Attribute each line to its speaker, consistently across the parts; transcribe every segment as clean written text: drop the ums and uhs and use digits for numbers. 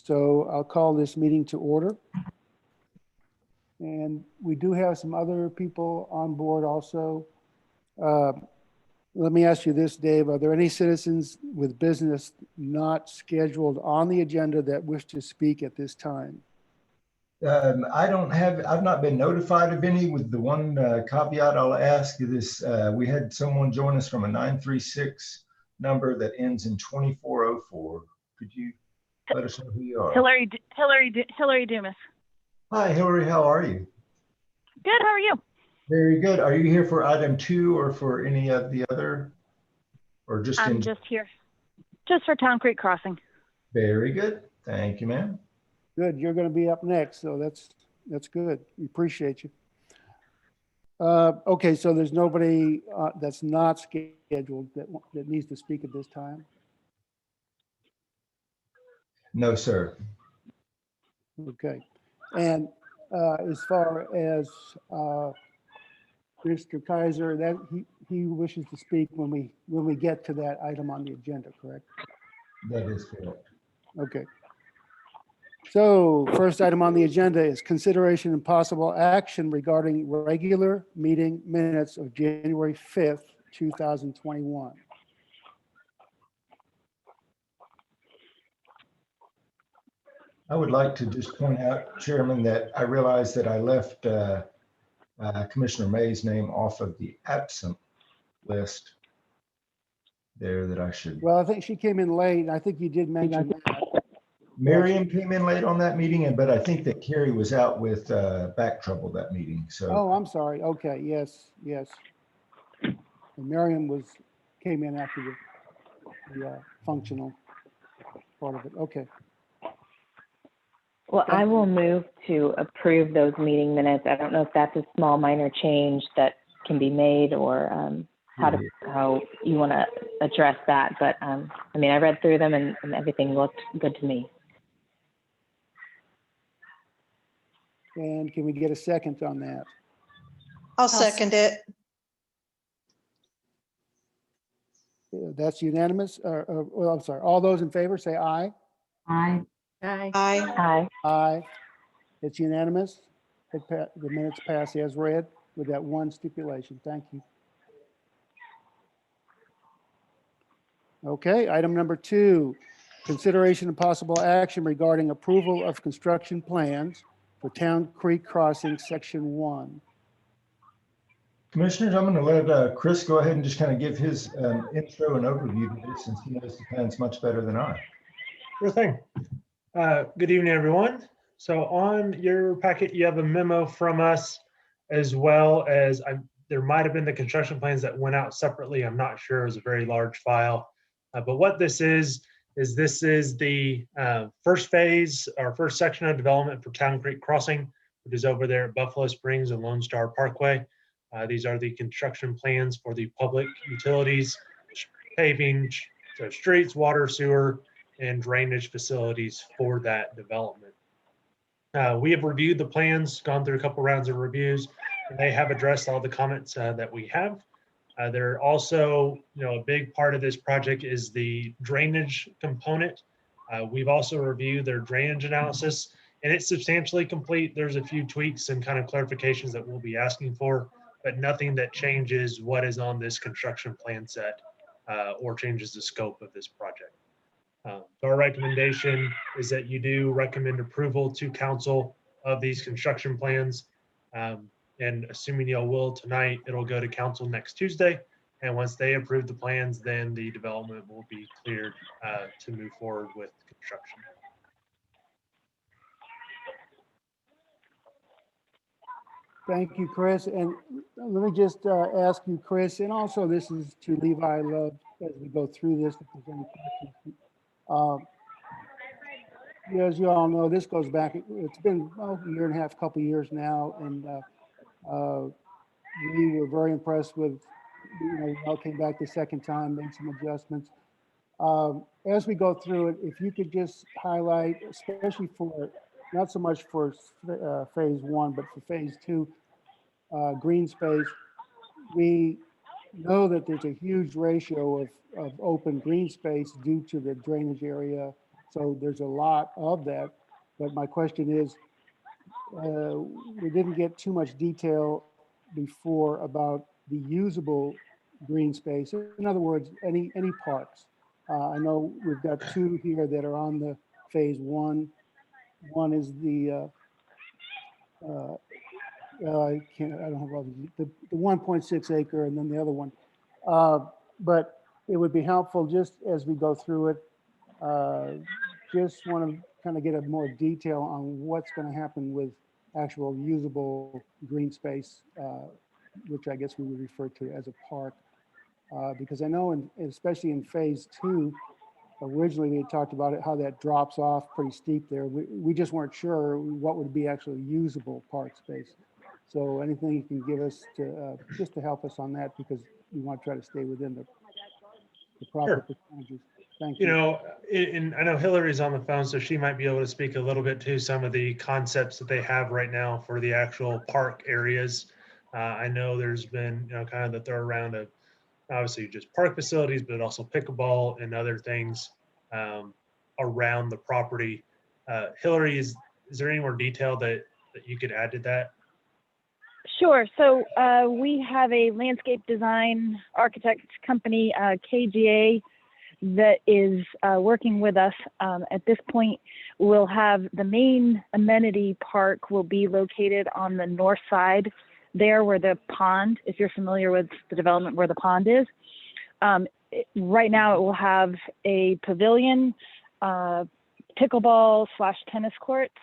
Speaker 1: So I'll call this meeting to order. And we do have some other people on board also. Let me ask you this, Dave. Are there any citizens with business not scheduled on the agenda that wish to speak at this time?
Speaker 2: I've not been notified of any. With the one caveat I'll ask this, we had someone join us from a 936 number that ends in 2404. Could you let us know who you are?
Speaker 3: Hillary Dumas.
Speaker 2: Hi, Hillary, how are you?
Speaker 3: Good, how are you?
Speaker 2: Very good. Are you here for item 2 or for any of the other, or just
Speaker 3: I'm just here, just for Town Creek Crossing.
Speaker 2: Very good. Thank you, ma'am.
Speaker 1: Good, you're going to be up next, so that's good. We appreciate you. Okay, so there's nobody that's not scheduled that needs to speak at this time?
Speaker 2: No, sir.
Speaker 1: Okay, and as far as Mr. Kaiser, that he wishes to speak when we get to that item on the agenda, correct?
Speaker 2: That is correct.
Speaker 1: Okay. So first item on the agenda is consideration and possible action regarding regular meeting minutes of January 5th, 2021.
Speaker 2: I would like to just point out, Chairman, that I realized that I left Commissioner May's name off of the absent list there that I should.
Speaker 1: Well, I think she came in late, and I think you did mention that.
Speaker 2: Miriam came in late on that meeting, but I think that Carrie was out with back trouble that meeting. So.
Speaker 1: Oh, I'm sorry. Okay, yes. And Miriam came in after the functional part of it. Okay.
Speaker 4: Well, I will move to approve those meeting minutes. I don't know if that's a small minor change that can be made, or how you want to address that. But I mean, I read through them and everything looked good to me.
Speaker 1: And can we get a second on that?
Speaker 5: I'll second it.
Speaker 1: That's unanimous. Well, I'm sorry. All those in favor say aye.
Speaker 6: Aye.
Speaker 5: Aye.
Speaker 4: Aye.
Speaker 1: Aye. It's unanimous. The minutes pass as read with that one stipulation. Thank you. Okay, item number 2, consideration and possible action regarding approval of construction plans for Town Creek Crossing, Section 1.
Speaker 2: Commissioners, I'm going to let Chris go ahead and just kind of give his intro and overview to this, since he knows the plans much better than I.
Speaker 7: Sure thing. Good evening, everyone. So on your packet, you have a memo from us, as well as there might have been the construction plans that went out separately. I'm not sure. It was a very large file. But what this is this is the first phase, or first section of development for Town Creek Crossing, which is over there at Buffalo Springs and Lone Star Parkway. These are the construction plans for the public utilities, paving, so streets, water, sewer, and drainage facilities for that development. We have reviewed the plans, gone through a couple rounds of reviews, and they have addressed all the comments that we have. They're also, a big part of this project is the drainage component. We've also reviewed their drainage analysis, and it's substantially complete. There's a few tweaks and kind of clarifications that we'll be asking for, but nothing that changes what is on this construction plan set or changes the scope of this project. Our recommendation is that you do recommend approval to council of these construction plans. And assuming y'all will tonight, it'll go to council next Tuesday. And once they approve the plans, then the development will be cleared to move forward with construction.
Speaker 1: Thank you, Chris. And let me just ask you, Chris, and also this is to Levi Love as we go through this, if there's any questions. As you all know, this goes back, it's been a year and a half, couple years now, and we were very impressed with, we all came back the second time, made some adjustments. As we go through it, if you could just highlight, especially for, not so much for phase 1, but for phase 2, green space, we know that there's a huge ratio of open green space due to the drainage area So there's a lot of that. But my question is, we didn't get too much detail before about the usable green space. In other words, any parks. I know we've got two here that are on the phase one. One is the, I don't have all the 1.6 acre and then the other one. But it would be helpful just as we go through it, just want to kind of get a more detail on what's going to happen with actual usable green space, which I guess we would refer to as a park. Because I know, especially in phase two, originally we had talked about it, how that drops off pretty steep there. We just weren't sure what would be actually usable park space. So anything you can give us to just to help us on that, because we want to try to stay within the proper percentages. Thank you.
Speaker 7: You know, and I know Hillary's on the phone, so she might be able to speak a little bit to some of the concepts that they have right now for the actual park areas. I know there's been, you know, kind of the third round of obviously just park facilities, but also pickleball and other things around the property. Hillary, is there any more detail that you could add to that?
Speaker 3: Sure. So we have a landscape design architect company, KGA, that is working with us. At this point, we'll have the main amenity park will be located on the north side, there where the pond, if you're familiar with the development where the pond is. Right now, it will have a pavilion, pickleball / tennis courts,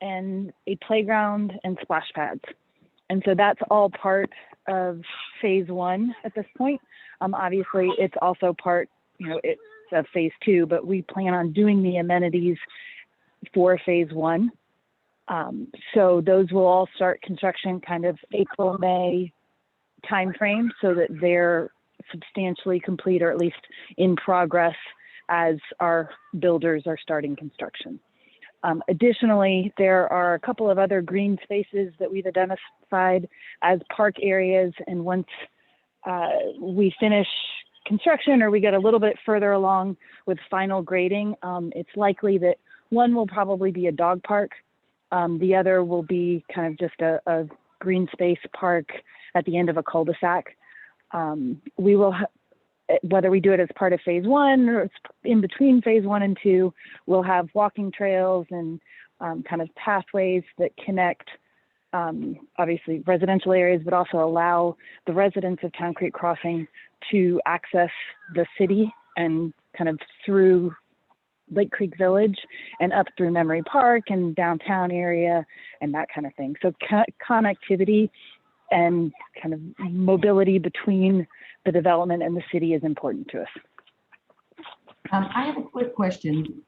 Speaker 3: and a playground and splash pads. And so that's all part of phase one at this point. Obviously, it's also part, you know, it's a phase two, but we plan on doing the amenities for phase one. So those will all start construction kind of April, May timeframe, so that they're substantially complete, or at least in progress as our builders are starting construction. Additionally, there are a couple of other green spaces that we've identified as park areas, and once we finish construction or we get a little bit further along with final grading, it's likely that one will probably be a dog park. The other will be kind of just a green space park at the end of a cul-de-sac. We will, whether we do it as part of phase one or it's in between phase one and two, we'll have walking trails and kind of pathways that connect obviously residential areas, but also allow the residents of Town Creek Crossing to access the city and kind of through Lake Creek Village and up through Memory Park and downtown area and that kind of thing. So connectivity and kind of mobility between the development and the city is important to us.
Speaker 6: I have a quick question.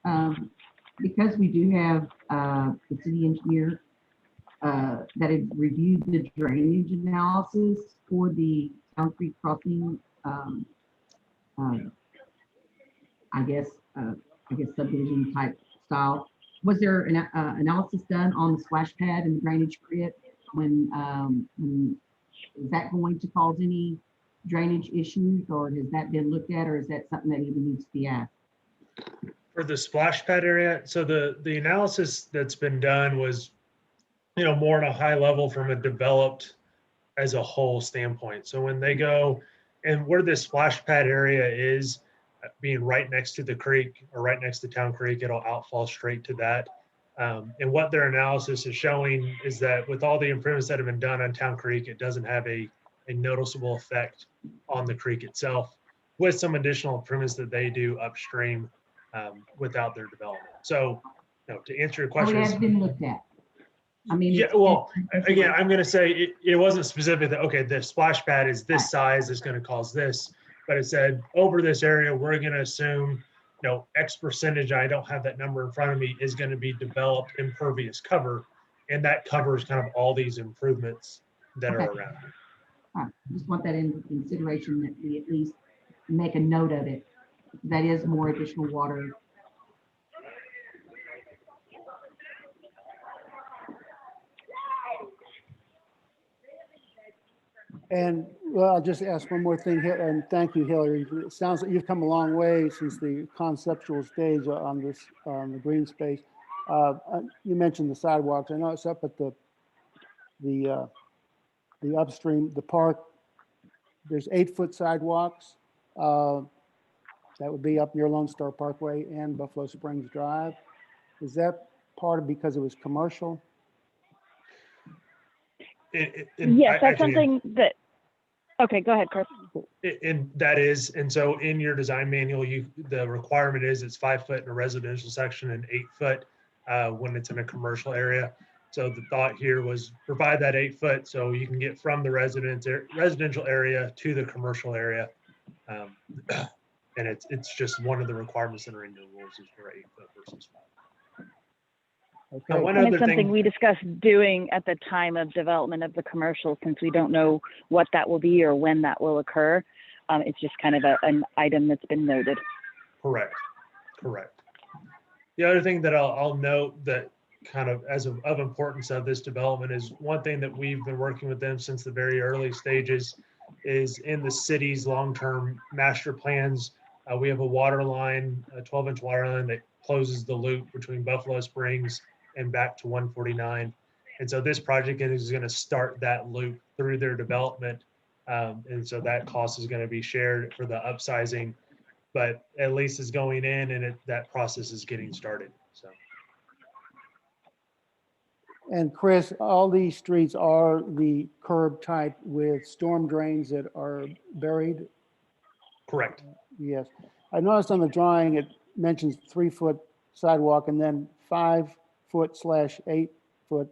Speaker 6: Because we do have the city engineer that had reviewed the drainage analysis for the Town Creek Crossing, I guess subdivision type style. Was there an analysis done on the splash pad and the drainage grid? When is that going to cause any drainage issues, or has that been looked at, or is that something that even needs to be asked?
Speaker 7: For the splash pad area, so the analysis that's been done was, you know, more at a high level from a developed as a whole standpoint. So when they go and where this splash pad area is, being right next to the creek or right next to Town Creek, it'll outfall straight to that. And what their analysis is showing is that with all the improvements that have been done on Town Creek, it doesn't have a noticeable effect on the creek itself, with some additional improvements that they do upstream without their development. So, you know, to answer your question,
Speaker 6: it has been looked at. I mean,
Speaker 7: yeah, well, again, I'm going to say it wasn't specific that, okay, the splash pad is this size, is going to cause this, but it said over this area, we're going to assume, you know, X percentage, I don't have that number in front of me, is going to be developed impervious cover. And that covers kind of all these improvements that are around.
Speaker 6: All right. Just want that in consideration, that we at least make a note of it. That is more additional water.
Speaker 1: And Well, I'll just ask one more thing here, and thank you, Hillary. It sounds like you've come a long way since the conceptual stage on this, on the green space. You mentioned the sidewalks. I know it's up at the upstream, the park. There's 8-foot sidewalks. That would be up near Lone Star Parkway and Buffalo Springs Drive. Is that part of because it was commercial?
Speaker 3: Yes, that's something that, okay, go ahead, Chris.
Speaker 7: And that is, and so in your design manual, the requirement is it's 5 foot in a residential section and 8 foot when it's in a commercial area. So the thought here was provide that 8 foot so you can get from the residential area to the commercial area. And it's just one of the requirements that are in your rules is for 8 foot versus 5.
Speaker 1: Okay.
Speaker 7: One
Speaker 3: And
Speaker 7: other
Speaker 3: it's something
Speaker 7: thing,
Speaker 3: we discussed doing at the time of development of the commercial, since we don't know what that will be or when that will occur. It's just kind of an item that's been noted.
Speaker 7: correct. The other thing that I'll note that kind of as of importance of this development is one thing that we've been working with them since the very early stages is in the city's long-term master plans. We have a water line, a 12-inch water line that closes the loop between Buffalo Springs and back to 149. And so this project is going to start that loop through their development. And so that cost is going to be shared for the upsizing, but at least it's going in and that process is getting started. So.
Speaker 1: And Chris, all these streets are the curb type with storm drains that are buried?
Speaker 7: Correct.
Speaker 1: Yes. I noticed on the drawing, it mentions 3-foot sidewalk and then 5-foot/8 foot,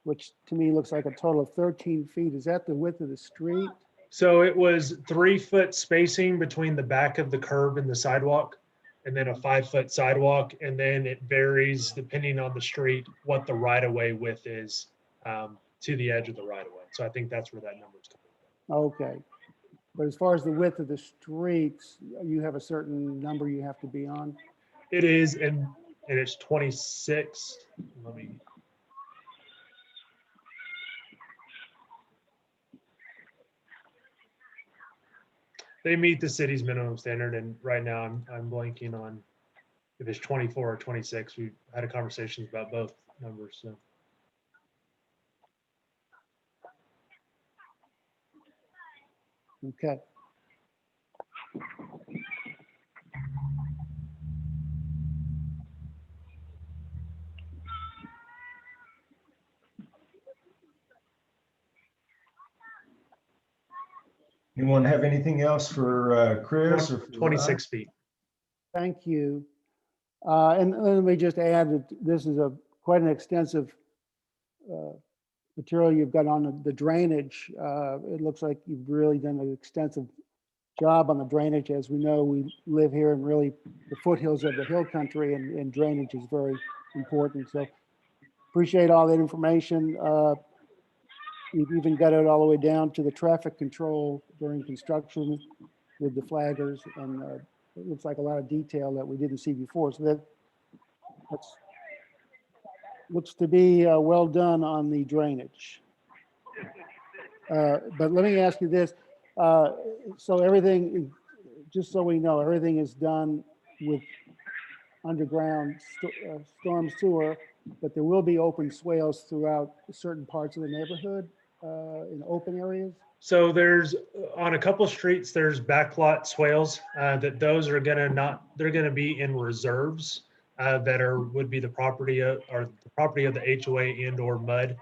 Speaker 1: which to me looks like a total of 13 feet. Is that the width of the street?
Speaker 7: So it was 3 foot spacing between the back of the curb and the sidewalk, and then a 5 foot sidewalk. And then it varies depending on the street, what the right of way width is to the edge of the right of way. So I think that's where that number is coming from.
Speaker 1: Okay. But as far as the width of the streets, you have a certain number you have to be on?
Speaker 7: It is, and it's 26. Let me. They meet the city's minimum standard, and right now I'm blanking on if it's 24 or 26. We had a conversation about both numbers. So.
Speaker 1: Okay.
Speaker 2: Anyone have anything else for Chris? Or for
Speaker 7: 26 feet.
Speaker 1: Thank you. And let me just add that this is quite an extensive material you've got on the drainage. It looks like you've really done an extensive job on the drainage. As we know, we live here in really the foothills of the hill country, and drainage is very important. So appreciate all that information. You've even got it all the way down to the traffic control during construction with the flaggers, and it looks like a lot of detail that we didn't see before. So that's looks to be well done on the drainage. But let me ask you this. So everything, just so we know, everything is done with underground storm sewer, but there will be open swales throughout certain parts of the neighborhood in open areas?
Speaker 7: So there's on a couple of streets, there's backlot swales that those are they're gonna be in reserves that would be the property of the HOA and or MUD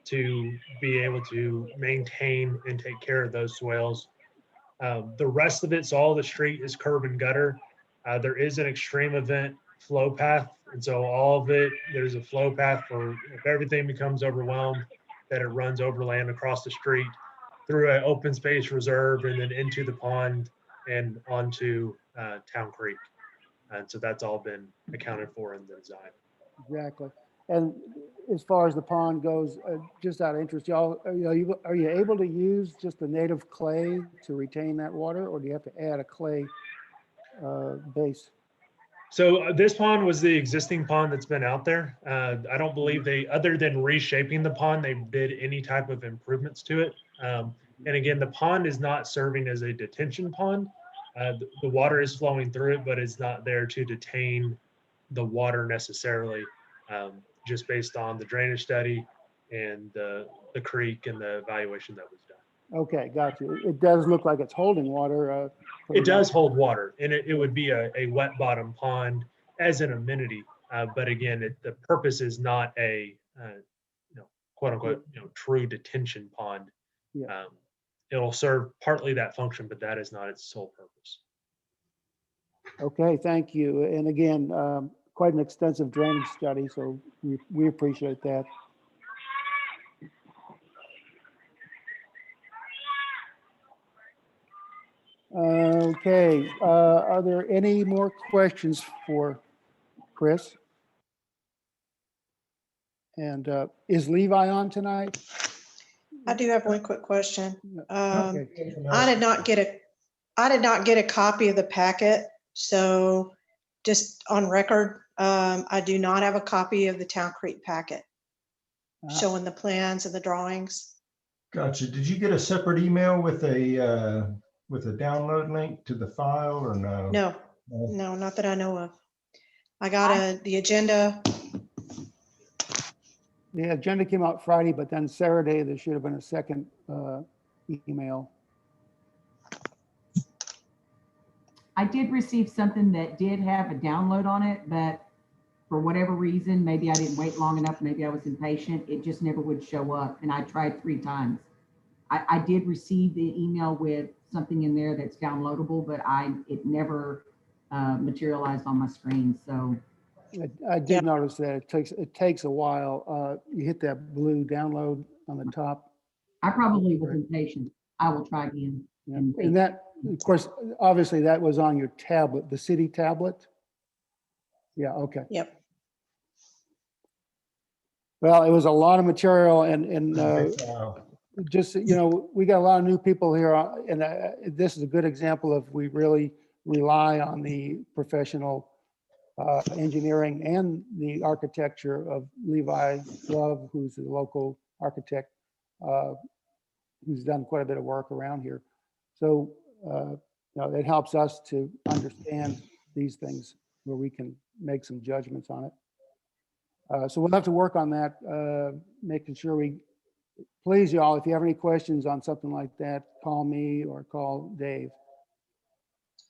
Speaker 7: to be able to maintain and take care of those swales. The rest of it, so all the street is curb and gutter. There is an extreme event flow path. And so all of it, there's a flow path for if everything becomes overwhelmed, that it runs overland across the street through an open space reserve and then into the pond and onto Town Creek. And so that's all been accounted for in the design.
Speaker 1: Exactly. And as far as the pond goes, just out of interest, y'all, are you able to use just the native clay to retain that water, or do you have to add a clay base?
Speaker 7: So this pond was the existing pond that's been out there. I don't believe they, other than reshaping the pond, they did any type of improvements to it. And again, the pond is not serving as a detention pond. The water is flowing through it, but it's not there to detain the water necessarily, just based on the drainage study and the creek and the evaluation that was done.
Speaker 1: Okay, got you. It does look like it's holding water.
Speaker 7: It does hold water, and it would be a wet bottom pond as an amenity. But again, the purpose is not a quote unquote true detention pond.
Speaker 1: Yeah.
Speaker 7: It'll serve partly that function, but that is not its sole purpose.
Speaker 1: Okay, thank you. And again, quite an extensive drainage study, so we appreciate that. Okay, are there any more questions for Chris? And is Levi on tonight?
Speaker 5: I do have one quick question.
Speaker 1: Okay.
Speaker 5: I did not get a copy of the packet. So just on record, I do not have a copy of the Town Creek packet showing the plans and the drawings.
Speaker 2: Gotcha. Did you get a separate email with a download link to the file or no?
Speaker 5: No, not that I know of. I got the agenda.
Speaker 1: The agenda came out Friday, but then Saturday, there should have been a second email.
Speaker 6: I did receive something that did have a download on it, but for whatever reason, maybe I didn't wait long enough, maybe I was impatient, it just never would show up, and I tried 3 times. I did receive the email with something in there that's downloadable, but it never materialized on my screen, so.
Speaker 1: I did notice that it takes a while. You hit that blue download on the top.
Speaker 6: I probably was impatient. I will try again.
Speaker 1: Yeah. And that, of course, obviously that was on your tablet, the city tablet. Yeah, okay.
Speaker 5: Yep.
Speaker 1: Well, it was a lot of material and
Speaker 2: Wow.
Speaker 1: just, we got a lot of new people here and this is a good example of we really rely on the professional engineering and the architecture of Levi Love, who's the local architect, who's done quite a bit of work around here. So, it helps us to understand these things where we can make some judgments on it. So we'll have to work on that, making sure please y'all, if you have any questions on something like that, call me or call Dave.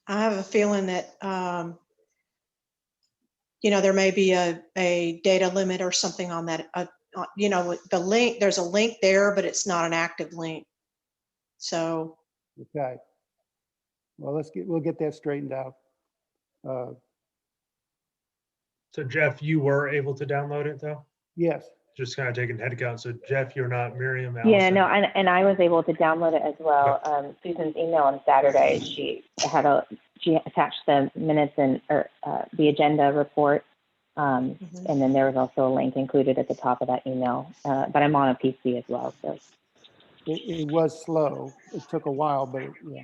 Speaker 5: I have a feeling that, there may be a data limit or something on that. The link, there's a link there, but it's not an active link. So.
Speaker 1: Okay. Well, we'll get that straightened out.
Speaker 7: So Jeff, you were able to download it though?
Speaker 1: Yes.
Speaker 7: Just kind of taking head count. So Jeff, you're not Miriam.
Speaker 4: Yeah,
Speaker 7: Allison.
Speaker 4: no, and I was able to download it as well. Susan's email on Saturday, she attached the minutes and the agenda report. And then there was also a link included at the top of that email, but I'm on a PC as well. So
Speaker 1: it was slow. It took a while, but yeah.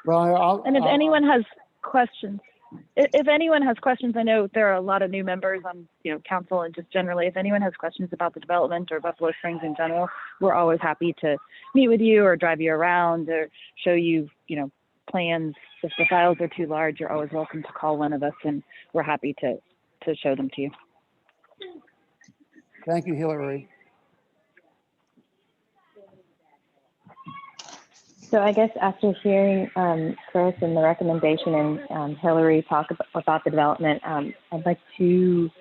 Speaker 1: Well,
Speaker 3: and if anyone has questions, I know there are a lot of new members on, council and just generally, if anyone has questions about the development or Buffalo Springs in general, we're always happy to meet with you or drive you around or show you, plans. If the files are too large, you're always welcome to call one of us and we're happy to show them to you.
Speaker 1: Thank you, Hillary.
Speaker 4: So I guess after hearing Chris and the recommendation and Hillary talk about the development, I'd like to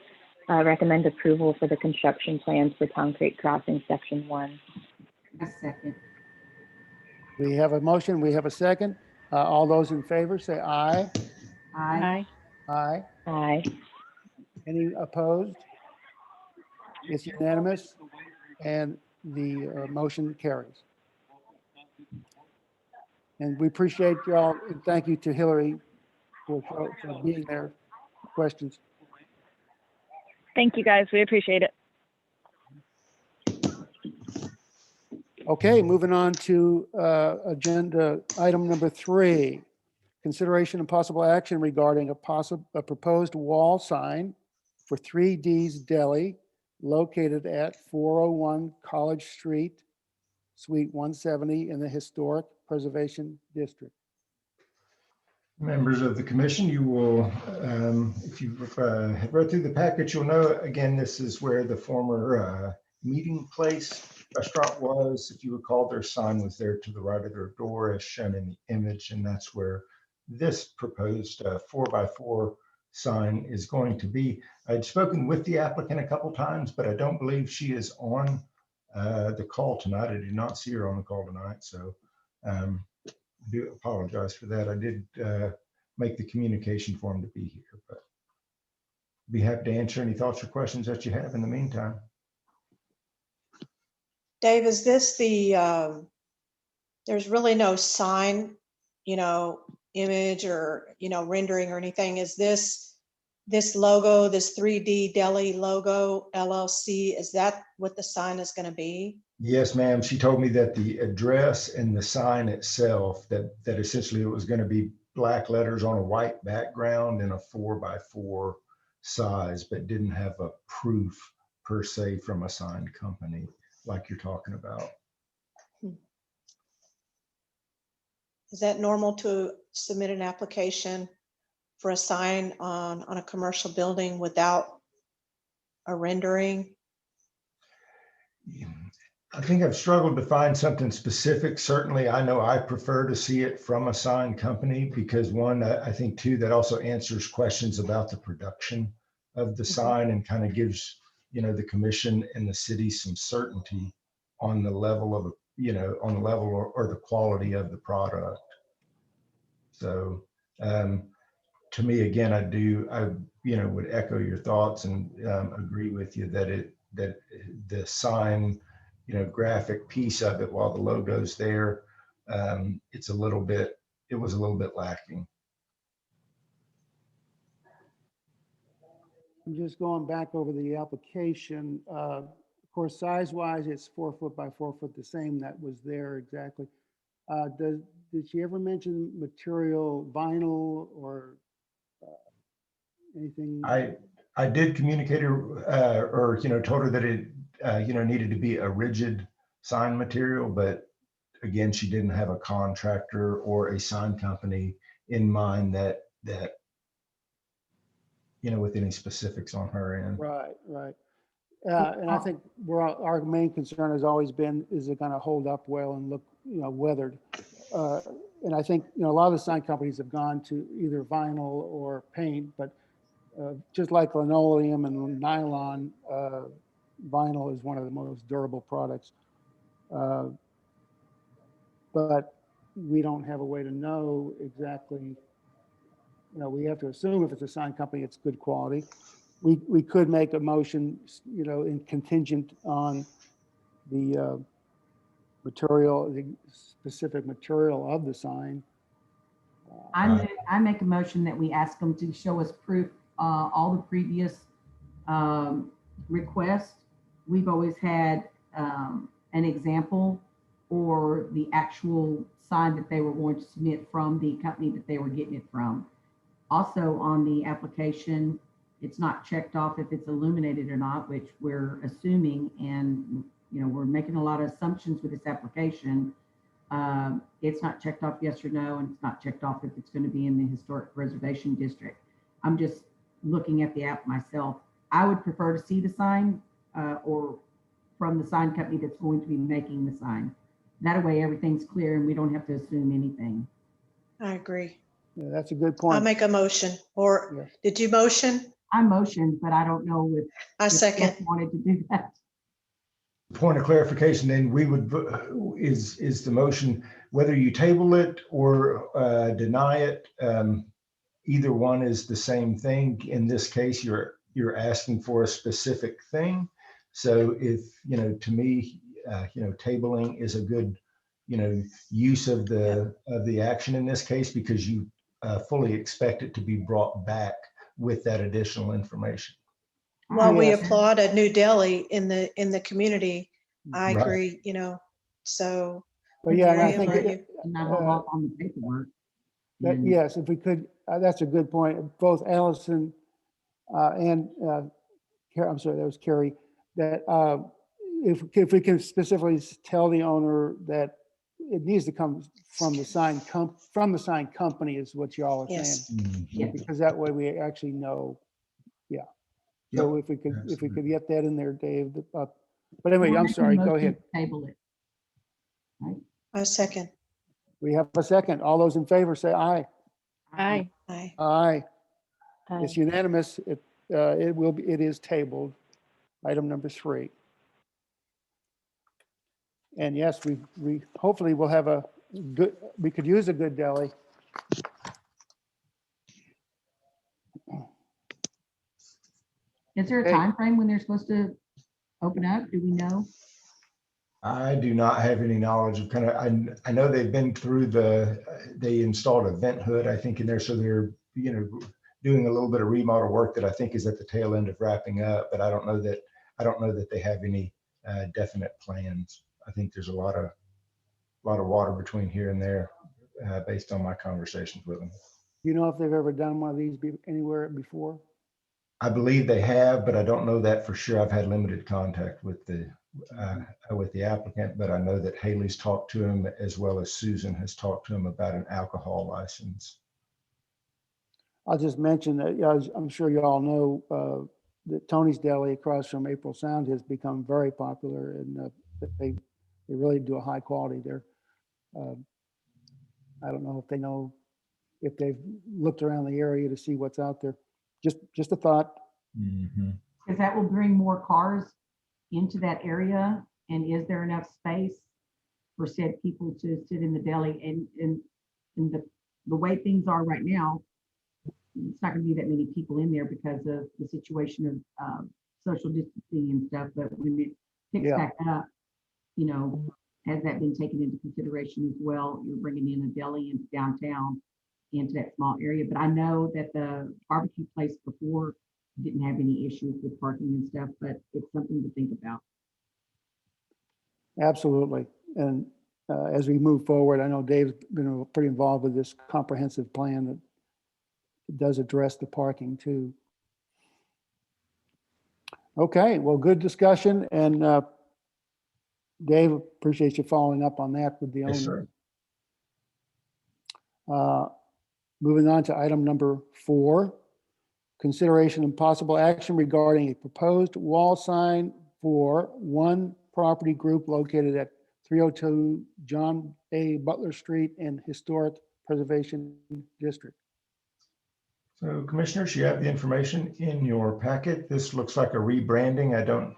Speaker 4: recommend approval for the construction plans for Town Creek Crossing Section 1.
Speaker 6: A second.
Speaker 1: We have a motion. We have a second. All those in favor say aye.
Speaker 6: Aye.
Speaker 1: Aye.
Speaker 4: Aye.
Speaker 1: Any opposed? It's unanimous and the motion carries. And we appreciate y'all and thank you to Hillary for being there. Questions?
Speaker 3: Thank you guys. We appreciate it.
Speaker 1: Okay, moving on to agenda item number 3. Consideration and possible action regarding a proposed wall sign for 3D's Deli located at 401 College Street, Suite 170 in the Historic Preservation District.
Speaker 2: Members of the commission, you will, if you've read through the package, you'll know, again, this is where the former meeting place restaurant was. If you recall, their sign was there to the right of their door as shown in the image, and that's where this proposed 4x4 sign is going to be. I'd spoken with the applicant a couple times, but I don't believe she is on the call tonight. I did not see her on the call tonight, so I do apologize for that. I did make the communication for him to be here, but be happy to answer any thoughts or questions that you have in the meantime.
Speaker 5: Dave, is this the, there's really no sign, image or, rendering or anything. Is this logo, this 3D Deli logo LLC, is that what the sign is going to be?
Speaker 2: Yes, ma'am. She told me that the address and the sign itself, that essentially it was going to be black letters on a white background in a 4x4 size, but didn't have a proof per se from a signed company like you're talking about.
Speaker 5: Is that normal to submit an application for a sign on a commercial building without a rendering?
Speaker 2: I think I've struggled to find something specific. Certainly, I know I prefer to see it from a signed company because one, I think two, that also answers questions about the production of the sign and kind of gives, the commission and the city some certainty on the level of, on the level or the quality of the product. So to me, again, I would echo your thoughts and agree with you that the sign, graphic piece of it, while the logo's there, it was a little bit lacking.
Speaker 1: I'm just going back over the application. Of course, size-wise, it's 4 foot by 4 foot, the same that was there exactly. Did she ever mention material, vinyl or anything?
Speaker 2: I did communicate her, or told her that it needed to be a rigid sign material, but again, she didn't have a contractor or a sign company in mind that with any specifics on her end.
Speaker 1: Right. And I think our main concern has always been, is it going to hold up well and look, weathered? And I think, a lot of the sign companies have gone to either vinyl or paint, but just like linoleum and nylon, vinyl is one of the most durable products. But we don't have a way to know exactly, we have to assume if it's a sign company, it's good quality. We could make a motion, in contingent on the material, the specific material of the sign.
Speaker 6: I make a motion that we ask them to show us proof, all the previous requests. We've always had an example or the actual sign that they were going to submit from the company that they were getting it from. Also on the application, it's not checked off if it's illuminated or not, which we're assuming, and we're making a lot of assumptions with this application. It's not checked off yes or no, and it's not checked off if it's going to be in the Historic Preservation District. I'm just looking at the app myself. I would prefer to see the sign or from the sign company that's going to be making the sign. That way everything's clear and we don't have to assume anything.
Speaker 5: I agree.
Speaker 1: Yeah, that's a good point.
Speaker 5: I'll make a motion. Or
Speaker 1: Yeah.
Speaker 5: Did you motion?
Speaker 6: I motioned, but I don't know if
Speaker 5: second.
Speaker 6: Jeff wanted to do that.
Speaker 2: Point of clarification, then we would, is the motion, whether you table it or deny it, either one is the same thing. In this case, you're asking for a specific thing. So if, to me, tabling is a good, use of the action in this case, because you fully expect it to be brought back with that additional information.
Speaker 5: Well, we
Speaker 1: Yes.
Speaker 5: applaud a new deli in the community. I
Speaker 2: Right.
Speaker 5: agree, so.
Speaker 1: But yeah, and I
Speaker 5: Miriam,
Speaker 1: think
Speaker 5: are you-
Speaker 6: And I hold off on the paperwork.
Speaker 1: that, yes, if we could, that's a good point. Both Allison and I'm sorry, that was Carrie, that if we can specifically tell the owner that it needs to come from the sign company is what y'all are saying.
Speaker 5: Yes.
Speaker 6: Yeah.
Speaker 1: Because that way we actually know, yeah. So
Speaker 2: Yep,
Speaker 1: if we could get that in there, Dave. But
Speaker 6: So
Speaker 1: anyway,
Speaker 6: we're
Speaker 1: I'm
Speaker 6: making a
Speaker 1: sorry, go
Speaker 6: motion
Speaker 1: ahead.
Speaker 6: to Table it.
Speaker 5: A second.
Speaker 1: We have a second. All those in favor say aye.
Speaker 3: Aye.
Speaker 5: Aye.
Speaker 1: Aye.
Speaker 4: Aye.
Speaker 1: It's unanimous. It is tabled. Item number 3. And yes, we hopefully will have a good, we could use a good deli.
Speaker 6: Is there a
Speaker 1: Okay.
Speaker 6: time frame when they're supposed to open up? Do we know?
Speaker 2: I do not have any knowledge of I know they've been through they installed a vent hood, I think, in there. So they're, doing a little bit of remodel work that I think is at the tail end of wrapping up, but I don't know that they have any definite plans. I think there's a lot of water between here and there, based on my conversations with them.
Speaker 1: Do you know if they've ever done one of these anywhere before?
Speaker 2: I believe they have, but I don't know that for sure. I've had limited contact with the applicant, but I know that Haley's talked to him, as well as Susan has talked to him about an alcohol license.
Speaker 1: I'll just mention that, yeah, I'm sure you all know that Tony's Deli across from April Sound has become very popular, and they really do a high quality there. I don't know if they know if they've looked around the area to see what's out there. Just a thought.
Speaker 2: Mhm.
Speaker 6: Because that will bring more cars into that area. And is there enough space for said people to sit in the deli? And the way things are right now, it's not going to be that many people in there because of the situation of social distancing and stuff. But when it picks
Speaker 1: Yeah.
Speaker 6: back up, has that been taken into consideration as well? You're bringing in a deli into downtown, into that small area. But I know that the barbecue place before didn't have any issues with parking and stuff, but it's something to think about.
Speaker 1: Absolutely. And as we move forward, I know Dave's been pretty involved with this comprehensive plan that does address the parking too. Okay, well, good discussion. And Dave, appreciate you following up on that with the
Speaker 2: Yes,
Speaker 1: owner.
Speaker 2: sir.
Speaker 1: Moving on to item number 4, consideration and possible action regarding a proposed wall sign for one property group located at 302 John A. Butler Street in Historic Preservation District.
Speaker 2: So commissioners, you have the information in your packet. This looks like a rebranding. I don't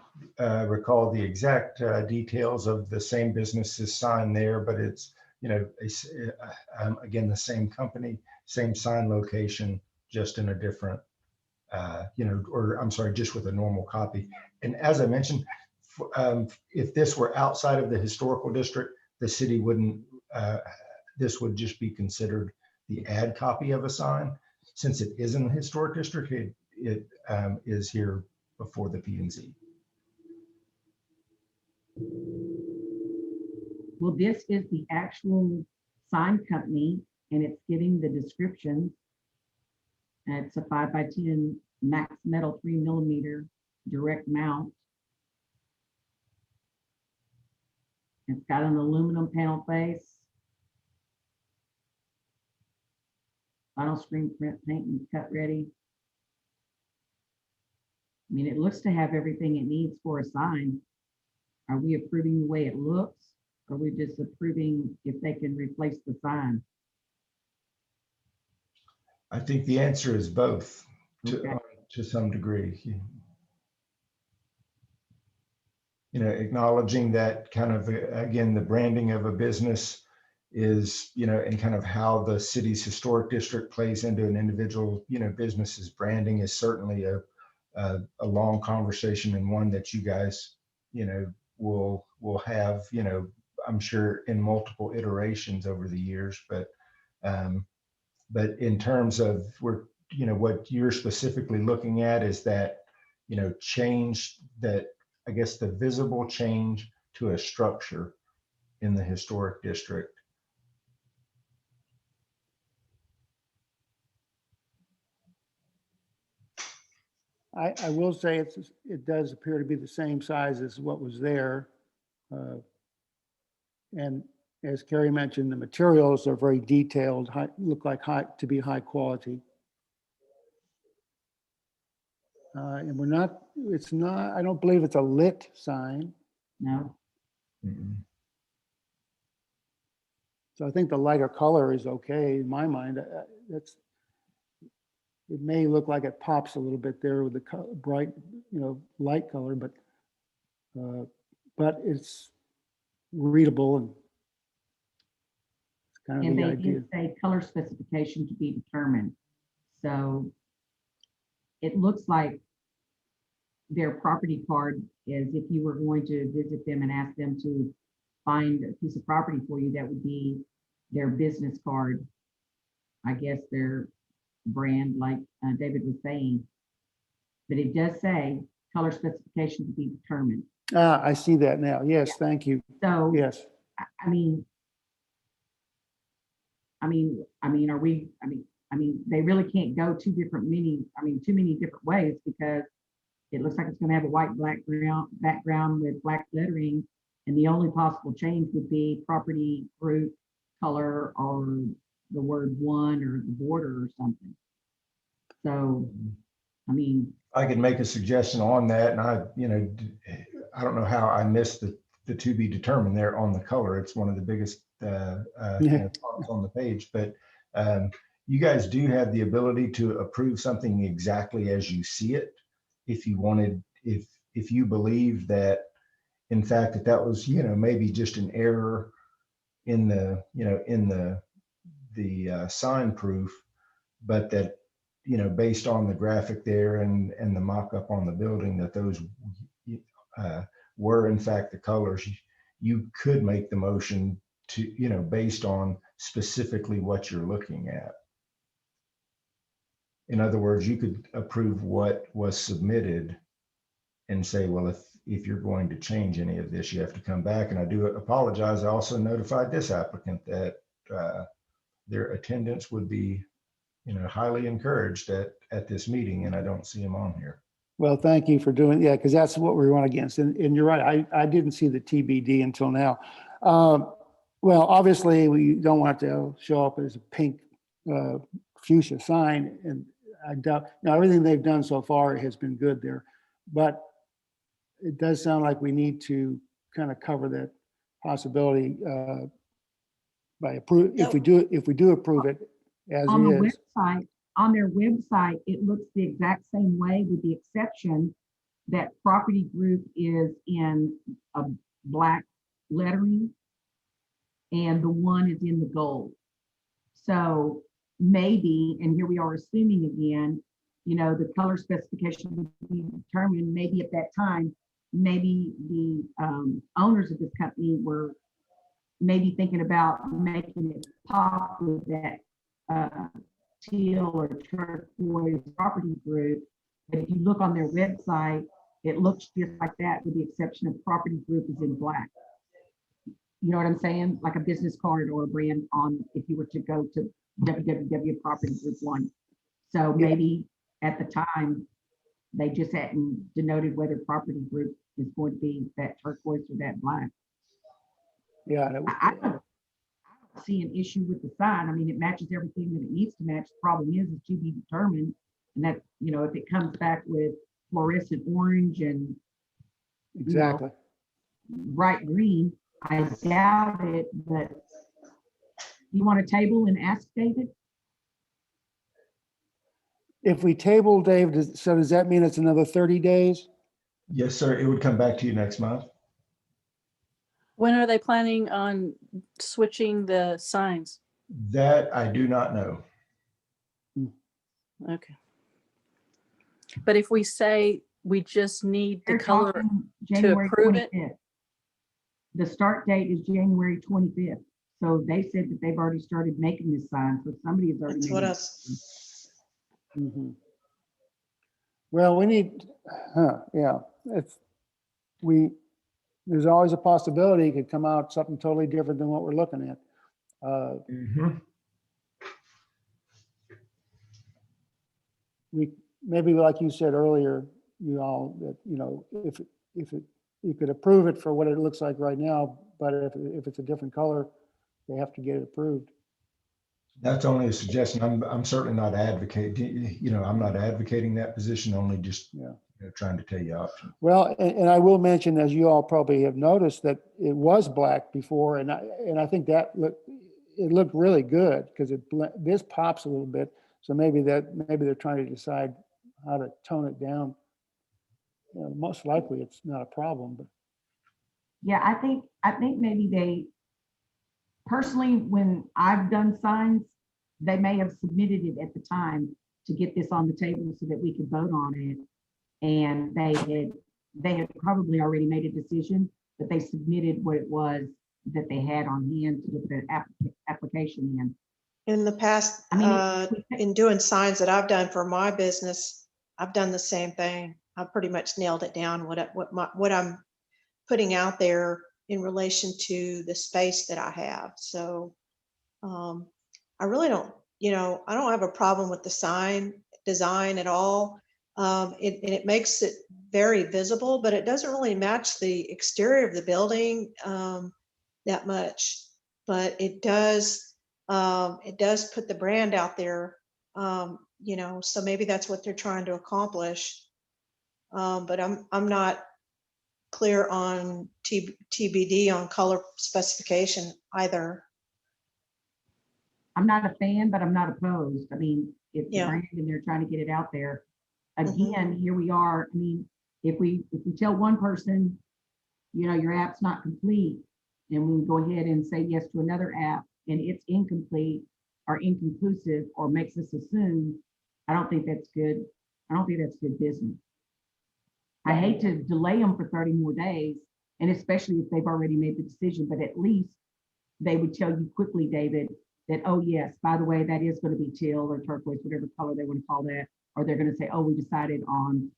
Speaker 2: recall the exact details of the same business's sign there, but it's, again, the same company, same sign location, just in a different, or I'm sorry, just with a normal copy. And as I mentioned, if this were outside of the historical district, the city wouldn't, this would just be considered the ad copy of a sign. Since it is in the historic district, it is here before the P&Z.
Speaker 6: Well, this is the actual sign company, and it's giving the description. It's a 5x10 max metal 3mm direct mount. It's got an aluminum panel face. Vinyl screen print paint and cut ready. I mean, it looks to have everything it needs for a sign. Are we approving the way it looks? Or are we just approving if they can replace the sign?
Speaker 2: I think the answer is both
Speaker 6: Okay.
Speaker 2: to some degree. Acknowledging that kind of, again, the branding of a business is, and kind of how the city's historic district plays into an individual, business's branding is certainly a long conversation, and one that you guys, will have, I'm sure in multiple iterations over the years, but in terms of what you're specifically looking at is that, change that, I guess, the visible change to a structure in the historic district.
Speaker 1: I will say it does appear to be the same size as what was there. And as Carrie mentioned, the materials are very detailed, look like to be high quality. And it's not, I don't believe it's a lit sign.
Speaker 6: No,
Speaker 2: Mm-mm.
Speaker 1: So I think the lighter color is okay in my mind. It may look like it pops a little bit there with the bright, light color, but it's readable and it's kind of
Speaker 6: and
Speaker 1: the
Speaker 6: they
Speaker 1: idea.
Speaker 6: did say color specification to be determined. So it looks like their property card is, if you were going to visit them and ask them to find a piece of property for you, that would be their business card. I guess their brand, like David was saying. But it does say color specification to be determined.
Speaker 1: I see that now. Yes, thank you.
Speaker 6: So,
Speaker 1: Yes.
Speaker 6: I mean, they really can't go too many different ways, because it looks like it's gonna have a white background with black lettering. And the only possible change would be property group, color, or the word one, or the border or something. So, I mean,
Speaker 2: I could make a suggestion on that, and I don't know how I missed the to be determined there on the color. It's one of the biggest fonts on the page, but you guys do have the ability to approve something exactly as you see it. If you wanted, if you believe that, in fact, that was, maybe just an error in the sign proof, but that, based on the graphic there and the mock-up on the building, that those were in fact the colors, you could make the motion to, based on specifically what you're looking at. In other words, you could approve what was submitted and say, well, if you're going to change any of this, you have to come back. And I do apologize. I also notified this applicant that their attendance would be, highly encouraged at this meeting, and I don't see them on here.
Speaker 1: Well, thank you for doing, yeah, because that's what we run against. And you're right, I didn't see the TBD until now. Well, obviously, we don't want to show up as a pink fuchsia sign, and I doubt, everything they've done so far has been good there. But it does sound like we need to kind of cover that possibility by approve, if we do approve it as
Speaker 6: on the
Speaker 1: is.
Speaker 6: website, on their website, it looks the exact same way, with the exception that property group is in a black lettering and the one is in the gold. So maybe, and here we are assuming again, the color specification would be determined. Maybe at that time, maybe the owners of this company were maybe thinking about making it pop with that teal or turquoise property group. But if you look on their website, it looks just like that, with the exception of property group is in black. You know what I'm saying? Like a business card or a brand on, if you were to go to www property group one. So maybe at the time, they just hadn't denoted whether property group is going to be that turquoise or that black.
Speaker 1: Yeah.
Speaker 6: I don't see an issue with the sign. I mean, it matches everything that it needs to match. The problem is to be determined. And that, if it comes back with fluorescent orange and
Speaker 1: Exactly.
Speaker 6: bright green, I doubt it. But you want a table and ask David?
Speaker 1: If we table, Dave, so does that mean it's another 30 days?
Speaker 2: Yes, sir. It would come back to you next month.
Speaker 8: When are they planning on switching the signs?
Speaker 2: That I do not know.
Speaker 8: Okay. But if we say we just need the
Speaker 6: They're
Speaker 8: color
Speaker 6: talking
Speaker 8: to
Speaker 6: January
Speaker 8: approve it,
Speaker 6: 25th. The start date is January 25th. So they said that they've already started making this sign. So somebody has already
Speaker 5: That's
Speaker 6: made
Speaker 5: what
Speaker 6: it.
Speaker 5: else.
Speaker 1: Well, we need, yeah, there's always a possibility it could come out something totally different than what we're looking at. We maybe like you said earlier, you all, that, if you could approve it for what it looks like right now, but if it's a different color, they have to get it approved.
Speaker 2: That's only a suggestion. I'm certainly not advocating, I'm not advocating that position, only just
Speaker 1: Yeah.
Speaker 2: trying to tell you options.
Speaker 1: Well, and I will mention, as you all probably have noticed, that it was black before, and I think it looked really good because this pops a little bit. So maybe they're trying to decide how to tone it down. Most likely it's not a problem, but
Speaker 6: Yeah, I think maybe they, personally, when I've done signs, they may have submitted it at the time to get this on the table so that we could vote on it. And they had probably already made a decision, but they submitted what it was that they had on hand to get the application in.
Speaker 5: In the past,
Speaker 6: I mean,
Speaker 5: in doing signs that I've done for my business, I've done the same thing. I've pretty much nailed it down, what I'm putting out there in relation to the space that I have. So I really don't, I don't have a problem with the sign design at all. It makes it very visible, but it doesn't really match the exterior of the building that much. But it does put the brand out there, so maybe that's what they're trying to accomplish. But I'm not clear on TBD on color specification either.
Speaker 6: I'm not a fan, but I'm not opposed. I mean, it's the
Speaker 5: Yeah.
Speaker 6: brand and they're trying to get it out there. Again, here we are. I mean, if we tell one person, your app's not complete, and we go ahead and say yes to another app and it's incomplete or inconclusive or makes us assume, I don't think that's good. I don't think that's good business. I hate to delay them for 30 more days, and especially if they've already made the decision, but at least they would tell you quickly, David, that, oh yes, by the way, that is going to be teal or turquoise, whatever color they want to call that. Or they're going to say, oh, we decided on,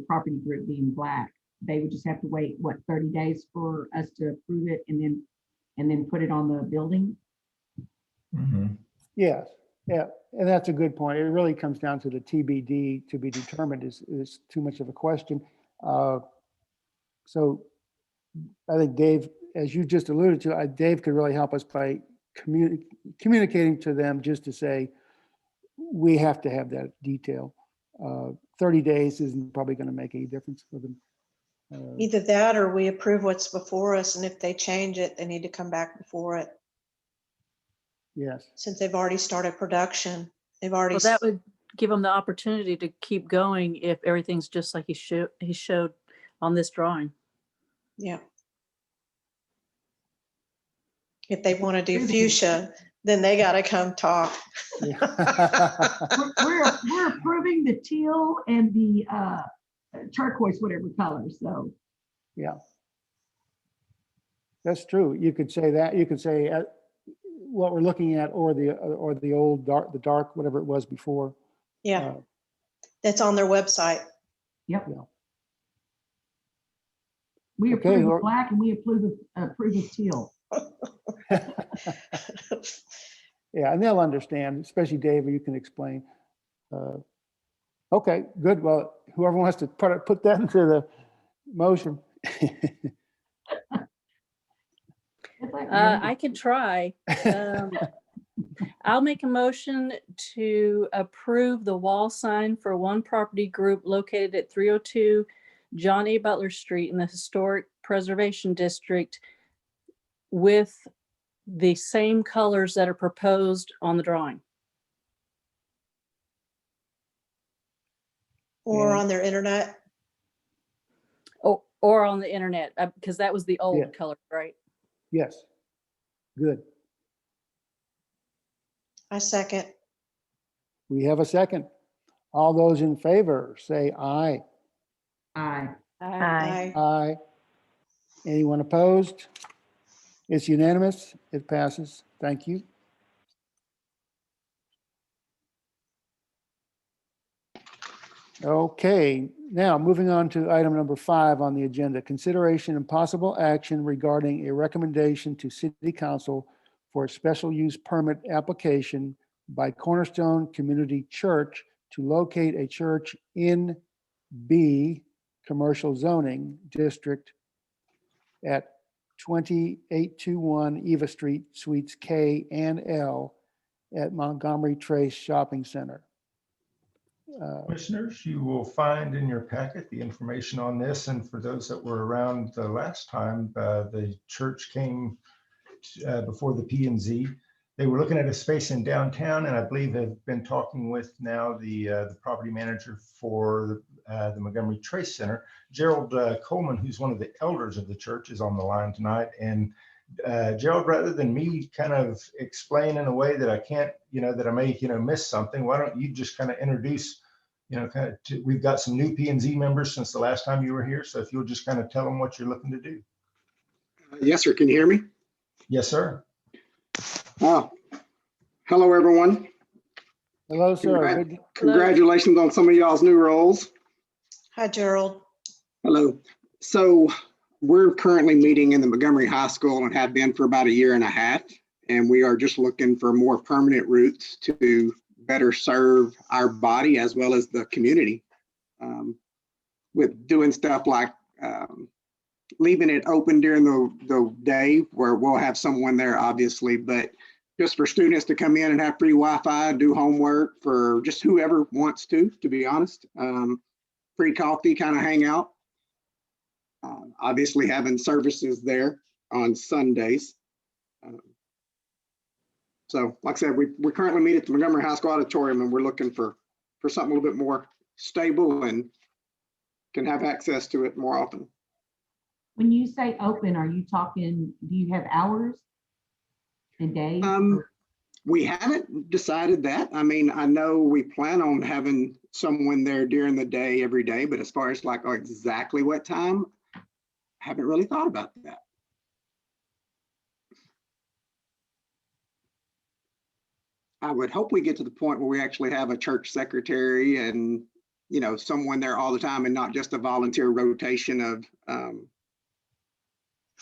Speaker 6: property group being black. They would just have to wait, 30 days for us to approve it and then put it on the building.
Speaker 2: Mhm.
Speaker 1: yes, yeah, and that's a good point. It really comes down to the TBD, to be determined, is too much of a question. So I think Dave, as you just alluded to, Dave could really help us by communicating to them, just to say, we have to have that detail. 30 days isn't probably going to make any difference for them.
Speaker 5: Either that or we approve what's before us, and if they change it, they need to come back before it.
Speaker 1: Yes.
Speaker 5: Since they've already started production, they've already.
Speaker 8: Well, that would give them the opportunity to keep going if everything's just like he showed on this drawing.
Speaker 5: Yeah. If they want to do fuchsia, then they got to come talk.
Speaker 1: Yeah.
Speaker 6: We're approving the teal and the turquoise, whatever color. So
Speaker 1: Yeah, that's true. You could say that. You could say what we're looking at, or the old dark, the dark, whatever it was before.
Speaker 5: Yeah, that's on their website.
Speaker 6: yep.
Speaker 1: Yeah.
Speaker 6: We
Speaker 1: Okay,
Speaker 6: approve
Speaker 1: well-
Speaker 6: of black and we approve of teal.
Speaker 1: Yeah, and they'll understand, especially Dave, you can explain. Okay, good. Well, whoever wants to put that into the motion.
Speaker 8: I can try. I'll make a motion to approve the wall sign for one property group located at 302 John A. Butler Street in the Historic Preservation District with the same colors that are proposed on the drawing.
Speaker 5: Or
Speaker 1: Yeah.
Speaker 5: on their internet.
Speaker 8: Oh, or on the internet, because that was the old
Speaker 1: Yeah.
Speaker 8: color, right?
Speaker 1: Yes, good.
Speaker 5: I second.
Speaker 1: We have a second. All those in favor, say aye.
Speaker 6: Aye.
Speaker 4: Aye.
Speaker 1: Aye. Anyone opposed? It's unanimous. It passes. Thank you. Okay, now moving on to item number 5 on the agenda, consideration and possible action regarding a recommendation to City Council for a special use permit application by Cornerstone Community Church to locate a church in B commercial zoning district at 2821 Eva Street, Suites K and L at Montgomery Trace Shopping Center.
Speaker 2: Commissioners, you will find in your packet the information on this. And for those that were around the last time, the church came before the P&Z. They were looking at a space in downtown, and I believe have been talking with now the property manager for the Montgomery Trace Center. Gerald Coleman, who's one of the elders of the church, is on the line tonight. And Gerald, rather than me kind of explain in a way that I can't, that I may, miss something, why don't you just kind of introduce, we've got some new P&Z members since the last time you were here. So if you'll just kind of tell them what you're looking to do.
Speaker 9: Yes, sir. Can you hear me?
Speaker 2: Yes, sir.
Speaker 9: Oh, hello, everyone.
Speaker 1: Hello, sir.
Speaker 9: Congratulations on some of y'all's new roles.
Speaker 5: Hi, Gerald.
Speaker 9: Hello. So we're currently meeting in the Montgomery High School and have been for about 1.5 years. And we are just looking for more permanent routes to better serve our body as well as the community, with doing stuff like leaving it open during the day where we'll have someone there, obviously, but just for students to come in and have free Wi-Fi, do homework, for just whoever wants to be honest. Free coffee, kind of hang out. Obviously having services there on Sundays. So like I said, we currently meet at the Montgomery High School Auditorium, and we're looking for something a little bit more stable and can have access to it more often.
Speaker 6: When you say open, are you talking, do you have hours and days?
Speaker 9: We haven't decided that. I mean, I know we plan on having someone there during the day every day, but as far as like exactly what time, I haven't really thought about that. I would hope we get to the point where we actually have a church secretary and, someone there all the time, and not just a volunteer rotation of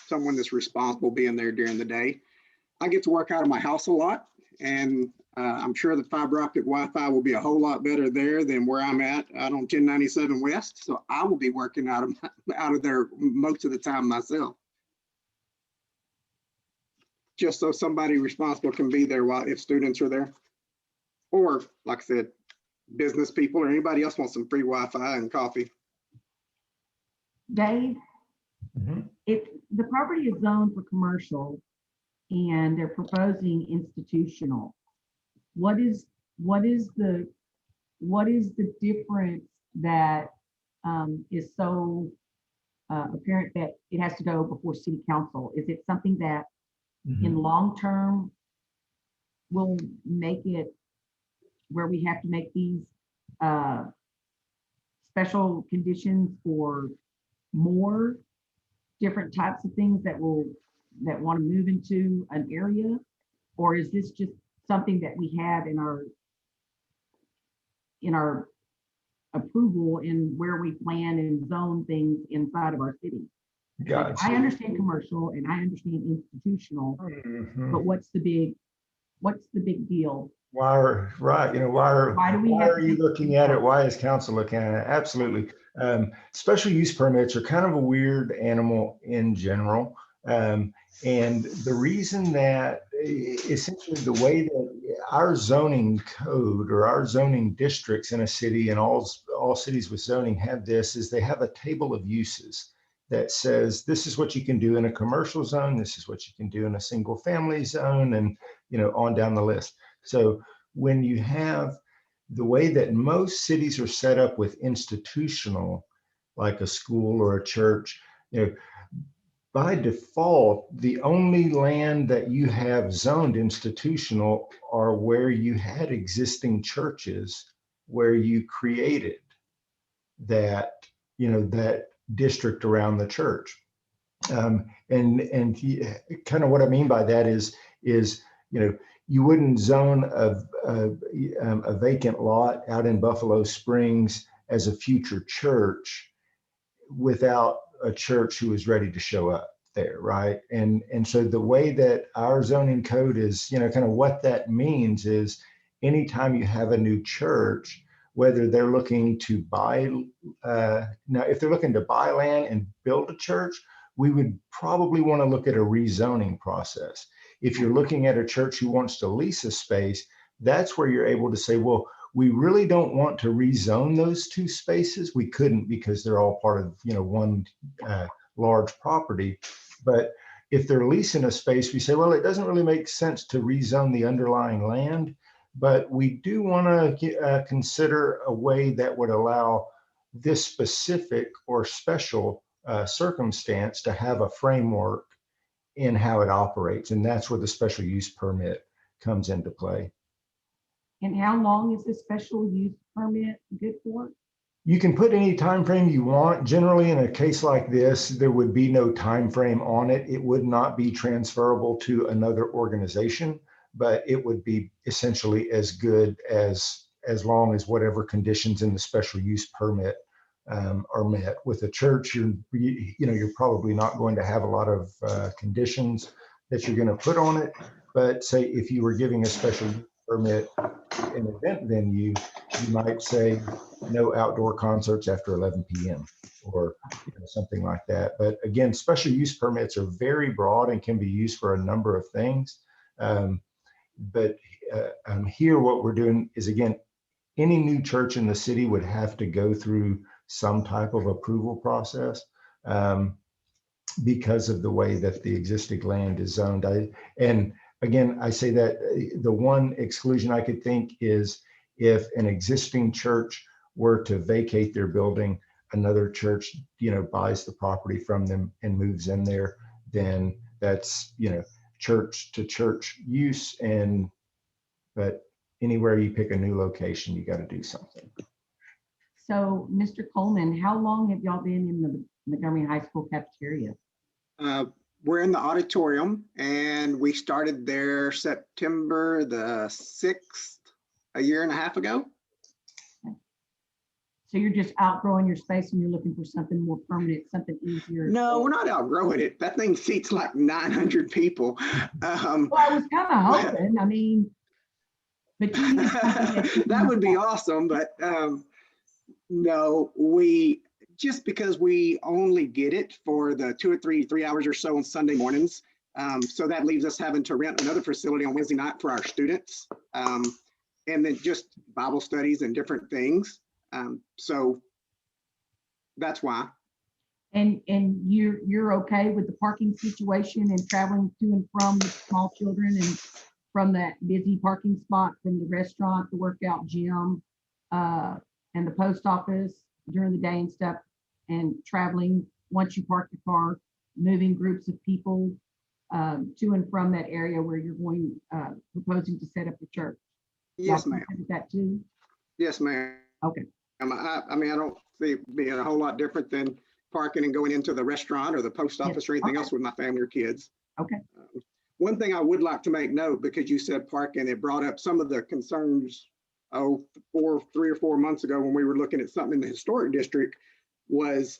Speaker 9: someone that's responsible being there during the day. I get to work out of my house a lot, and I'm sure the fiber optic Wi-Fi will be a whole lot better there than where I'm out on 1097 West. So I will be working out of there most of the time myself, just so somebody responsible can be there if students are there, or like I said, business people or anybody else wants some free Wi-Fi and coffee.
Speaker 6: Dave, if the property is zoned for commercial and they're proposing institutional, what is the difference that is so apparent that it has to go before city council? Is it something that in long term will make it where we have to make these special conditions for more different types of things that want to move into an area? Or is this just something that we have in our approval in where we plan and zone things inside of our city?
Speaker 2: Gotcha.
Speaker 6: I understand commercial and I understand institutional, but what's the big deal?
Speaker 2: Why are you looking at it? Why is council looking at it? Absolutely. Special use permits are kind of a weird animal in general. And the reason that essentially the way that our zoning code or our zoning districts in a city, and all cities with zoning have this, is they have a table of uses that says this is what you can do in a commercial zone, this is what you can do in a single family zone, and on down the list. So when you have the way that most cities are set up with institutional, like a school or a church, by default, the only land that you have zoned institutional are where you had existing churches, where you created that, that district around the church. And kind of what I mean by that is, you wouldn't zone a vacant lot out in Buffalo Springs as a future church without a church who is ready to show up there, right? And so the way that our zoning code is, kind of what that means is anytime you have a new church, whether they're looking to buy, now if they're looking to buy land and build a church, we would probably want to look at a rezoning process. If you're looking at a church who wants to lease a space, that's where you're able to say, well, we really don't want to rezone those two spaces. We couldn't because they're all part of, one large property. But if they're leasing a space, we say, well, it doesn't really make sense to rezone the underlying land, but we do want to consider a way that would allow this specific or special circumstance to have a framework in how it operates. And that's where the special use permit comes into play.
Speaker 6: And how long is this special use permit good for?
Speaker 2: You can put any time frame you want. Generally, in a case like this, there would be no time frame on it. It would not be transferable to another organization, but it would be essentially as good as long as whatever conditions in the special use permit are met. With a church, you're probably not going to have a lot of conditions that you're going to put on it. But say if you were giving a special use permit an event venue, you might say no outdoor concerts after 11 p.m. or something like that. But again, special use permits are very broad and can be used for a number of things. But here what we're doing is, again, any new church in the city would have to go through some type of approval process because of the way that the existing land is zoned. And again, I say that the one exclusion I could think is if an existing church were to vacate their building, another church, buys the property from them and moves in there, then that's, church to church use. But anywhere you pick a new location, you got to do something.
Speaker 6: So, Mr. Coleman, how long have y'all been in the Montgomery High School cafeteria?
Speaker 9: We're in the auditorium, and we started there September the 6th, a year and a half ago.
Speaker 6: So you're just outgrowing your space and you're looking for something more permanent, something easier?
Speaker 9: No, we're not outgrowing it. That thing seats like 900 people.
Speaker 6: Well, I was kind of hoping, but you need something
Speaker 9: that would be awesome, but no, just because we only get it for the 2 or 3 hours or so on Sunday mornings. So that leaves us having to rent another facility on Wednesday night for our students. And then just Bible studies and different things. So that's why.
Speaker 6: And you're okay with the parking situation and traveling to and from with small children and from that busy parking spot from the restaurant, the workout gym, and the post office during the day and stuff, and traveling once you park your car, moving groups of people to and from that area where you're proposing to set up the church?
Speaker 9: Yes, ma'am.
Speaker 6: That too?
Speaker 9: Yes, ma'am.
Speaker 6: Okay.
Speaker 9: I don't see it being a whole lot different than parking and going into the restaurant or the post office or anything else with my family or kids.
Speaker 6: Okay.
Speaker 9: One thing I would like to make note, because you said parking, it brought up some of the concerns 3 or 4 months ago when we were looking at something in the historic district, was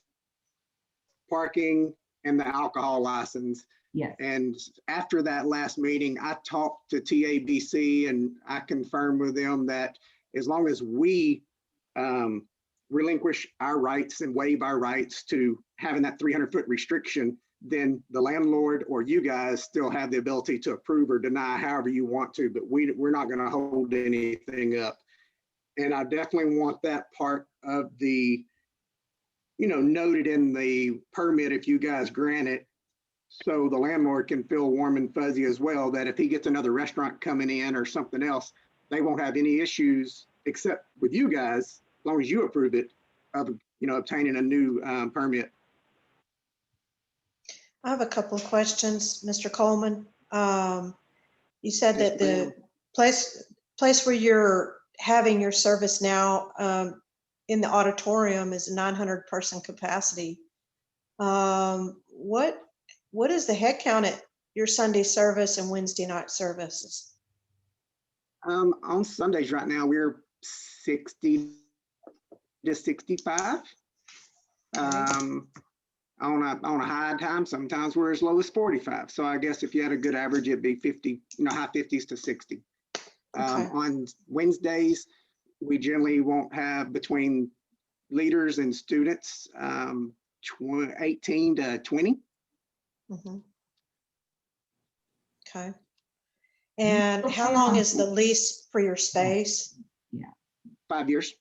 Speaker 9: parking and the alcohol license.
Speaker 6: Yes.
Speaker 9: And after that last meeting, I talked to TABC and I confirmed with them that as long as we relinquish our rights and waive our rights to having that 300-foot restriction, then the landlord or you guys still have the ability to approve or deny however you want to, but we're not going to hold anything up. And I definitely want that part of the, noted in the permit if you guys grant it, so the landlord can feel warm and fuzzy as well, that if he gets another restaurant coming in or something else, they won't have any issues except with you guys, as long as you approve it, of obtaining a new permit.
Speaker 5: I have a couple of questions, Mr. Coleman. You said
Speaker 9: Yes,
Speaker 5: that the place where you're having your service now in the auditorium is a 900-person capacity. What is the head count at your Sunday service and Wednesday night services?
Speaker 9: On Sundays right now, we're 60 to 65. On a high time, sometimes we're as low as 45. So I guess if you had a good average, it'd be 50, high 50s to 60.
Speaker 5: Okay.
Speaker 9: On Wednesdays, We generally won't have between leaders and students, 18 to 20.
Speaker 5: Mhm. Okay. And how long is the lease for your space?
Speaker 9: 5 years.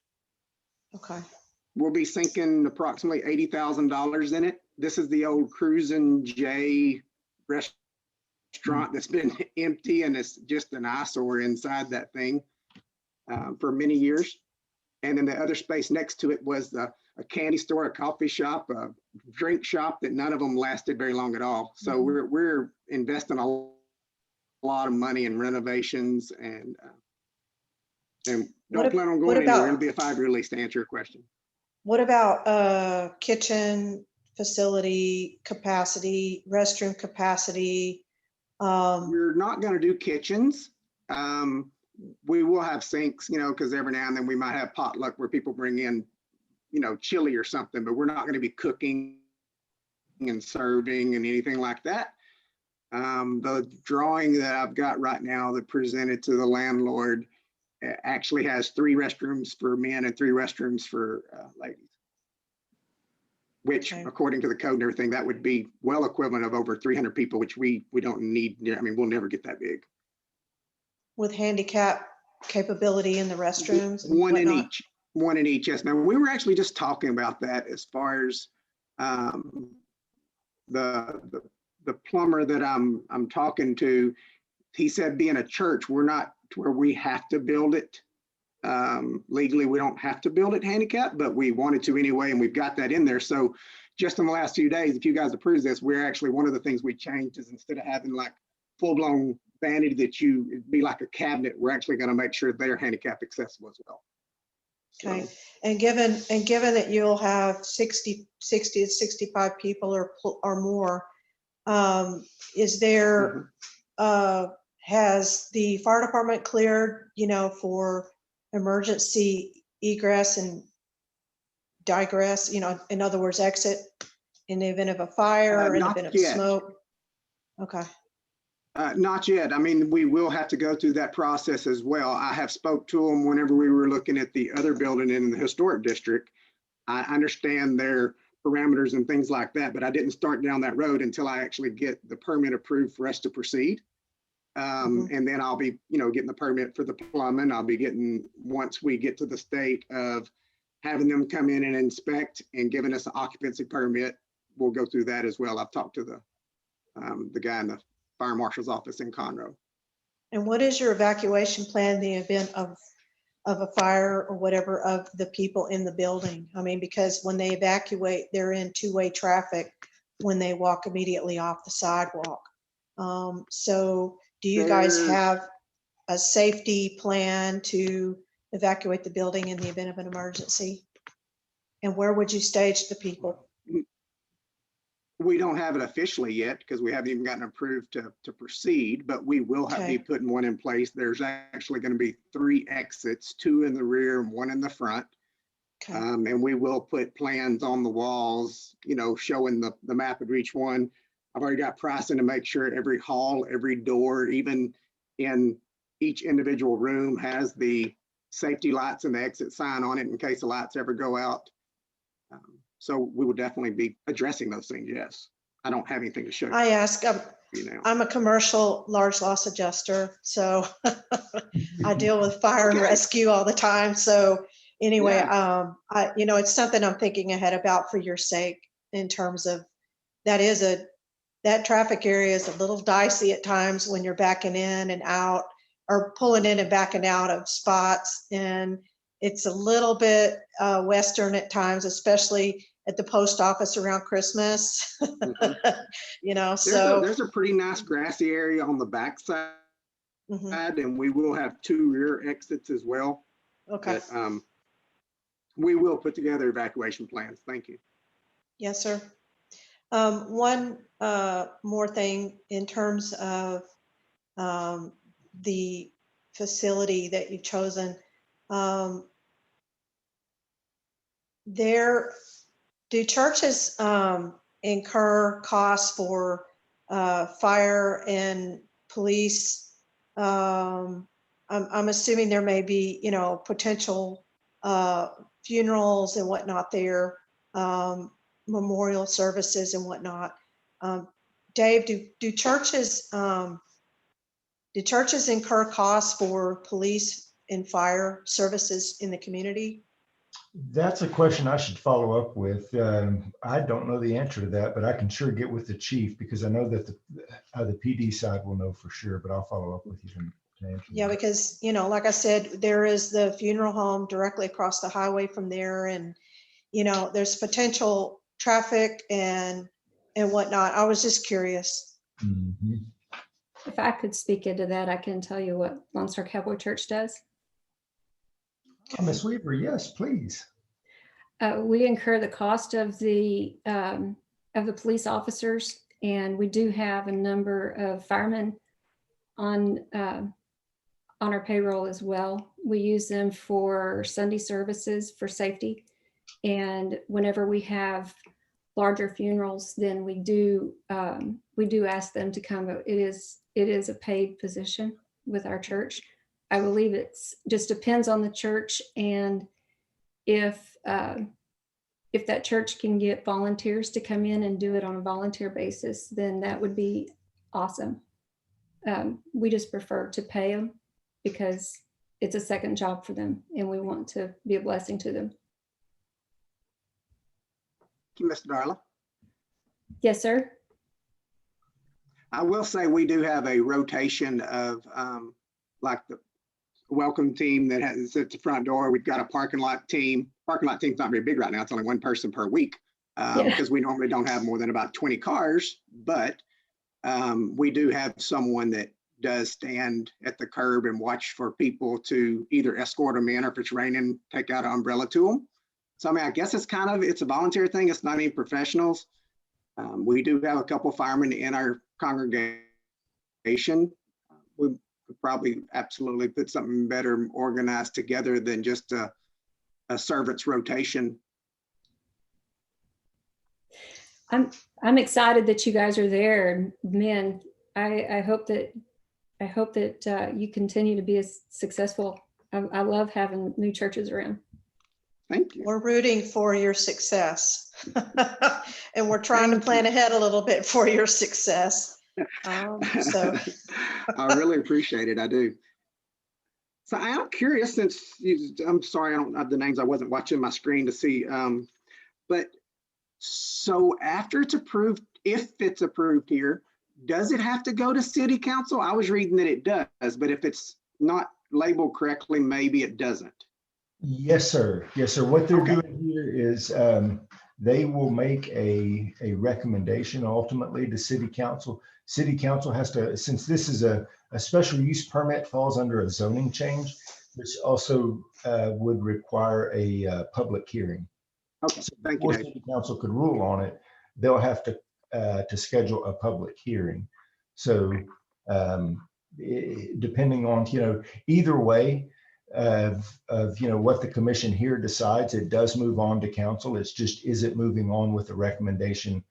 Speaker 5: Okay.
Speaker 9: We'll be sinking approximately $80,000 in it. This is the old Cruisin' J restaurant that's been empty, and it's just an eyesore inside that thing for many years. And then the other space next to it was a candy store, a coffee shop, a drink shop that none of them lasted very long at all. So we're investing a lot of money in renovations and don't plan on going anywhere. It'll be a 5-year lease to answer your question.
Speaker 5: What about kitchen facility capacity, restroom capacity?
Speaker 9: We're not going to do kitchens. We will have sinks, because every now and then we might have potluck where people bring in, chili or something, but we're not going to be cooking and serving and anything like that. The drawing that I've got right now that presented to the landlord actually has 3 restrooms for men and 3 restrooms for ladies, which according to the code and everything, that would be well equivalent of over 300 people, which we don't need. I mean, we'll never get that big.
Speaker 5: With handicap capability in the restrooms?
Speaker 9: One in each, yes, ma'am. We were actually just talking about that as far as the plumber that I'm talking to. He said, being a church, we're not to where we have to build it. Legally, we don't have to build it handicap, but we wanted to anyway, and we've got that in there. So just in the last few days, if you guys approve this, we're actually, one of the things we changed is instead of having like full-blown vanity that it'd be like a cabinet, we're actually going to make sure they're handicap accessible as well.
Speaker 5: Okay. So, and given that you'll have 60 to 65 people or more, is there, has the fire department cleared, for emergency egress and digress, in other words, exit in the event of a fire or in the event of smoke? Okay.
Speaker 9: Not yet. I mean, we will have to go through that process as well. I have spoke to them whenever we were looking at the other building in the historic district. I understand their parameters and things like that, but I didn't start down that road until I actually get the permit approved for us to proceed. And then I'll be, getting the permit for the plumbing. I'll be getting, once we get to the state of having them come in and inspect and giving us an occupancy permit, we'll go through that as well. I've talked to the guy in the fire marshal's office in Conroe.
Speaker 5: And what is your evacuation plan in the event of a fire or whatever of the people in the building? I mean, because when they evacuate, they're in 2-way traffic when they walk immediately off the sidewalk. So do you guys have a safety plan to evacuate the building in the event of an emergency? And where would you stage the people?
Speaker 9: We don't have it officially yet because we haven't even gotten approved to proceed, but we will be putting one in place. There's actually going to be 3 exits, 2 in the rear and 1 in the front.
Speaker 5: Okay.
Speaker 9: And we will put plans on the walls, showing the map of each one. I've already got pricing to make sure every hall, every door, even in each individual room has the safety lights and the exit sign on it in case the lights ever go out. So we will definitely be addressing those things. Yes. I don't have anything to show you.
Speaker 5: I ask, I'm a commercial large loss adjuster, so I deal with fire and rescue all the time. So anyway, it's something I'm thinking ahead about for your sake in terms of that traffic area is a little dicey at times when you're backing in and out or pulling in and backing out of spots. And it's a little bit Western at times, especially at the post office around Christmas.
Speaker 9: There's a pretty nice grassy area on the back side, and we will have 2 rear exits as well.
Speaker 5: Okay.
Speaker 9: But, we will put together evacuation plans. Thank you.
Speaker 5: Yes, sir. One more thing in terms of the facility that you've chosen. Do churches incur costs for fire and police I'm assuming there may be, potential funerals and whatnot there, memorial services and whatnot. Dave, do churches incur costs for police and fire services in the community?
Speaker 2: That's a question I should follow up with. I don't know the answer to that, but I can sure get with the chief because I know that the PD side will know for sure, but I'll follow up with you to answer
Speaker 5: Yeah,
Speaker 2: that.
Speaker 5: because, like I said, there is the funeral home directly across the highway from there. And, there's potential traffic and whatnot. I was just curious.
Speaker 2: Mhm.
Speaker 10: If I could speak into that, I can tell you what Lone Star Cowboy Church does.
Speaker 2: Ms. Weaver, yes, please.
Speaker 10: We incur the cost of the police officers, and we do have a number of firemen on our payroll as well. We use them for Sunday services for safety, and whenever we have larger funerals, then we do ask them to come. It is a paid position with our church. I believe it's just depends on the church, and if that church can get volunteers to come in and do it on a volunteer basis, then that would be awesome. We just prefer to pay them because it's a second job for them, and we want to be a blessing to them.
Speaker 9: Thank you, Mr. Darla.
Speaker 10: Yes, sir.
Speaker 9: I will say we do have a rotation of like the welcome team that is at the front door. We've got a parking lot team. Parking lot team's not very big right now. It's only one person per week because we normally don't have more than about 20 cars. But we do have someone that does stand at the curb and watch for people to either escort them in, or if it's raining, take out an umbrella to them. So I mean, I guess it's a volunteer thing. It's not any professionals. We do have a couple firemen in our congregation. We could probably absolutely put something better organized together than just a servants rotation.
Speaker 10: I'm excited that you guys are there. Man, I hope that you continue to be as successful. I love having new churches around.
Speaker 9: Thank you.
Speaker 5: We're rooting for your success. And we're trying to plan ahead a little bit for your success. So
Speaker 9: I really appreciate it. I do. So I am curious, since I'm sorry, I don't have the names. I wasn't watching my screen to see. But so after it's approved, if it's approved here, does it have to go to city council? I was reading that it does, but if it's not labeled correctly, maybe it doesn't.
Speaker 2: Yes, sir. Yes, sir. What they're doing here is they will make a recommendation ultimately to city council. City council has to, since this is a special use permit, falls under a zoning change, which also would require a public hearing.
Speaker 9: Okay,
Speaker 2: So
Speaker 9: thank you,
Speaker 2: before
Speaker 9: Dave.
Speaker 2: city council could rule on it, they'll have to schedule a public hearing. So depending on, either way, of what the commission here decides, it does move on to council. It's just, is it moving on with a recommendation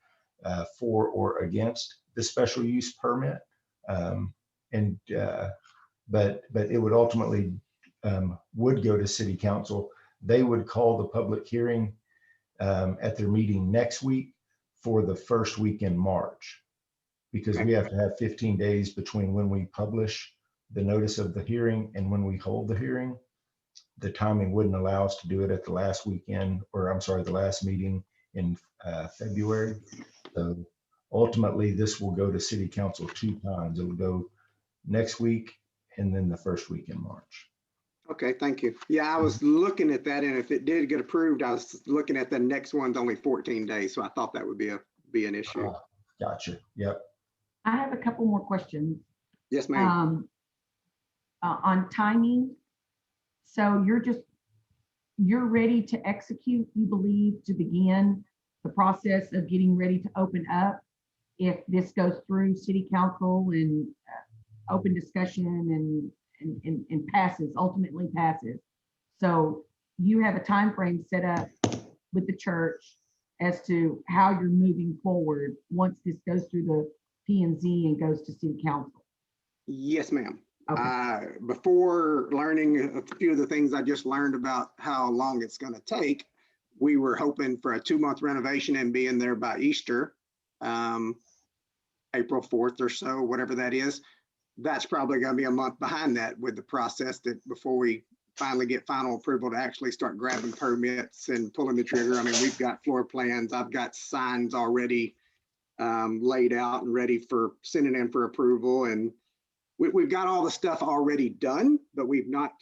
Speaker 2: for or against the special use permit? But it would ultimately would go to city council. They would call the public hearing at their meeting next week for the first week in March, because we have to have 15 days between when we publish the notice of the hearing and when we hold the hearing. The timing wouldn't allow us to do it at the last weekend, or I'm sorry, the last meeting in February. So ultimately, this will go to city council 2 times. It will go next week and then the first week in March.
Speaker 9: Okay, thank you. Yeah, I was looking at that, and if it did get approved, I was looking at the next one's only 14 days, so I thought that would be an issue.
Speaker 2: Gotcha. Yep.
Speaker 6: I have a couple more questions.
Speaker 9: Yes, ma'am.
Speaker 6: On timing. So you're ready to execute, you believe, to begin the process of getting ready to open up if this goes through city council and open discussion and ultimately passes. So you have a time frame set up with the church as to how you're moving forward once this goes through the P&Z and goes to city council.
Speaker 9: Yes, ma'am. Before learning a few of the things I just learned about how long it's going to take, we were hoping for a 2-month renovation and be in there by Easter, April 4th or so, whatever that is. That's probably going to be a month behind that with the process that before we finally get final approval to actually start grabbing permits and pulling the trigger. I mean, we've got floor plans. I've got signs already laid out and ready for sending in for approval. And we've got all the stuff already done, but we've not,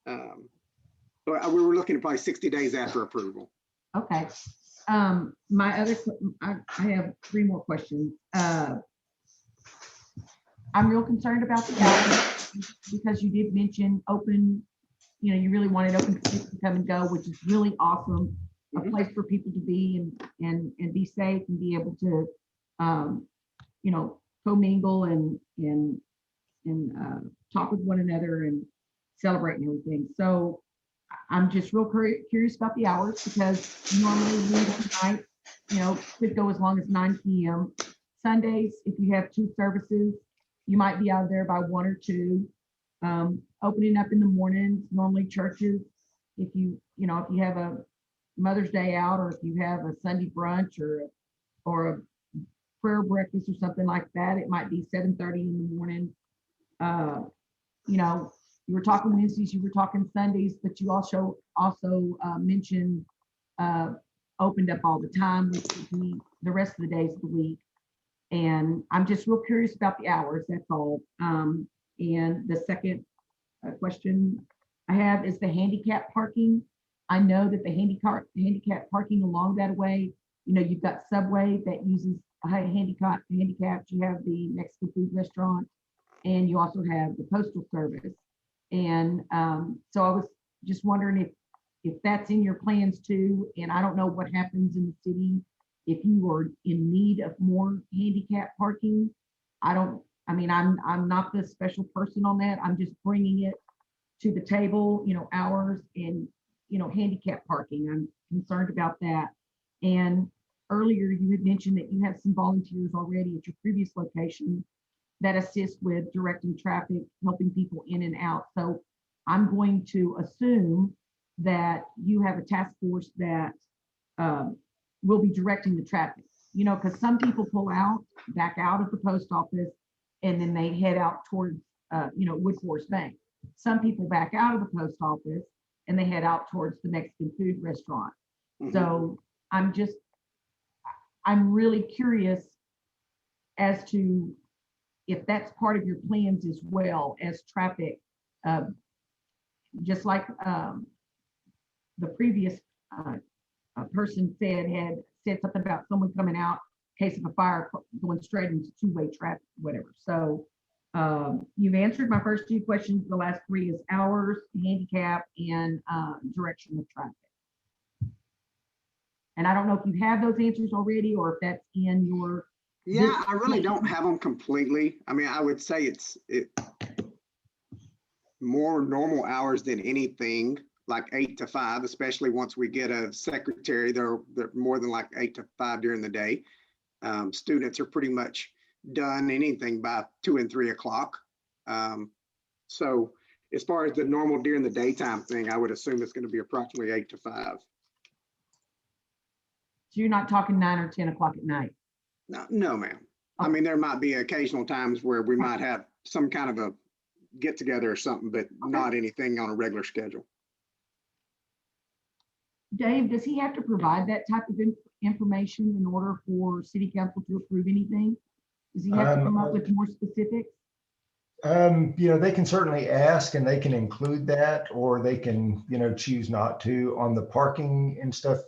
Speaker 9: we were looking at probably 60 days after approval.
Speaker 6: Okay. My other, I have 3 more questions. I'm real concerned about the hours because you did mention open, you really wanted open to come and go, which is really awesome. A place for people to be and be safe and be able to, commingle and talk with one another and celebrate and everything. So I'm just real curious about the hours because normally we tonight, could go as long as 9 p.m. Sundays, if you have 2 services, you might be out there by 1 or 2. Opening up in the mornings, normally churches, if you have a Mother's Day out, or if you have a Sunday brunch or a prayer breakfast or something like that, it might be 7:30 in the morning. You were talking Wednesdays, you were talking Sundays, but you also mentioned opened up all the time, which would be the rest of the days of the week. And I'm just real curious about the hours, that's all. And the second question I have is the handicap parking. I know that the handicap parking along that way, you've got Subway that uses handicapped. You have the Mexican food restaurant, and you also have the Postal Service. And so I was just wondering if that's in your plans too. And I don't know what happens in the city if you are in need of more handicap parking. I'm not the special person on that. I'm just bringing it to the table, hours and, handicap parking. I'm concerned about that. And earlier you had mentioned that you have some volunteers already at your previous location that assist with directing traffic, helping people in and out. So I'm going to assume that you have a task force that will be directing the traffic, because some people back out of the post office, and then they head out towards, Woodforest Bank. Some people back out of the post office and they head out towards the Mexican food restaurant. So I'm really curious as to if that's part of your plans as well as traffic, just like the previous person had said something about someone coming out in case of a fire going straight into 2-way traffic, whatever. So you've answered my first 2 questions. The last 3 is hours, handicap, and direction of traffic. And I don't know if you have those answers already or if that's in your.
Speaker 9: Yeah, I really don't have them completely. I mean, I would say it's more normal hours than anything, like 8 to 5, especially once we get a secretary. They're more than like 8 to 5 during the day. Students are pretty much done anything by 2 and 3 o'clock. So as far as the normal during the daytime thing, I would assume it's going to be approximately 8 to 5.
Speaker 6: So you're not talking 9 or 10 o'clock at night?
Speaker 9: No, ma'am. I mean, there might be occasional times where we might have some kind of a get together or something, but not anything on a regular schedule.
Speaker 6: Dave, does he have to provide that type of information in order for city council to approve anything? Does he have to come up with more specifics?
Speaker 2: They can certainly ask and they can include that, or they can, choose not to. On the parking and stuff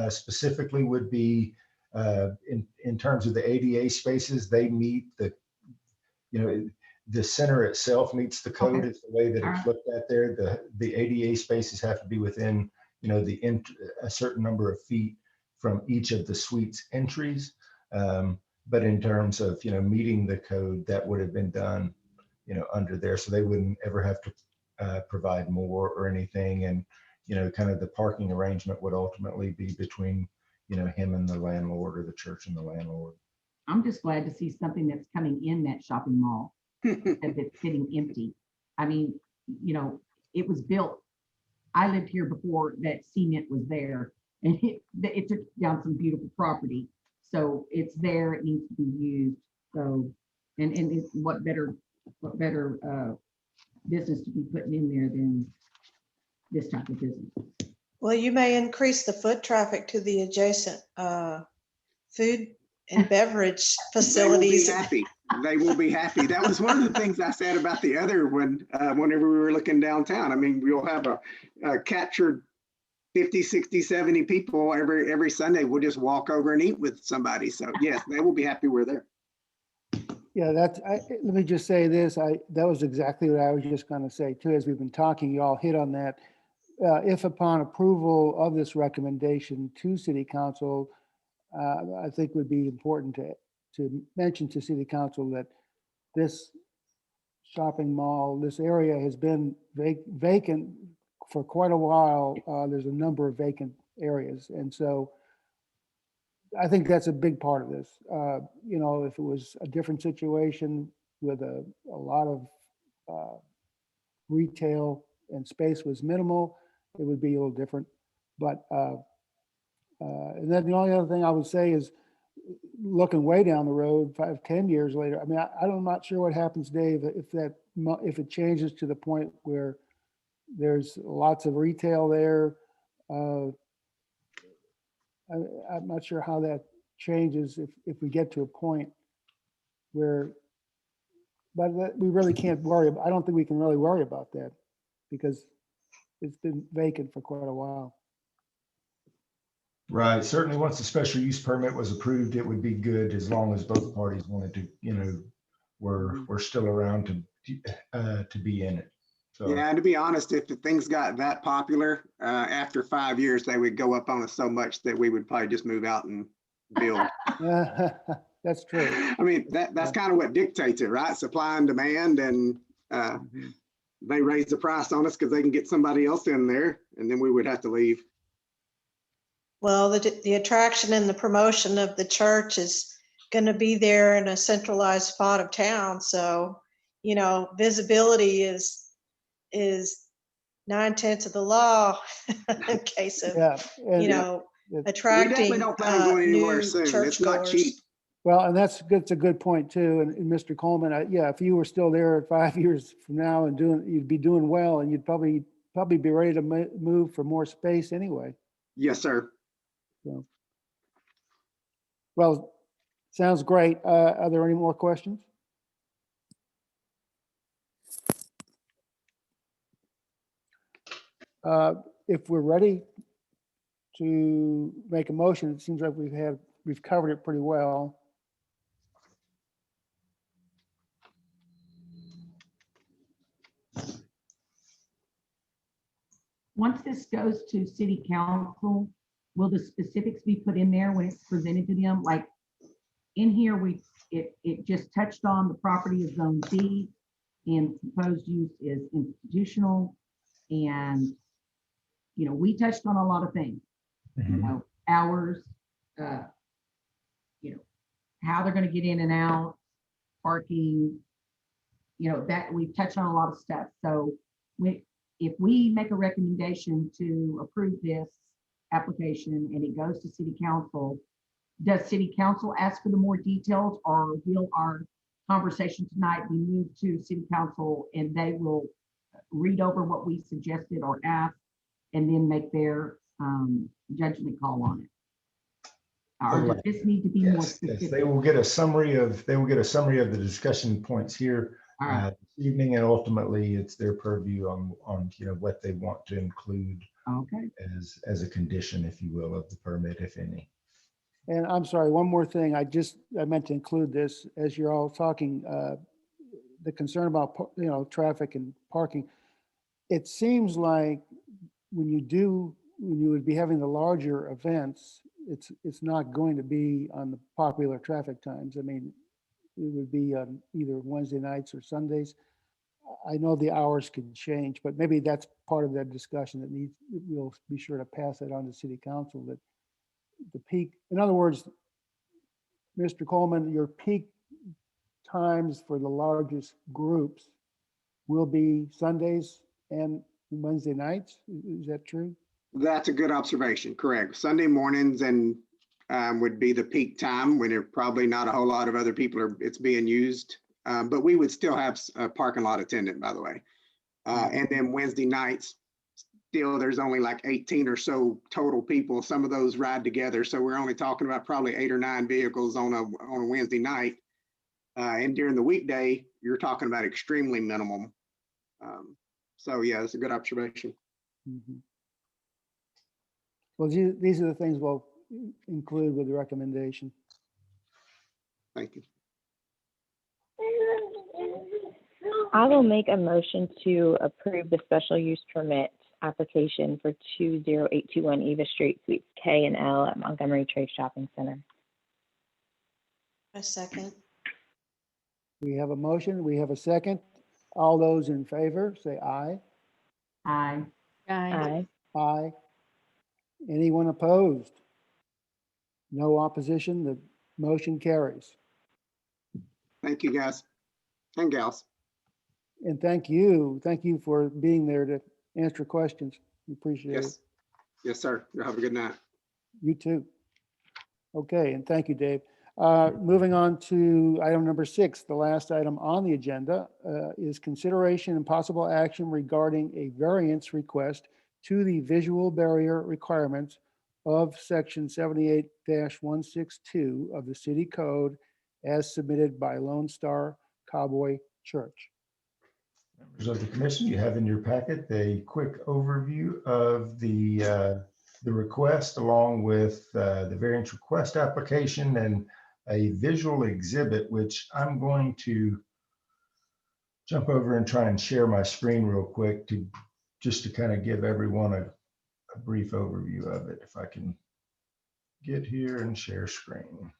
Speaker 2: specifically would be in terms of the ADA spaces, they meet the center itself meets the code. It's the way that it's looked at there. The ADA spaces have to be within, a certain number of feet from each of the suites entries. But in terms of, meeting the code, that would have been done, under there. So they wouldn't ever have to provide more or anything. And, kind of the parking arrangement would ultimately be between, him and the landlord, or the church and the landlord.
Speaker 6: I'm just glad to see something that's coming in that shopping mall. As it's sitting empty. I mean, you know, it was built. I lived here before that cement was there, and it took down some beautiful property. So it's there. It needs to be used. So, and what better business to be putting in there than this type of business?
Speaker 5: Well, you may increase the foot traffic to the adjacent food and beverage
Speaker 9: They will be
Speaker 5: facilities.
Speaker 9: happy. They will be happy. That was one of the things I said about the other one, whenever we were looking downtown. I mean, we'll have a captured 50, 60, 70 people every Sunday. We'll just walk over and eat with somebody. So yes, they will be happy we're there.
Speaker 1: Yeah, let me just say this, that was exactly what I was just gonna say too. As we've been talking, you all hit on that. If upon approval of this recommendation to City Council, I think would be important to mention to City Council that this shopping mall, this area has been vacant for quite a while. There's a number of vacant areas. And so I think that's a big part of this. You know, if it was a different situation with a lot of retail and space was minimal, it would be a little different. But, and then the only other thing I would say is looking way down the road, 5, 10 years later, I mean, I'm not sure what happens, Dave, if it changes to the point where there's lots of retail there. I'm not sure how that changes if we get to a point where, but we really can't worry. I don't think we can really worry about that because it's been vacant for quite a while.
Speaker 2: Right. Certainly, once the special use permit was approved, it would be good as long as both parties wanted to, you know, were still around to be in it. So,
Speaker 9: Yeah, and to be honest, if the things got that popular, after 5 years, they would go up on us so much that we would probably just move out and build.
Speaker 1: That's true.
Speaker 9: I mean, that's kind of what dictates it, right? Supply and demand, and they raise the price on us because they can get somebody else in there, and then we would have to leave.
Speaker 5: Well, the attraction and the promotion of the church is going to be there in a centralized spot of town. So, you know, visibility is 9/10 of the law in case of,
Speaker 1: And
Speaker 5: you know,
Speaker 9: We
Speaker 5: attracting
Speaker 9: definitely don't plan on going anywhere
Speaker 5: new
Speaker 9: soon. It's
Speaker 5: church
Speaker 9: not cheap.
Speaker 5: goers.
Speaker 1: well, and that's a good point too. And Mr. Coleman, yeah, if you were still there 5 years from now and you'd be doing well, and you'd probably be ready to move for more space anyway.
Speaker 9: Yes, sir.
Speaker 1: So, well, sounds great. Are there any more questions? If we're ready to make a motion, it seems like we've covered it pretty well.
Speaker 6: Once this goes to city council, will the specifics be put in there when it's presented to them? Like in here, it just touched on the property is zone B and proposed use is institutional. And, you know, we touched on a lot of things, you know, hours, you know, how they're going to get in and out, parking, you know, that we've touched on a lot of stuff. So if we make a recommendation to approve this application and it goes to city council, does city council ask for the more details, or will our conversation tonight be moved to city council and they will read over what we suggested or asked and then make their judgment call on it? Or does this need to be more specific?
Speaker 2: yes, they will get a summary of the discussion points here this evening, and ultimately it's their purview on you know what they want to include as a condition, if you will, of the permit, if any.
Speaker 1: And I'm sorry, one more thing. I meant to include this as you're all talking, the concern about, you know, traffic and parking. It seems like when you would be having the larger events, it's not going to be on the popular traffic times. I mean, it would be on either Wednesday nights or Sundays. I know the hours can change, but maybe that's part of that discussion that we'll be sure to pass that on to city council, that the peak, in other words, Mr. Coleman, your peak times for the largest groups will be Sundays and Wednesday nights. Is that true?
Speaker 9: That's a good observation, correct. Sunday mornings and would be the peak time when there probably not a whole lot of other people it's being used. But we would still have a parking lot attendant, by the way. And then Wednesday nights, still there's only like 18 or so total people. Some of those ride together. So we're only talking about probably 8 or 9 vehicles on a Wednesday night. And during the weekday, you're talking about extremely minimum. So yeah, that's a good observation.
Speaker 1: Mm-hmm. Well, these are the things we'll include with the recommendation.
Speaker 9: Thank you.
Speaker 4: I will make a motion to approve the special use permit application for 20821 Eva Street, Suites K and L at Montgomery Trade Shopping Center.
Speaker 5: A second.
Speaker 1: We have a motion, we have a second. All those in favor, say aye.
Speaker 6: Aye.
Speaker 4: Aye.
Speaker 1: Aye. Anyone opposed? No opposition, the motion carries.
Speaker 9: Thank you, guys and gals.
Speaker 1: And thank you for being there to answer questions. We appreciate it.
Speaker 9: Yes. Yes, sir. You have a good night.
Speaker 1: You too. Okay, and thank you, Dave. Moving on to item number 6, the last item on the agenda is consideration and possible action regarding a variance request to the visual barrier requirements of section 78-162 of the city code as submitted by Lone Star Cowboy Church.
Speaker 2: Members of the commission, you have in your packet a quick overview of the request along with the variance request application and a visual exhibit, which I'm going to jump over and try and share my screen real quick just to kind of give everyone a brief overview of it. If I can get here and share screen.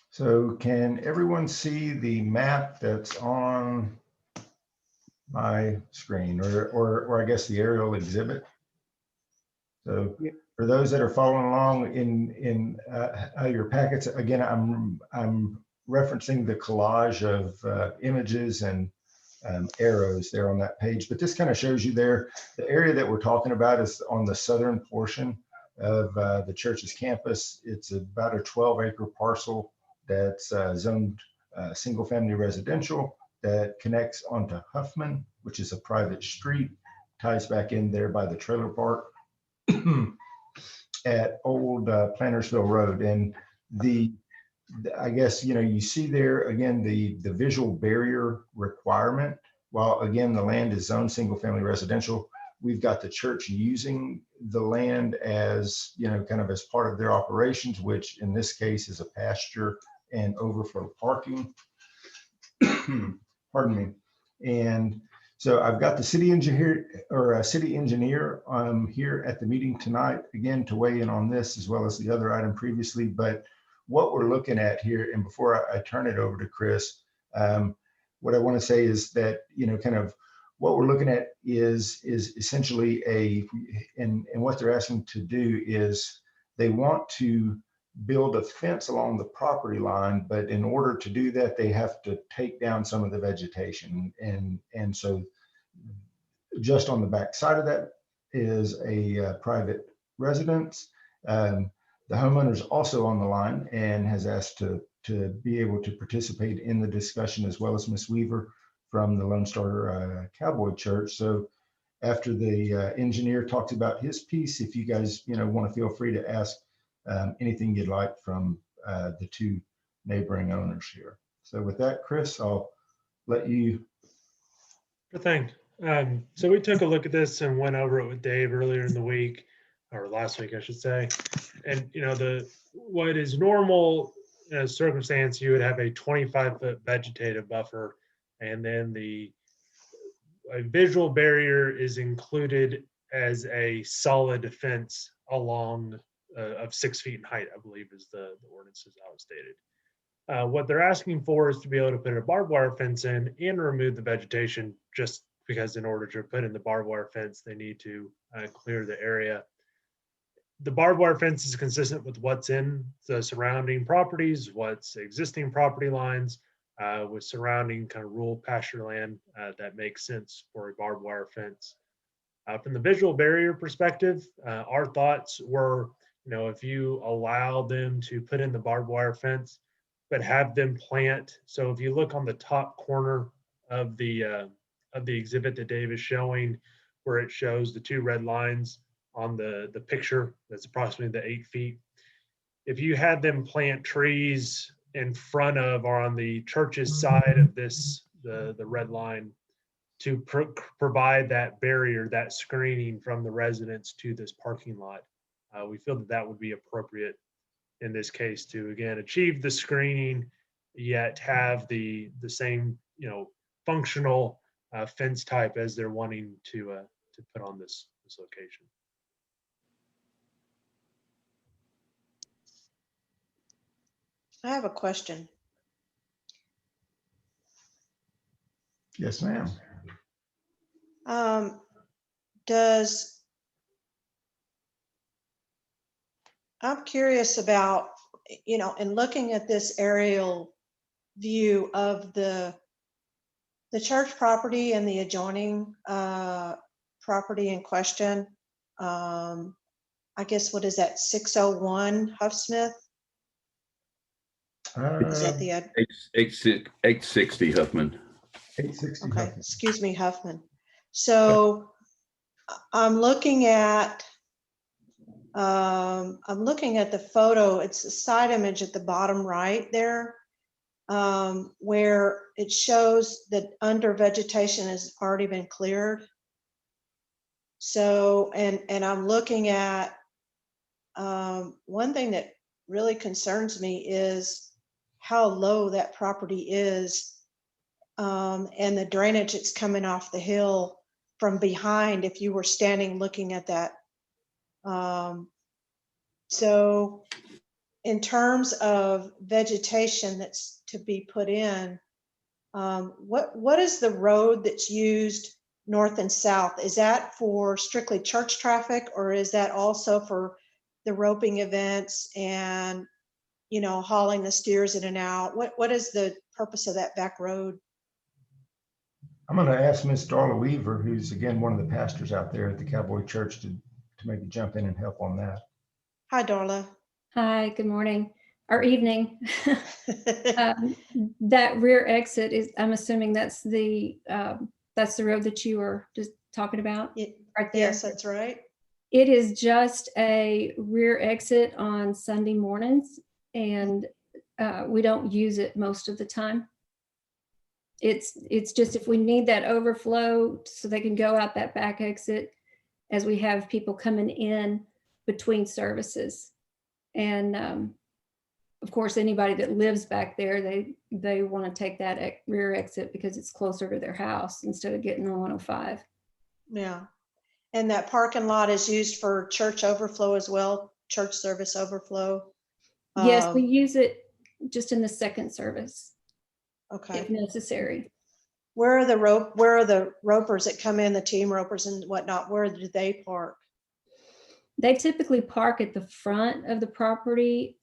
Speaker 2: So can everyone see the map that's on my screen or I guess the aerial exhibit? So for those that are following along in your packets, again, I'm referencing the collage of images and arrows there on that page, but this kind of shows you there, the area that we're talking about is on the southern portion of the church's campus. It's about a 12-acre parcel that's zoned single family residential that connects onto Huffman, which is a private street, ties back in there by the trailer park at Old Plantersville Road. And I guess, you see there again, the visual barrier requirement, while again, the land is zoned single family residential, we've got the church using the land as, kind of as part of their operations, which in this case is a pasture and overflow parking. Pardon me. And so I've got the city engineer here at the meeting tonight, again, to weigh in on this as well as the other item previously. But what we're looking at here, and before I turn it over to Chris, what I want to say is that, kind of what we're looking at is essentially and what they're asking to do is they want to build a fence along the property line, but in order to do that, they have to take down some of the vegetation. And so just on the back side of that is a private residence. The homeowner is also on the line and has asked to be able to participate in the discussion, as well as Ms. Weaver from the Lone Star Cowboy Church. So after the engineer talks about his piece, if you guys want to feel free to ask anything you'd like from the two neighboring owners here. So with that, Chris, I'll let you.
Speaker 7: Good thing. So we took a look at this and went over it with Dave earlier in the week, or last week, I should say. And what is normal circumstance, you would have a 25-foot vegetative buffer, and then a visual barrier is included as a solid fence along of 6 feet in height, I believe is the ordinance is how it's stated. What they're asking for is to be able to put a barbed wire fence in and remove the vegetation, just because in order to put in the barbed wire fence, they need to clear the area. the barbed wire fence is consistent with what's in the surrounding properties, what's existing property lines, with surrounding kind of rural pasture land that makes sense for a barbed wire fence. From the visual barrier perspective, our thoughts were, if you allow them to put in the barbed wire fence, but have them plant. So if you look on the top corner of the exhibit that Dave is showing, where it shows the 2 red lines on the picture, that's approximately the 8 feet. If you had them plant trees in front of or on the church's side of the red line, to provide that barrier, that screening from the residents to this parking lot, we feel that that would be appropriate in this case to, again, achieve the screening, yet have the same, functional fence type as they're wanting to put on this location.
Speaker 5: I have a question.
Speaker 2: Yes, ma'am.
Speaker 5: I'm curious about, in looking at this aerial view of the church property and the adjoining property in question, I guess, what is that, 601 Huffsmith? Is that the
Speaker 11: 860 Huffman.
Speaker 2: 860.
Speaker 5: okay, excuse me, Huffman. So I'm looking at the photo. It's a side image at the bottom right there, where it shows that under vegetation has already been cleared. So, and I'm looking at one thing that really concerns me is how low that property is, and the drainage that's coming off the hill from behind if you were standing looking at that. So in terms of vegetation that's to be put in, what is the road that's used north and south? Is that for strictly church traffic, or is that also for the roping events and, hauling the steers in and out? What is the purpose of that back road?
Speaker 2: I'm going to ask Miss Darla Weaver, who's again one of the pastors out there at the Cowboy Church, to maybe jump in and help on that.
Speaker 5: Hi, Darla.
Speaker 10: Hi, good morning or evening. That rear exit is, I'm assuming that's the road that you were just talking about right there.
Speaker 5: Yes, that's right.
Speaker 10: It is just a rear exit on Sunday mornings, and we don't use it most of the time. It's just if we need that overflow so they can go out that back exit as we have people coming in between services. And of course, anybody that lives back there, they want to take that rear exit because it's closer to their house instead of getting on 105.
Speaker 5: Yeah. And that parking lot is used for church overflow as well, church service overflow?
Speaker 10: Yes, we use it just in the second service.
Speaker 5: Okay.
Speaker 10: If necessary.
Speaker 5: Where are the ropers that come in, the team ropers and whatnot? Where do they park?
Speaker 10: They typically park at the front of the property,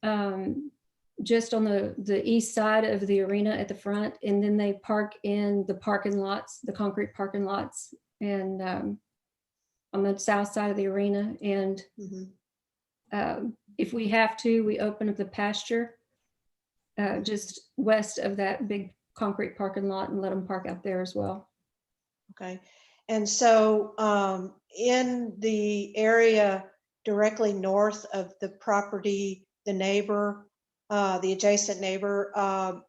Speaker 10: just on the east side of the arena at the front, and then they park in the parking lots, the concrete parking lots, and on the south side of the arena. And if we have to, we open up the pasture just west of that big concrete parking lot and let them park out there as well.
Speaker 5: Okay. And so in the area directly north of the property, the neighbor, the adjacent neighbor,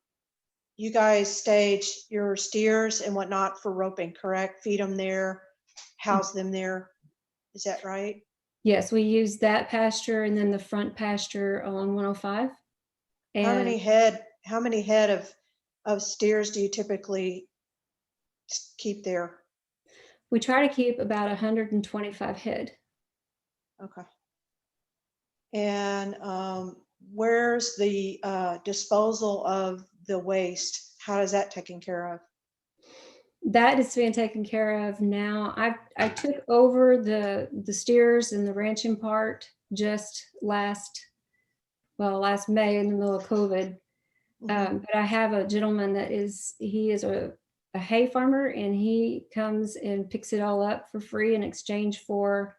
Speaker 5: you guys stage your steers and whatnot for roping, correct? Feed them there, house them there. Is that right?
Speaker 10: Yes, we use that pasture and then the front pasture on 105. And
Speaker 5: how many head of steers do you typically keep there?
Speaker 10: We try to keep about 125 head.
Speaker 5: Okay. And where's the disposal of the waste? How is that taken care of?
Speaker 10: That is being taken care of now. I took over the steers and the ranching part just last May in the middle of COVID. But I have a gentleman that he is a hay farmer, and he comes and picks it all up for free in exchange for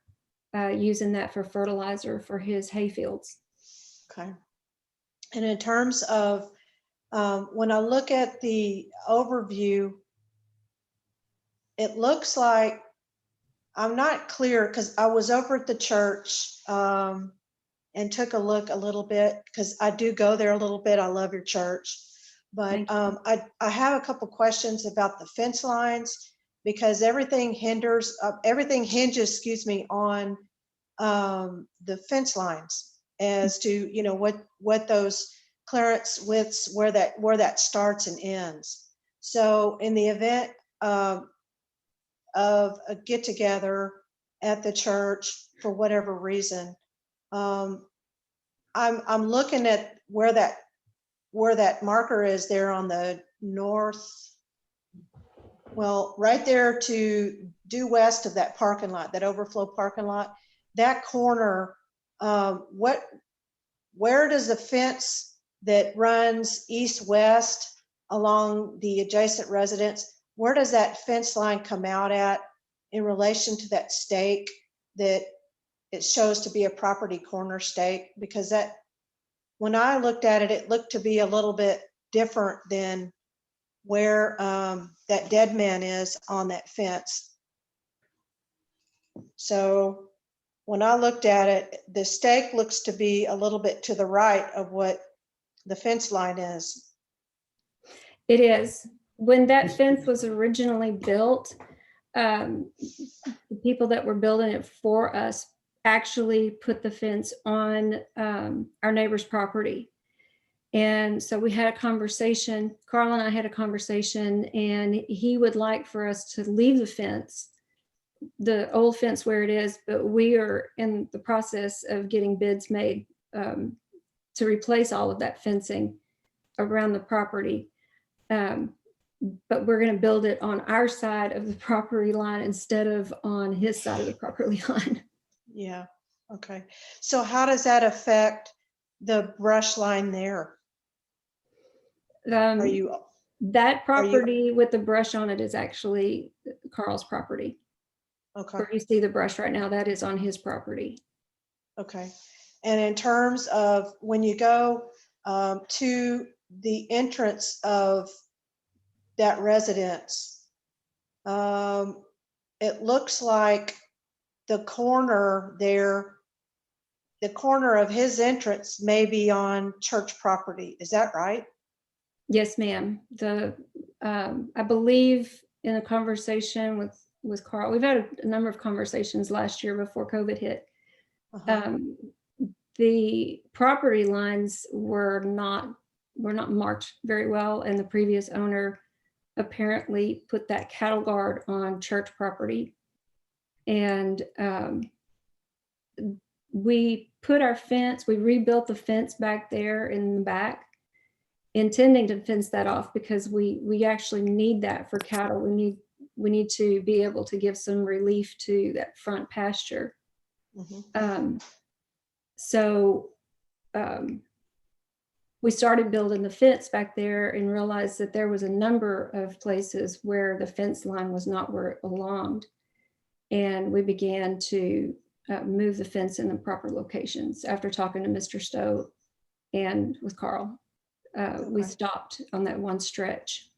Speaker 10: using that for fertilizer for his hay fields.
Speaker 5: Okay. And in terms of, when I look at the overview, it looks like, I'm not clear because I was over at the church and took a look a little bit, because I do go there a little bit. I love your church. But I have a couple questions about the fence lines, because everything hinges, on the fence lines as to, what those clearance widths, where that starts and ends. So in the event of a get together at the church for whatever reason, I'm looking at where that marker is there on the north, well, right there to due west of that parking lot, that overflow parking lot, that corner, where does the fence that runs east-west along the adjacent residence, where does that fence line come out at in relation to that stake that it shows to be a property corner stake? Because that, when I looked at it, it looked to be a little bit different than where that dead man is on that fence. So when I looked at it, the stake looks to be a little bit to the right of what the fence line is.
Speaker 10: It is. When that fence was originally built, the people that were building it for us actually put the fence on our neighbor's property. And so we had a conversation, Carl and I had a conversation, and he would like for us to leave the old fence where it is, but we are in the process of getting bids made to replace all of that fencing around the property. But we're going to build it on our side of the property line instead of on his side of the property line.
Speaker 5: Yeah. Okay. So how does that affect the brush line there?
Speaker 10: That property with the brush on it is actually Carl's property.
Speaker 5: Okay.
Speaker 10: Where you see the brush right now, that is on his property.
Speaker 5: Okay. And in terms of when you go to the entrance of that residence, it looks like the corner there, the corner of his entrance may be on church property. Is that right?
Speaker 10: Yes, ma'am. I believe in a conversation with Carl, we've had a number of conversations last year before COVID hit. The property lines were not marked very well, and the previous owner apparently put that cattle guard on church property. And we put our fence, we rebuilt the fence back there in the back, intending to fence that off because we actually need that for cattle. We need to be able to give some relief to that front pasture. So we started building the fence back there and realized that there was a number of places where the fence line was not where it belonged. And we began to move the fence in the proper locations. After talking to Mr. Stowe and with Carl, we stopped on that one stretch.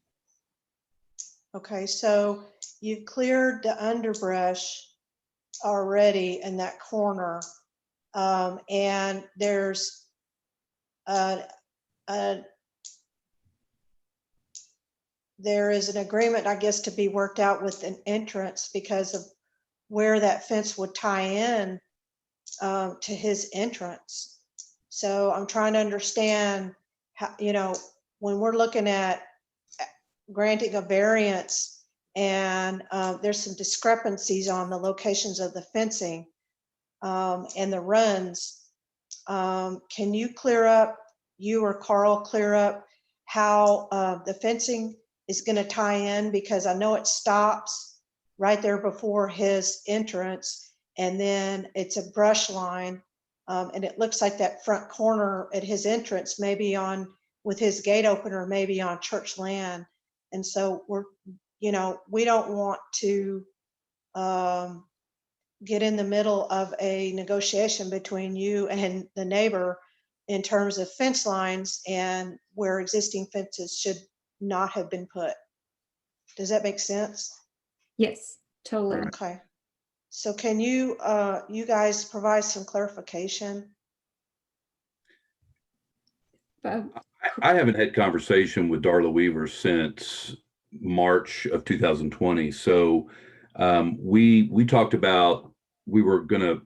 Speaker 5: Okay, so you've cleared the underbrush already in that corner. And there's there is an agreement, I guess, to be worked out with an entrance because of where that fence would tie in to his entrance. So I'm trying to understand how, when we're looking at granting a variance and there's some discrepancies on the locations of the fencing and the runs. Can you you or Carl clear up how the fencing is going to tie in? Because I know it stops right there before his entrance, and then it's a brush line And it looks like that front corner at his entrance, maybe on, with his gate opener, maybe on church land. And so we're, you know, we don't want to get in the middle of a negotiation between you and the neighbor in terms of fence lines and where existing fences should not have been put. Does that make sense?
Speaker 10: Yes, totally.
Speaker 5: Okay. So can you, you guys provide some clarification?
Speaker 11: I haven't had conversation with Darla Weaver since March of 2020. So we talked about, we were going to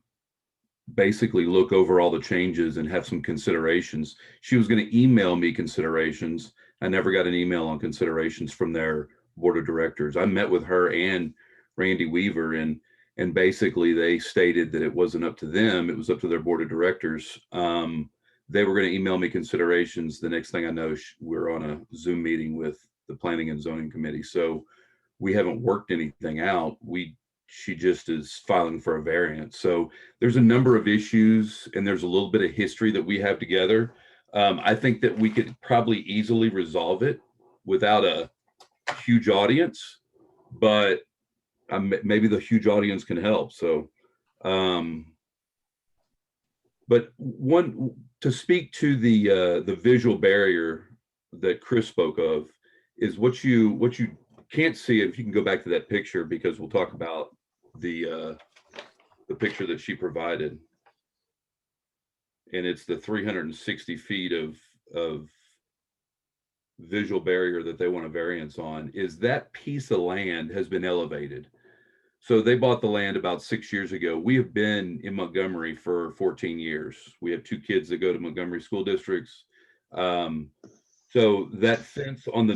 Speaker 11: basically look over all the changes and have some considerations. She was going to email me considerations. I never got an email on considerations from their board of directors. I met with her and Randy Weaver, and basically they stated that it wasn't up to them, it was up to their board of directors. They were going to email me considerations. The next thing I know, we're on a Zoom meeting with the Planning and Zoning Committee. So we haven't worked anything out. She just is filing for a variance. So there's a number of issues, and there's a little bit of history that we have together. I think that we could probably easily resolve it without a huge audience, but maybe the huge audience can help. So, but one, to speak to the visual barrier that Chris spoke of, is what you can't see. If you can go back to that picture, because we'll talk about the picture that she provided, and it's the 360 feet of visual barrier that they want a variance on. Is that piece of land has been elevated. So they bought the land about 6 years ago. We have been in Montgomery for 14 years. We have 2 kids that go to Montgomery school districts. So that fence on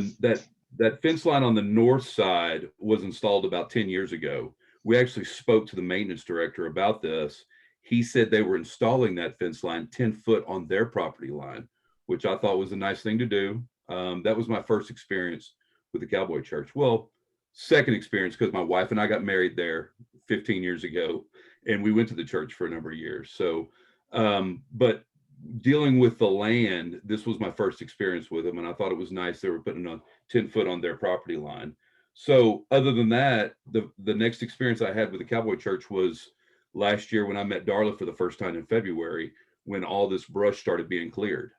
Speaker 11: that fence line on the north side was installed about 10 years ago. We actually spoke to the maintenance director about this. He said they were installing that fence line 10 foot on their property line, which I thought was a nice thing to do. That was my first experience with the Cowboy Church. Well, second experience, because my wife and I got married there 15 years ago, and we went to the church for a number of years. So, but dealing with the land, this was my first experience with them, and I thought it was nice they were putting on 10 foot on their property line. So other than that, the next experience I had with the Cowboy Church was last year when I met Darla for the first time in February, when all this brush started being cleared.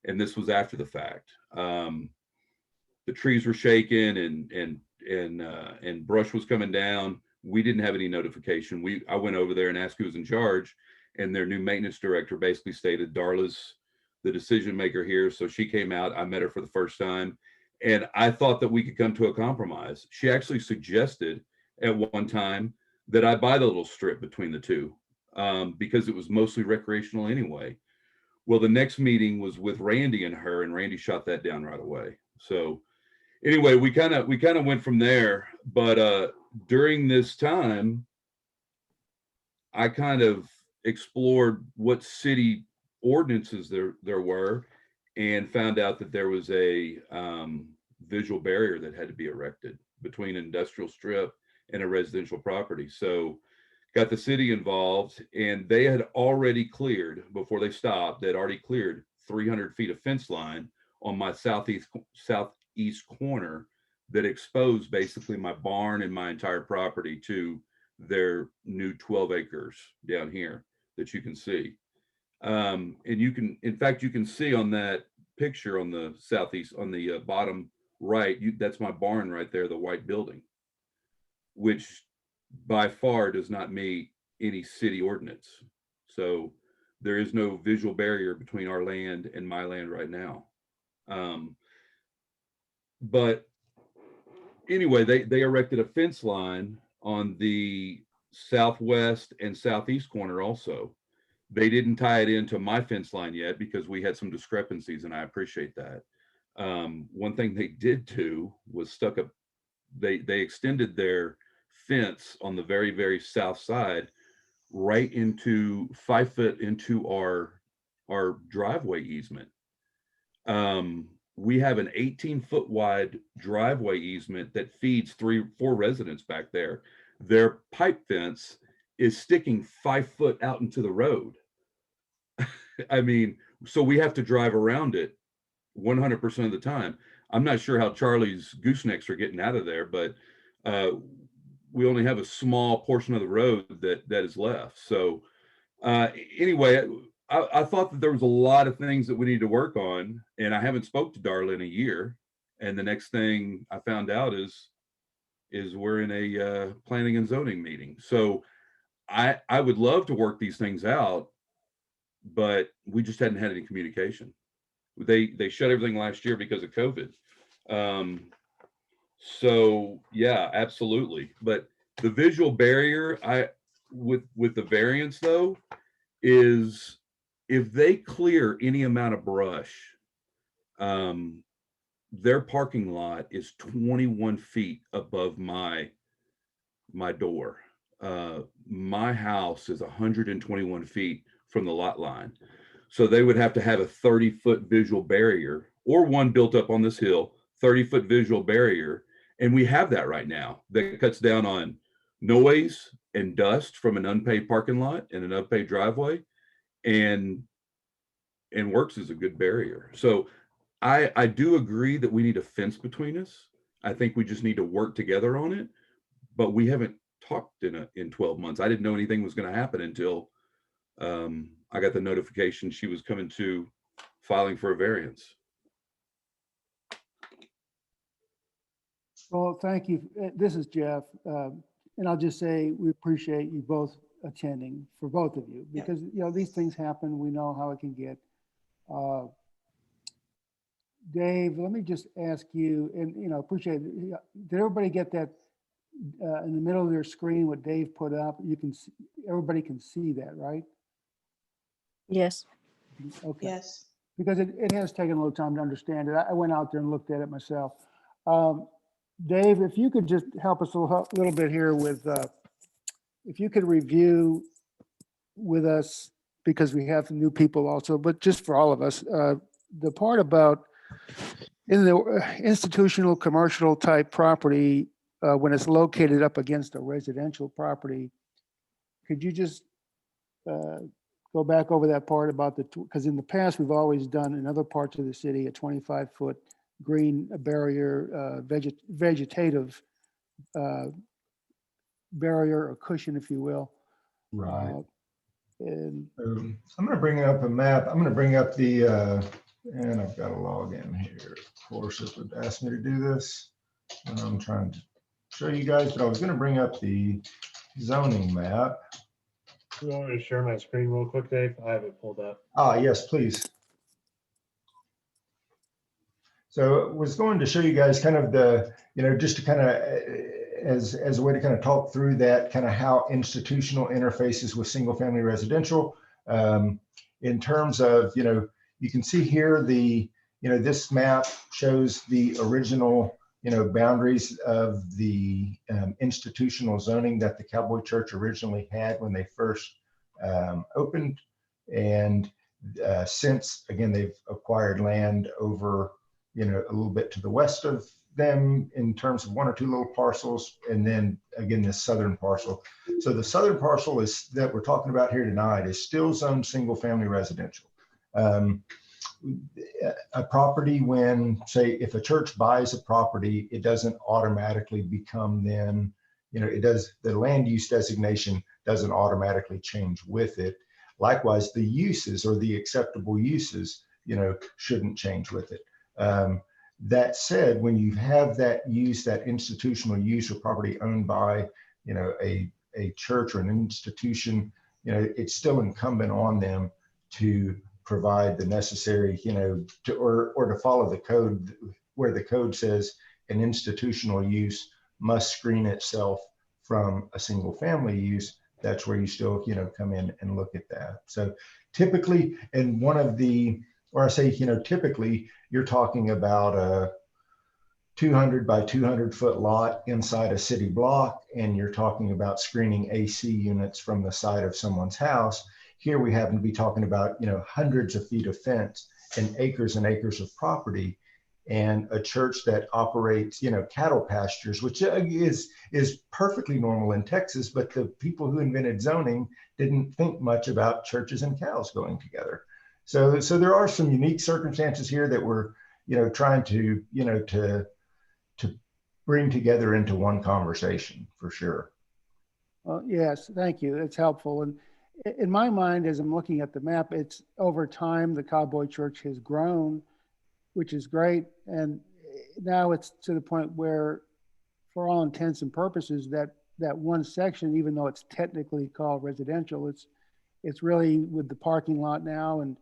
Speaker 11: And this was after the fact. The trees were shaking and brush was coming down. We didn't have any notification. I went over there and asked who was in charge, and their new maintenance director basically stated Darla's the decision maker here. So she came out. I met her for the first time, and I thought that we could come to a compromise. She actually suggested at one time that I buy the little strip between the two, because it was mostly recreational anyway. Well, the next meeting was with Randy and her, and Randy shot that down right away. So anyway, we kind of went from there. But during this time, I kind of explored what city ordinances there were, and found out that there was a visual barrier that had to be erected between an industrial strip and a residential property. So got the city involved, and they had already cleared, before they stopped, they'd already cleared 300 feet of fence line on my southeast corner that exposed basically my barn and my entire property to their new 12 acres down here that you can see. And you can, in fact, you can see on that picture on the southeast, on the bottom right, that's my barn right there, the white building, which by far does not meet any city ordinance. So there is no visual barrier between our land and my land right now. But anyway, they erected a fence line on the southwest and southeast corner also. They didn't tie it into my fence line yet because we had some discrepancies, and I appreciate that. One thing they did do was they extended their fence on the very, very south side right into 5 foot into our driveway easement. We have an 18-foot wide driveway easement that feeds 3-4 residents back there. Their pipe fence is sticking 5 foot out into the road. I mean, so we have to drive around it 100% of the time. I'm not sure how Charlie's goosenecks are getting out of there, but we only have a small portion of the road that is left. So anyway, I thought that there was a lot of things that we need to work on, and I haven't spoke to Darla in a year. And the next thing I found out is we're in a planning and zoning meeting. So I would love to work these things out, but we just hadn't had any communication. They shut everything last year because of COVID. So yeah, absolutely. But the visual barrier, with the variance though, is if they clear any amount of brush, their parking lot is 21 feet above my door. My house is 121 feet from the lot line. So they would have to have a 30-foot visual barrier, or one built up on this hill, 30-foot visual barrier. And we have that right now that cuts down on noise and dust from an unpaved parking lot and an unpaved driveway, and works as a good barrier. So I do agree that we need a fence between us. I think we just need to work together on it, but we haven't talked in 12 months. I didn't know anything was going to happen until I got the notification she was coming to filing for a variance.
Speaker 1: Well, thank you. This is Jeff. And I'll just say, we appreciate you both attending, for both of you, because, you know, these things happen. We know how it can get. Dave, let me just ask you, and, you know, appreciate it. Did everybody get that in the middle of their screen, what Dave put up? You can see, everybody can see that, right?
Speaker 8: Yes.
Speaker 1: Okay.
Speaker 5: Yes.
Speaker 1: Because it has taken a little time to understand it. I went out there and looked at it myself. Dave, if you could just help us a little bit here with, if you could review with us, because we have new people also, but just for all of us, the part about in the institutional commercial type property, when it's located up against a residential property, could you just go back over that part about because in the past, we've always done in other parts of the city, a 25-foot green barrier, vegetative barrier or cushion, if you will.
Speaker 2: Right.
Speaker 1: And
Speaker 2: I'm going to bring up a map. I'm going to bring up the, and I've got to log in here. Of course, it would ask me to do this. And I'm trying to show you guys, but I was going to bring up the zoning map.
Speaker 7: You want me to share my screen real quick, Dave? I have it pulled up.
Speaker 2: Ah, yes, please. So I was going to show you guys kind of the, you know, just to kind of, as a way to kind of talk through that, kind of how institutional interfaces with single family residential, in terms of, you know, you can see here the, you know, this map shows the original, you know, boundaries of the institutional zoning that the Cowboy Church originally had when they first opened. And since, again, they've acquired land over, you know, a little bit to the west of them in terms of one or two little parcels, and then again this southern parcel. So the southern parcel is that we're talking about here tonight is still zoned single family residential. A property, when, say, if a church buys a property, it doesn't automatically become then, you know, it does, the land use designation doesn't automatically change with it. Likewise, the uses or the acceptable uses, you know, shouldn't change with it. That said, when you have that use, that institutional use or property owned by, you know, a church or an institution, you know, it's still incumbent on them to provide the necessary, you know, to, or to follow the code, where the code says an institutional use must screen itself from a single family use. That's where you still, you know, come in and look at that. So typically, and one of the, or I say, you know, typically you're talking about a 200 by 200 foot lot inside a city block, and you're talking about screening AC units from the side of someone's house. Here we happen to be talking about, you know, hundreds of feet of fence and acres of property. and a church that operates, cattle pastures, which is perfectly normal in Texas, but the people who invented zoning didn't think much about churches and cows going together. So there are some unique circumstances here that we're, trying to, to bring together into one conversation for sure.
Speaker 1: Well, yes, thank you. It's helpful. And in my mind, as I'm looking at the map, it's over time, the Cowboy Church has grown, which is great. And now it's to the point where, for all intents and purposes, that one section, even though it's technically called residential, it's really with the parking lot now and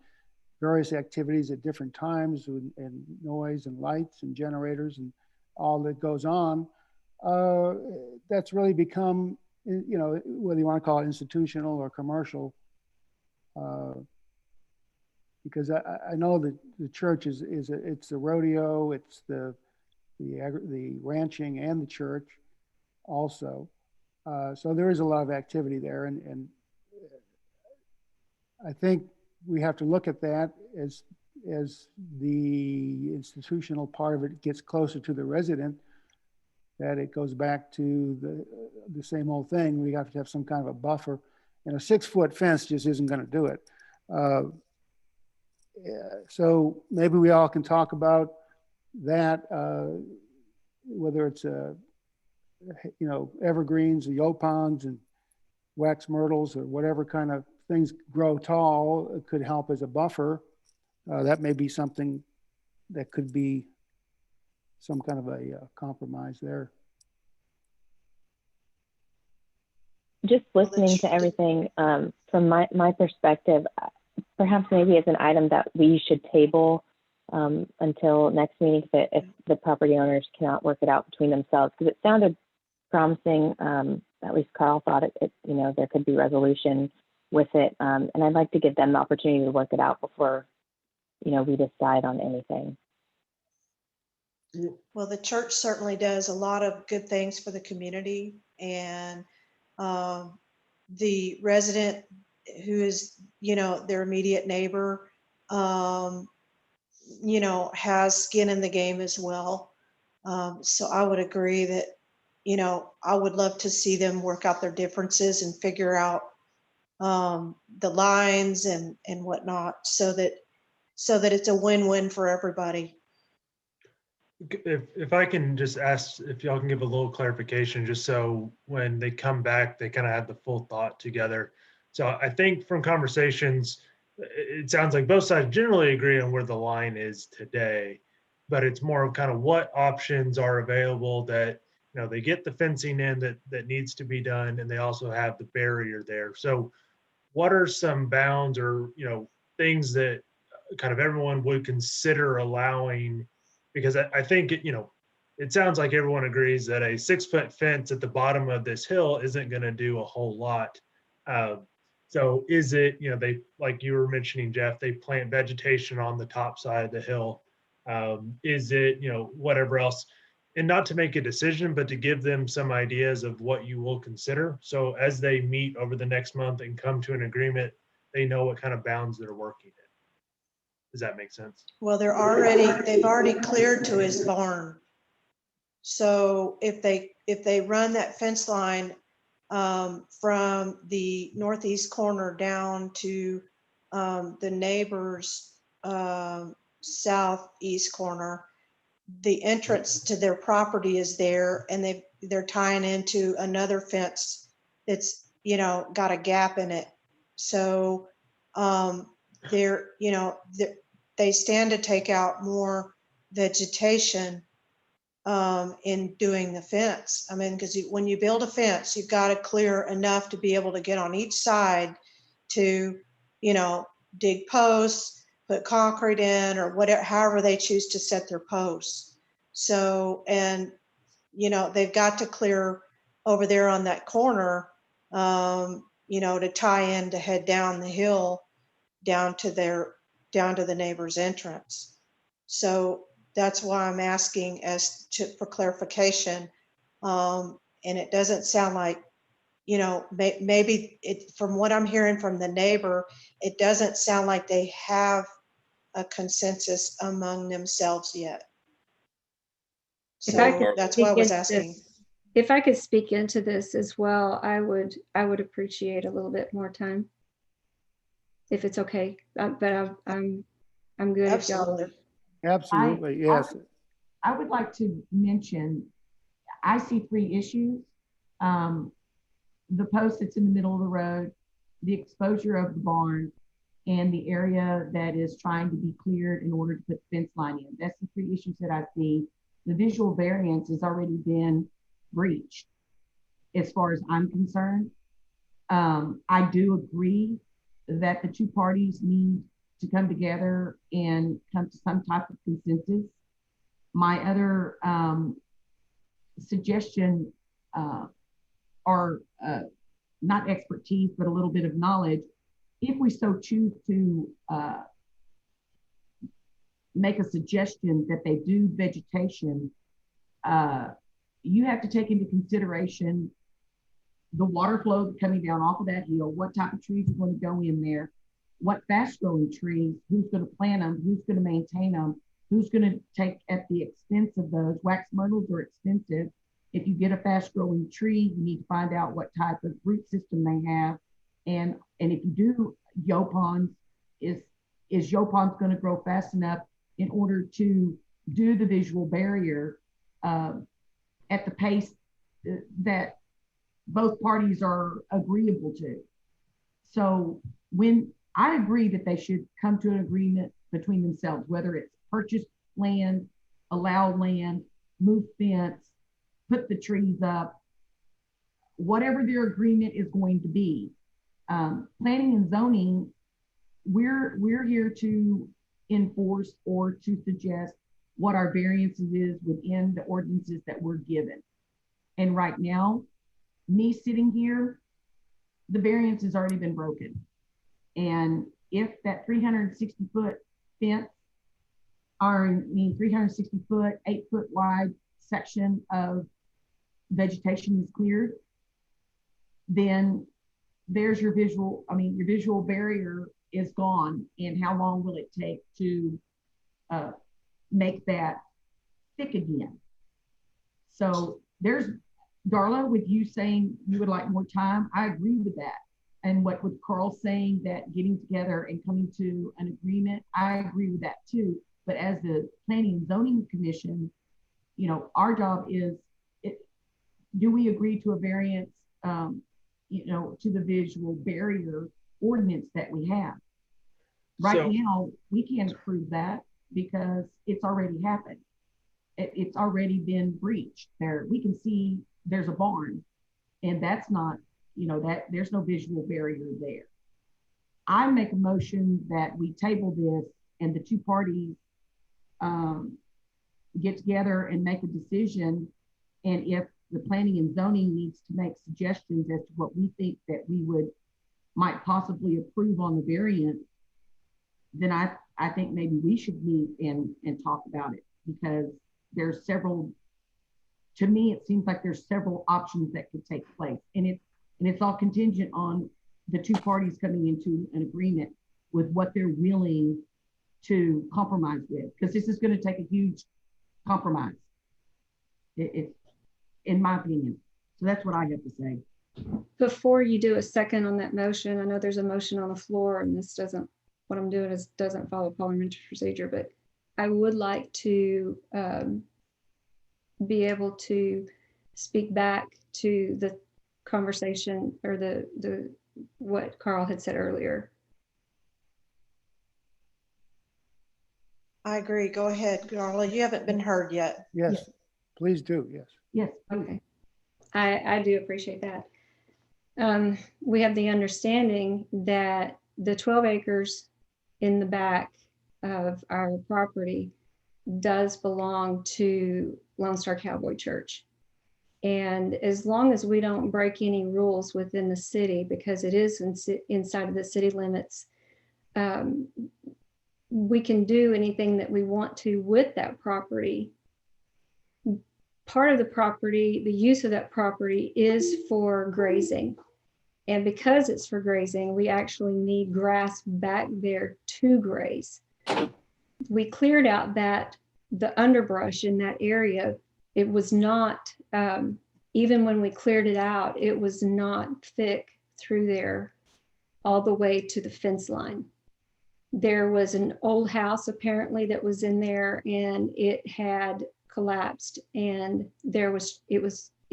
Speaker 1: various activities at different times and noise and lights and generators and all that goes on. That's really become, whether you want to call it institutional or commercial, because I know that the church it's the rodeo, it's the ranching and the church also. So there is a lot of activity there, and I think we have to look at that as the institutional part of it gets closer to the resident, that it goes back to the same old thing. We have to have some kind of a buffer, and a 6-foot fence just isn't going to do it. So maybe we all can talk about that, whether it's evergreens, the yopons and wax myrtles or whatever kind of things grow tall, it could help as a buffer. That may be something that could be some kind of a compromise there.
Speaker 4: Just listening to everything, from my perspective, perhaps maybe it's an item that we should table until next meeting if the property owners cannot work it out between themselves, because it sounded promising. At least Carl thought it there could be resolution with it, and I'd like to give them the opportunity to work it out before we decide on anything.
Speaker 5: Well, the church certainly does a lot of good things for the community, and the resident who is, their immediate neighbor, has skin in the game as well. So I would agree that, I would love to see them work out their differences and figure out the lines and whatnot, so that it's a win-win for everybody.
Speaker 7: If I can just ask if y'all can give a little clarification, just so when they come back, they kind of have the full thought together. So I think from conversations, it sounds like both sides generally agree on where the line is today, but it's more of kind of what options are available that, they get the fencing in that needs to be done, and they also have the barrier there. So what are some bounds or, things that kind of everyone would consider allowing? Because I think, it sounds like everyone agrees that a 6-foot fence at the bottom of this hill isn't going to do a whole lot. So is it, they, like you were mentioning, Jeff, they plant vegetation on the top side of the hill. Is it, whatever else? And not to make a decision, but to give them some ideas of what you will consider. So as they meet over the next month and come to an agreement, they know what kind of bounds they're working in. Does that make sense?
Speaker 5: Well, they've already cleared to his barn. So if they run that fence line from the northeast corner down to the neighbor's southeast corner, the entrance to their property is there, and they're tying into another fence that's got a gap in it. So they stand to take out more vegetation in doing the fence. I mean, because when you build a fence, you've got to clear enough to be able to get on each side to, dig posts, put concrete in, or whatever, however they choose to set their posts. So, and, they've got to clear over there on that corner, to tie in to head down the hill, down to the neighbor's entrance. So that's why I'm asking for clarification. And it doesn't sound like, maybe from what I'm hearing from the neighbor, it doesn't sound like they have a consensus among themselves yet.
Speaker 10: If I
Speaker 5: So
Speaker 10: could
Speaker 5: that's why I
Speaker 10: speak
Speaker 5: was
Speaker 10: into
Speaker 5: asking.
Speaker 10: this- If I could speak into this as well, I would appreciate a little bit more time. If it's okay, but I'm good if y'all are.
Speaker 5: Absolutely.
Speaker 1: Absolutely, yes.
Speaker 6: I would like to mention, I see 3 issues. The post that's in the middle of the road, the exposure of the barn, and the area that is trying to be cleared in order to put the fence line in. That's the 3 issues that I see. The visual variance has already been breached as far as I'm concerned. I do agree that the 2 parties need to come together and come to some type of consensus. My other suggestion or not expertise, but a little bit of knowledge, if we so choose to make a suggestion that they do vegetation, you have to take into consideration the water flow coming down off of that hill, what type of trees are going to go in there, what fast growing trees, who's going to plant them, who's going to maintain them, who's going to take at the expense of those. Wax myrtles are expensive. If you get a fast growing tree, you need to find out what type of root system they have. And if you do yaupons, is yaupons going to grow fast enough in order to do the visual barrier at the pace that both parties are agreeable to? So when I agree that they should come to an agreement between themselves, whether it's purchase land, allow land, move fence, put the trees up, whatever their agreement is going to be. Planning and zoning, we're here to enforce or to suggest what our variances is within the ordinances that we're given. And right now, me sitting here, the variance has already been broken. And if that 360 foot fence, or I mean 360 foot, 8 foot wide section of vegetation is cleared, then there's your visual, your visual barrier is gone. And how long will it take to make that thick again? So there's, Darla, with you saying you would like more time, I agree with that. And what with Carl saying that getting together and coming to an agreement, I agree with that too. But as the Planning and Zoning Commission, our job is, do we agree to a variance, to the visual barrier ordinance that we have? Right now, we can't approve that because it's already happened. It's already been breached. There, we can see there's a barn, and that's not, that there's no visual barrier there. I make a motion that we table this and the 2 parties get together and make a decision. And if the planning and zoning needs to make suggestions as to what we think that we might possibly approve on the variance, then I think maybe we should meet and talk about it, because there's several, to me, it seems like there's several options that could take place. And it's all contingent on the 2 parties coming into an agreement with what they're willing to compromise with, because this is going to take a huge compromise. It's in my opinion. So that's what I have to say.
Speaker 10: Before you do a second on that motion, I know there's a motion on the floor, and this doesn't, what I'm doing is doesn't follow parliamentary procedure, but I would like to be able to speak back to the conversation or the what Carl had said earlier.
Speaker 5: I agree. Go ahead, Darla. You haven't been heard yet.
Speaker 1: Yes,
Speaker 6: Yes.
Speaker 1: please do, yes.
Speaker 6: Yes.
Speaker 10: Okay. I do appreciate that. We have the understanding that the 12 acres in the back of our property does belong to Lone Star Cowboy Church. And as long as we don't break any rules within the city, because it is inside of the city limits, we can do anything that we want to with that property. Part of the property, the use of that property is for grazing. And because it's for grazing, we actually need grass back there to graze. We cleared out the underbrush in that area it was not, even when we cleared it out, it was not thick through there all the way to the fence line. There was an old house apparently that was in there, and it had collapsed, and it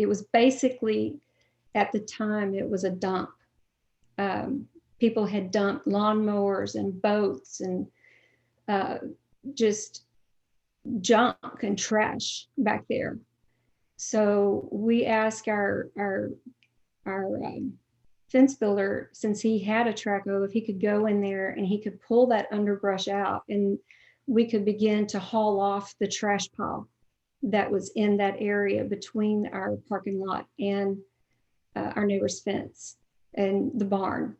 Speaker 10: was basically, at the time, it was a dump. People had dumped lawnmowers and boats and just junk and trash back there. So we asked our fence builder, since he had a traco, if he could go in there and he could pull that underbrush out, and we could begin to haul off the trash pile that was in that area between our parking lot and our neighbor's fence and the barn.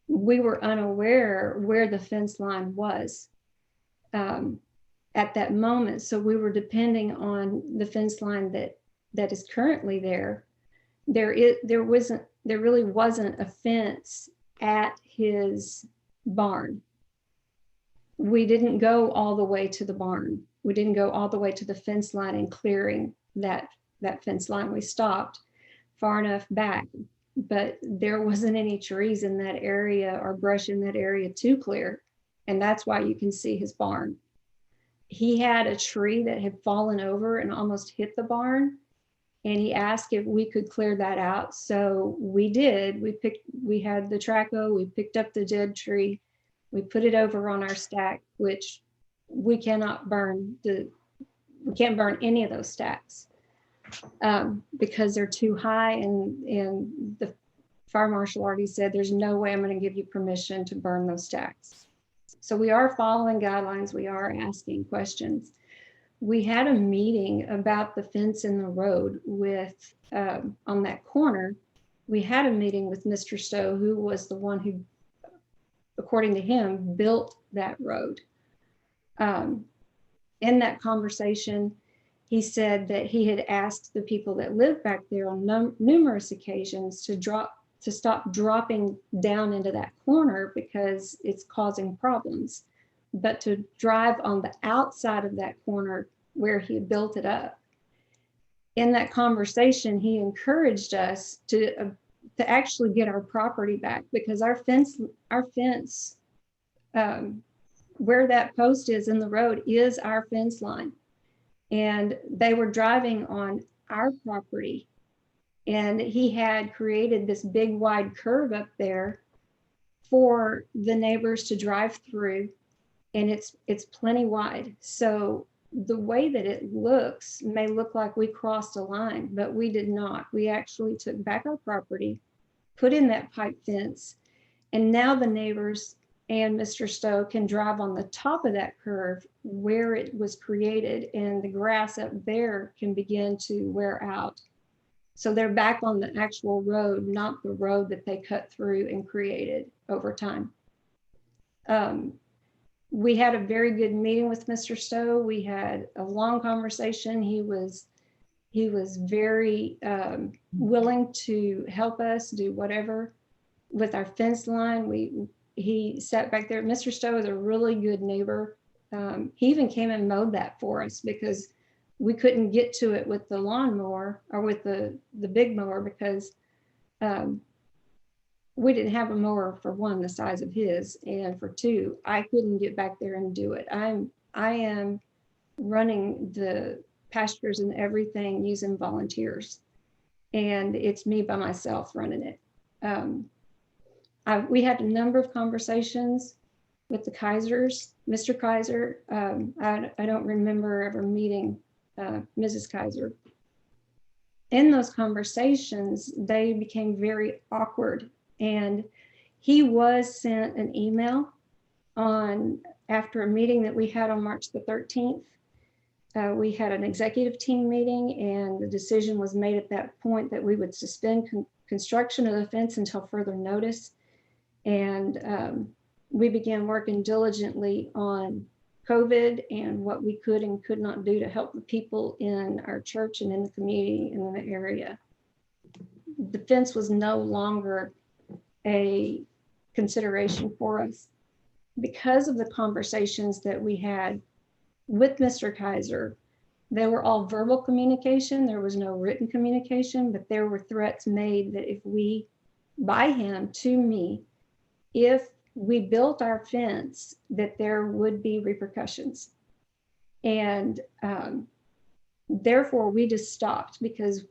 Speaker 10: We were unaware where the fence line was at that moment. So we were depending on the fence line that is currently there. There really wasn't a fence at his barn. We didn't go all the way to the barn. We didn't go all the way to the fence line and clearing that fence line. We stopped far enough back, but there wasn't any trees in that area or brush in that area to clear. And that's why you can see his barn. He had a tree that had fallen over and almost hit the barn. And he asked if we could clear that out. So we did. We had the traco, we picked up the dead tree, we put it over on our stack, which we cannot burn. We can't burn any of those stacks because they're too high, and the fire marshal already said there's no way I'm going to give you permission to burn those stacks. So we are following guidelines. We are asking questions. We had a meeting about the fence in the road with, on that corner, we had a meeting with Mr. Stowe, who was the one who, according to him, built that road. In that conversation, he said that he had asked the people that live back there on numerous occasions to stop dropping down into that corner because it's causing problems, but to drive on the outside of that corner where he had built it up. In that conversation, he encouraged us to actually get our property back, because our fence, where that post is in the road is our fence line. And they were driving on our property, and he had created this big wide curve up there for the neighbors to drive through, and it's plenty wide. So the way that it looks may look like we crossed a line, but we did not. We actually took back our property, put in that pipe fence, and now the neighbors and Mr. Stowe can drive on the top of that curve where it was created, and the grass up there can begin to wear out. So they're back on the actual road, not the road that they cut through and created over time. We had a very good meeting with Mr. Stowe. We had a long conversation. He was very willing to help us do whatever with our fence line. He sat back there. Mr. Stowe is a really good neighbor. He even came and mowed that for us because we couldn't get to it with the lawnmower or with the big mower, because we didn't have a mower, for one, the size of his, and for two, I couldn't get back there and do it. I am running the pastures and everything using volunteers, and it's me by myself running it. We had a number of conversations with the Kaisers. Mr. Kaiser, I don't remember ever meeting Mrs. Kaiser. In those conversations, they became very awkward, and he was sent an email after a meeting that we had on March the 13th. We had an executive team meeting, and the decision was made at that point that we would suspend construction of the fence until further notice. And we began working diligently on COVID and what we could and could not do to help the people in our church and in the community and in the area. The fence was no longer a consideration for us because of the conversations that we had with Mr. Kaiser They were all verbal communication. There was no written communication, but there were threats made that if we, by him to me, if we built our fence, that there would be repercussions. And therefore we just stopped, because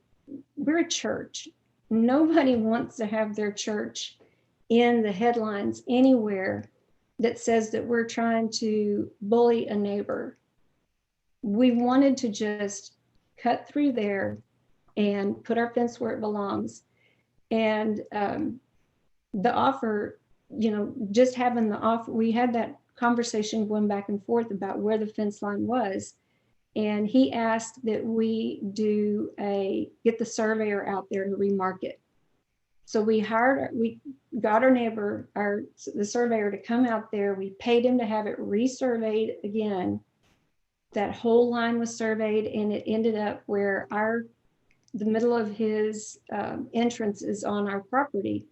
Speaker 10: we're a church. Nobody wants to have their church in the headlines anywhere that says that we're trying to bully a neighbor. We wanted to just cut through there and put our fence where it belongs. And the offer, you know, just having the offer, we had that conversation going back and forth about where the fence line was. And he asked that we get the surveyor out there to remark it. So we got our neighbor, the surveyor, to come out there. We paid him to have it resurveyed again. That whole line was surveyed, and it ended up where the middle of his entrance is on our property,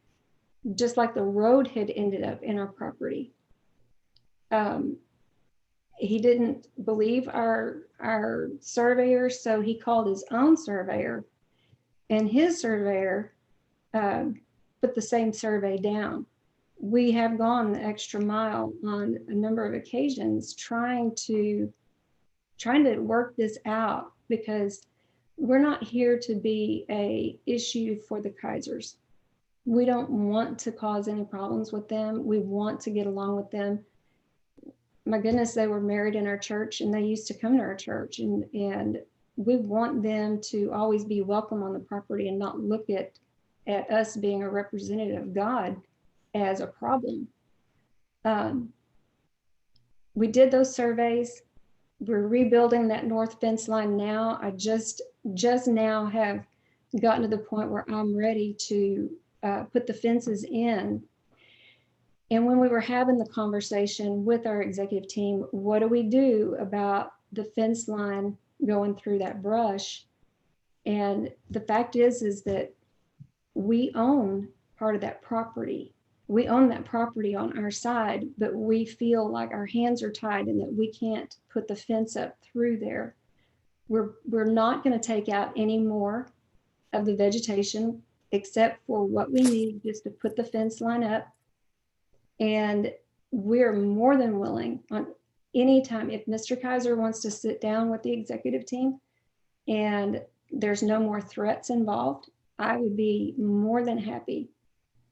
Speaker 10: just like the road had ended up in our property. He didn't believe our surveyor, so he called his own surveyor, and his surveyor put the same survey down. We have gone the extra mile on a number of occasions trying to work this out, because we're not here to be a issue for the Kaisers. We don't want to cause any problems with them. We want to get along with them. My goodness, they were married in our church, and they used to come to our church, and we want them to always be welcome on the property and not look at us being a representative of God as a problem. We did those surveys. We're rebuilding that north fence line now. I just now have gotten to the point where I'm ready to put the fences in. And when we were having the conversation with our executive team, what do we do about the fence line going through that brush? And the fact is that we own part of that property. We own that property on our side, but we feel like our hands are tied and that we can't put the fence up through there. We're not going to take out any more of the vegetation except for what we need just to put the fence line up. And we're more than willing on any time, if Mr. Kaiser wants to sit down with the executive team and there's no more threats involved, I would be more than happy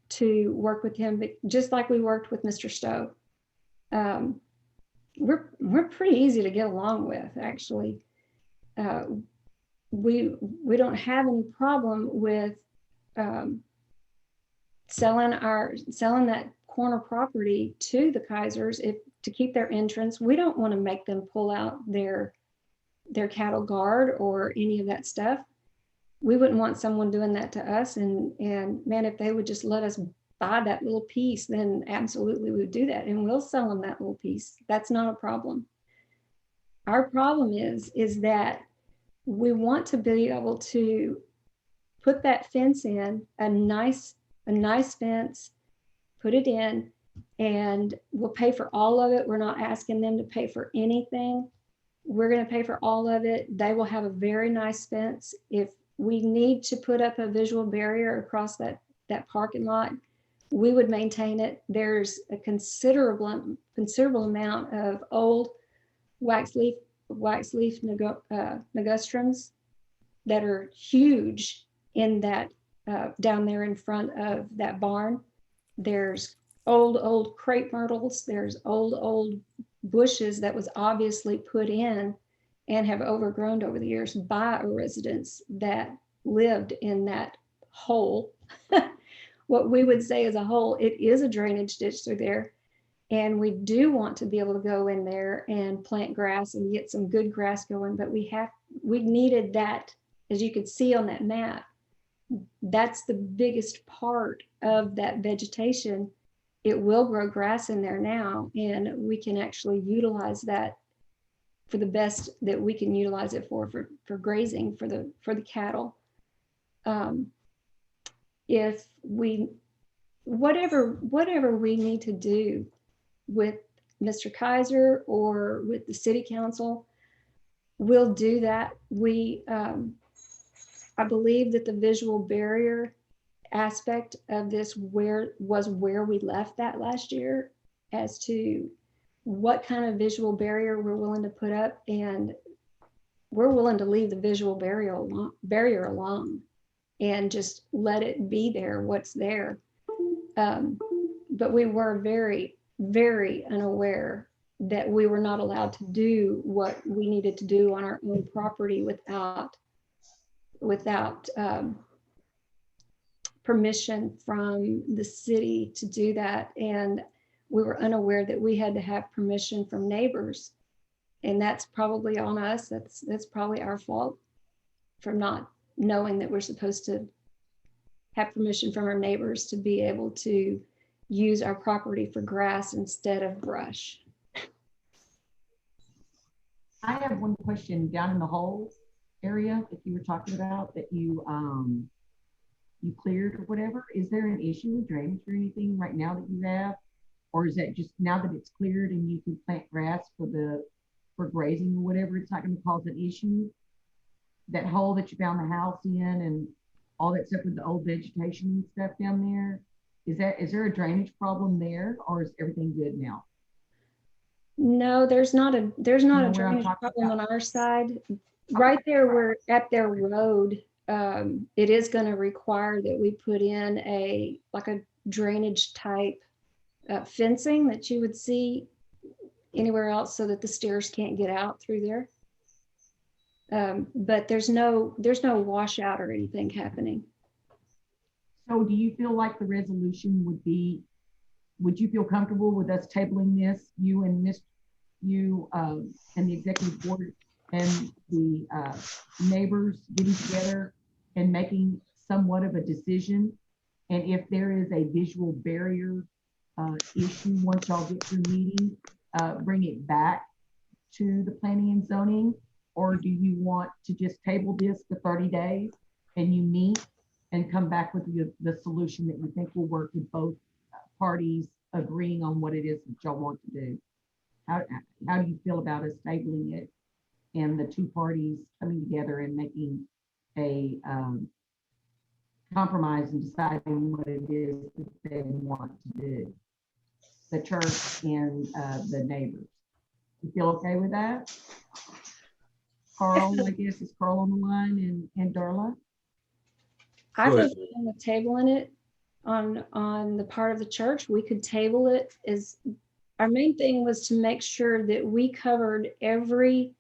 Speaker 10: to work with him, but just like we worked with Mr. Stowe. We're pretty easy to get along with, actually. We don't have any problem with selling that corner property to the Kaisers to keep their entrance. We don't want to make them pull out their cattle guard or any of that stuff. We wouldn't want someone doing that to us. And man, if they would just let us buy that little piece, then absolutely we would do that. And we'll sell them that little piece. That's not a problem. Our problem is that we want to be able to put that fence in, a nice fence, put it in, and we'll pay for all of it. We're not asking them to pay for anything. We're going to pay for all of it. They will have a very nice fence. If we need to put up a visual barrier across that parking lot, we would maintain it. There's a considerable amount of old waxleaf nigustrums that are huge in that down there in front of that barn. There's old crepe myrtles. There's old bushes that was obviously put in and have overgrown over the years by a residents that lived in that hole. What we would say is a hole. It is a drainage ditch through there. And we do want to be able to go in there and plant grass and get some good grass going, but we needed that, as you could see on that map. That's the biggest part of that vegetation. It will grow grass in there now, and we can actually utilize that for the best that we can utilize it for grazing for the cattle. If whatever we need to do with Mr. Kaiser or with the city council, we'll do that. I believe that the visual barrier aspect of this where we left that last year as to what kind of visual barrier we're willing to put up, and we're willing to leave the visual barrier alone and just let it be there, what's there. But we were very, very unaware that we were not allowed to do what we needed to do on our own property without permission from the city to do that. And we were unaware that we had to have permission from neighbors. And that's probably on us. That's probably our fault for not knowing that we're supposed to have permission from our neighbors to be able to use our property for grass instead of brush.
Speaker 6: I have one question down in the hole area that you were talking about that you cleared or whatever. Is there an issue with drainage or anything right now that you have? Or is that just now that it's cleared and you can plant grass for grazing or whatever, it's not going to cause an issue? That hole that you found the house in and all that stuff with the old vegetation and stuff down there, is there a drainage problem there, or is everything good now?
Speaker 10: No, there's not a drainage problem on our side. Right there, we're at their road. It is going to require that we put in a drainage type fencing that you would see anywhere else, so that the stairs can't get out through there. But there's no washout or anything happening.
Speaker 6: So do you feel like the resolution would you feel comfortable with us tabling this, you and the executive board and the neighbors getting together and making somewhat of a decision? And if there is a visual barrier issue, once y'all get through meeting, bring it back to the planning and zoning? Or do you want to just table this for 30 days and you meet and come back with the solution that you think will work with both parties agreeing on what it is that y'all want to do? How do you feel about us tabling it and the two parties coming together and making a compromise and deciding what it is that they want to do? The church and the neighbors. You feel okay with that? Carl, I guess, is Carl on the line, and Darla?
Speaker 10: I think on the tabling it on the part of the church, we could table it. As our main thing was to make sure that we covered everything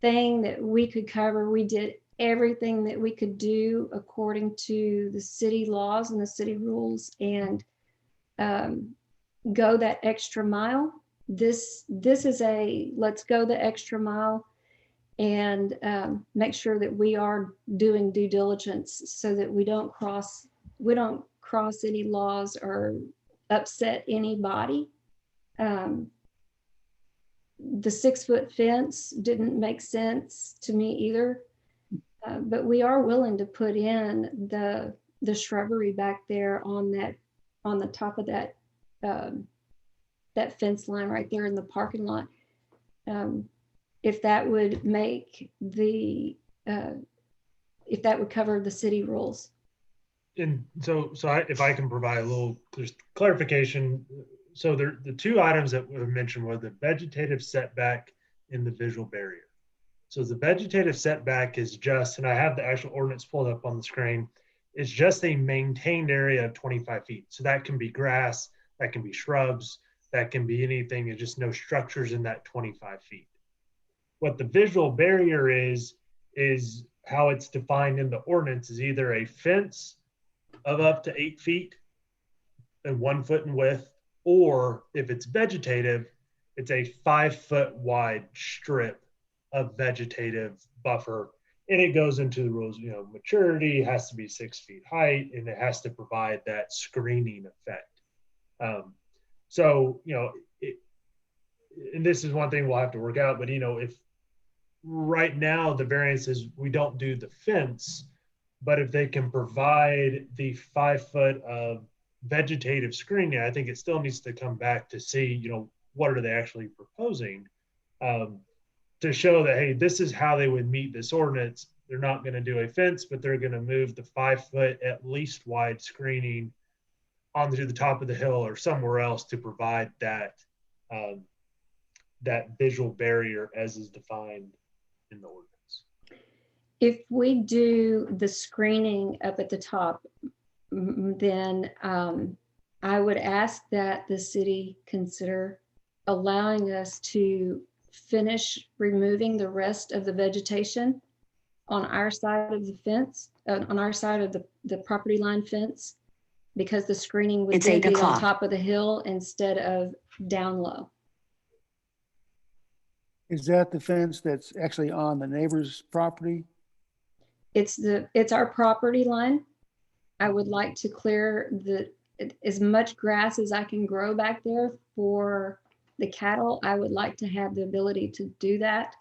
Speaker 10: that we could cover. We did everything that we could do according to the city laws and the city rules, and go that extra mile. This is a let's go the extra mile and make sure that we are doing due diligence so that we don't cross any laws or upset anybody. The 6-foot fence didn't make sense to me either, but we are willing to put in the shrubbery back there on the top of that fence line right there in the parking lot. If that would make if that would cover the city rules.
Speaker 7: And so if I can provide a little clarification. So the two items that were mentioned were the vegetative setback and the visual barrier. So the vegetative setback is just, and I have the actual ordinance pulled up on the screen, it's just a maintained area of 25 feet. So that can be grass, that can be shrubs, that can be anything, and just no structures in that 25 feet. What the visual barrier is how it's defined in the ordinance is either a fence of up to 8 feet and 1 foot in width, or if it's vegetative, it's a 5-foot wide strip of vegetative buffer. And it goes into the rules, maturity has to be 6 feet height, and it has to provide that screening effect. And this is one thing we'll have to work out, but if right now the variance is we don't do the fence, but if they can provide the 5 foot of vegetative screening, I think it still needs to come back to see, what are they actually proposing? to show that, hey, this is how they would meet this ordinance. They're not going to do a fence, but they're going to move the 5-foot at least wide screening onto the top of the hill or somewhere else to provide that that visual barrier as is defined in the ordinance.
Speaker 10: If we do the screening up at the top, then I would ask that the city consider allowing us to finish removing the rest of the vegetation on our side of the fence, on our side of the property line fence, because the screening would then be on top of the hill instead of down low.
Speaker 1: Is that the fence that's actually on the neighbor's property?
Speaker 10: It's our property line. I would like to clear as much grass as I can grow back there for the cattle. I would like to have the ability to do that.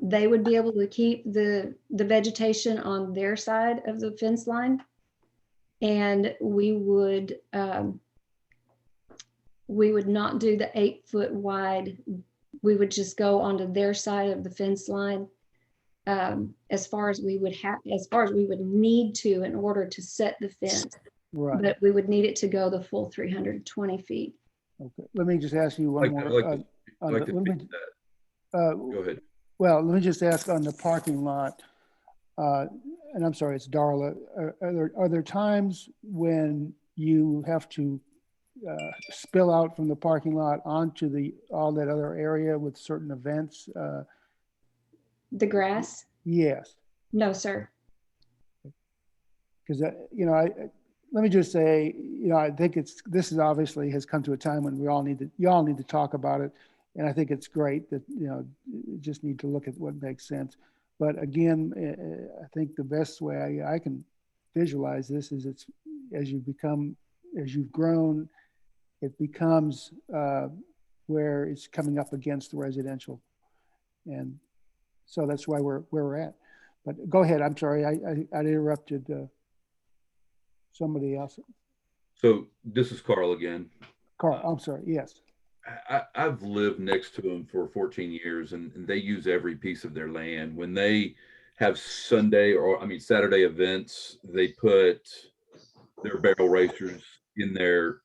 Speaker 10: They would be able to keep the vegetation on their side of the fence line. And we would not do the 8-foot wide. We would just go onto their side of the fence line as far as we would need to in order to set the fence.
Speaker 1: Right.
Speaker 10: But we would need it to go the full 320 feet.
Speaker 1: Okay. Let me just ask you one more.
Speaker 11: Go ahead.
Speaker 1: Well, let me just ask on the parking lot, and I'm sorry, it's Darla. Are there times when you have to spill out from the parking lot onto all that other area with certain events?
Speaker 10: The grass?
Speaker 1: Yes.
Speaker 10: No, sir.
Speaker 1: Because let me just say, I think this is obviously has come to a time when you all need to talk about it. And I think it's great that, just need to look at what makes sense. But again, I think the best way I can visualize this is as you've grown, it becomes where it's coming up against the residential. And so that's why where we're at. But go ahead. I'm sorry. I interrupted somebody else.
Speaker 11: So this is Carl again.
Speaker 1: Carl, I'm sorry. Yes.
Speaker 11: I've lived next to them for 14 years, and they use every piece of their land. When they have Saturday events, they put their barrel racers in their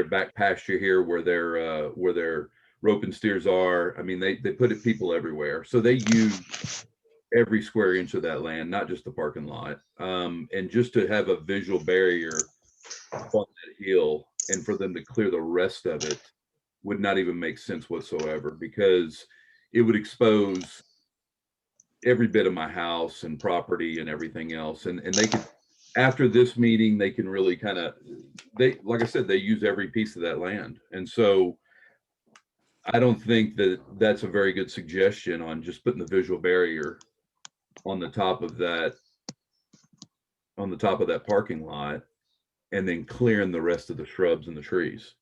Speaker 11: back pasture here where their roping steers are. I mean, they put people everywhere. So they use every square inch of that land, not just the parking lot. And just to have a visual barrier on that hill and for them to clear the rest of it would not even make sense whatsoever, because it would expose every bit of my house and property and everything else. And they could, after this meeting, they can really like I said, they use every piece of that land. And so I don't think that that's a very good suggestion on just putting the visual barrier on the top of that parking lot and then clearing the rest of the shrubs and the trees.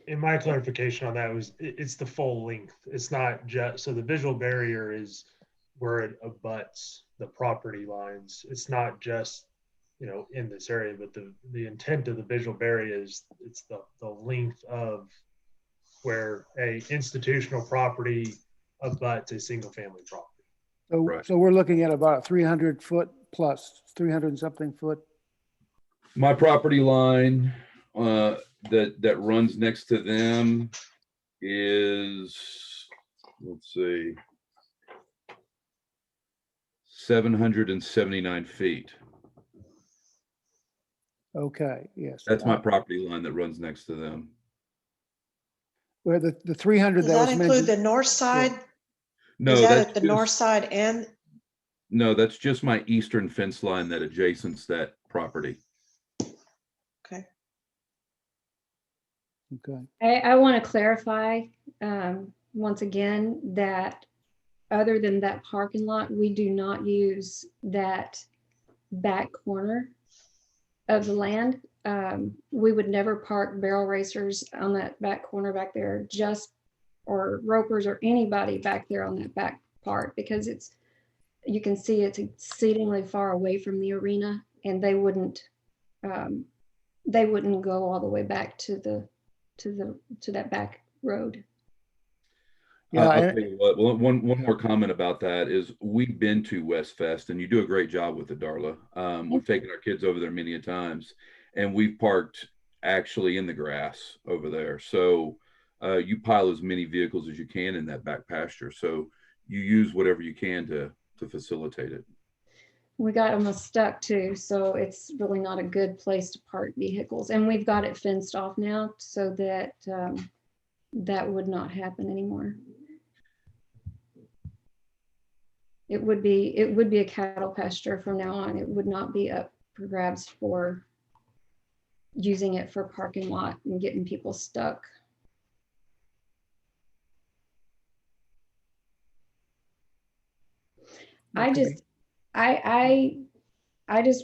Speaker 7: In my clarification on that it's the full length. It's not just, so the visual barrier is where it abuts the property lines. It's not just, in this area, but the intent of the visual barrier is it's the length of where a institutional property abuts a single family property.
Speaker 1: So,
Speaker 11: Right.
Speaker 1: So we're looking at about 300 foot plus 300 and something foot.
Speaker 11: My property line that runs next to them is, let's see, 779 feet.
Speaker 1: Okay, yes.
Speaker 11: That's my property line that runs next to them.
Speaker 1: Where the 300
Speaker 5: Does
Speaker 1: that
Speaker 5: that
Speaker 1: was
Speaker 5: include
Speaker 1: mentioned.
Speaker 5: the north side?
Speaker 11: No,
Speaker 5: Is that
Speaker 11: that's
Speaker 5: at the
Speaker 11: just,
Speaker 5: north side and?
Speaker 11: no, that's just my eastern fence line that adjacents that property.
Speaker 5: Okay.
Speaker 1: Okay.
Speaker 10: I want to clarify once again that other than that parking lot, we do not use that back corner of the land. We would never park barrel racers on that back corner back there, or ropers or anybody back there on that back part, because you can see it's exceedingly far away from the arena, and they wouldn't go all the way back to that back road.
Speaker 1: Yeah,
Speaker 11: I'll
Speaker 1: and-
Speaker 11: tell you what, well, one more comment about that is we've been to West Fest and you do a great job with it, Darla. We've taken our kids over there many a times and we've parked actually in the grass over there. So you pile as many vehicles as you can in that back pasture. So you use whatever you can to facilitate it.
Speaker 10: We got them stuck too, so it's really not a good place to park vehicles. And we've got it fenced off now so that that would not happen anymore. It would be a cattle pasture from now on. It would not be up for grabs for using it for parking lot and getting people stuck. I just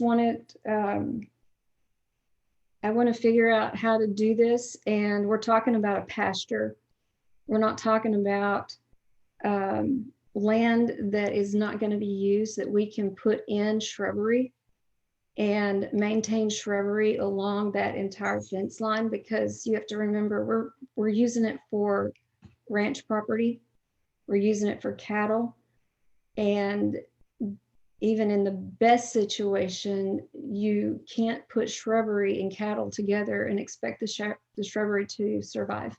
Speaker 10: wanted, I want to figure out how to do this, and we're talking about a pasture. We're not talking about land that is not going to be used, that we can put in shrubbery and maintain shrubbery along that entire fence line, because you have to remember we're using it for ranch property. We're using it for cattle. And even in the best situation, you can't put shrubbery and cattle together and expect the shrubbery to survive.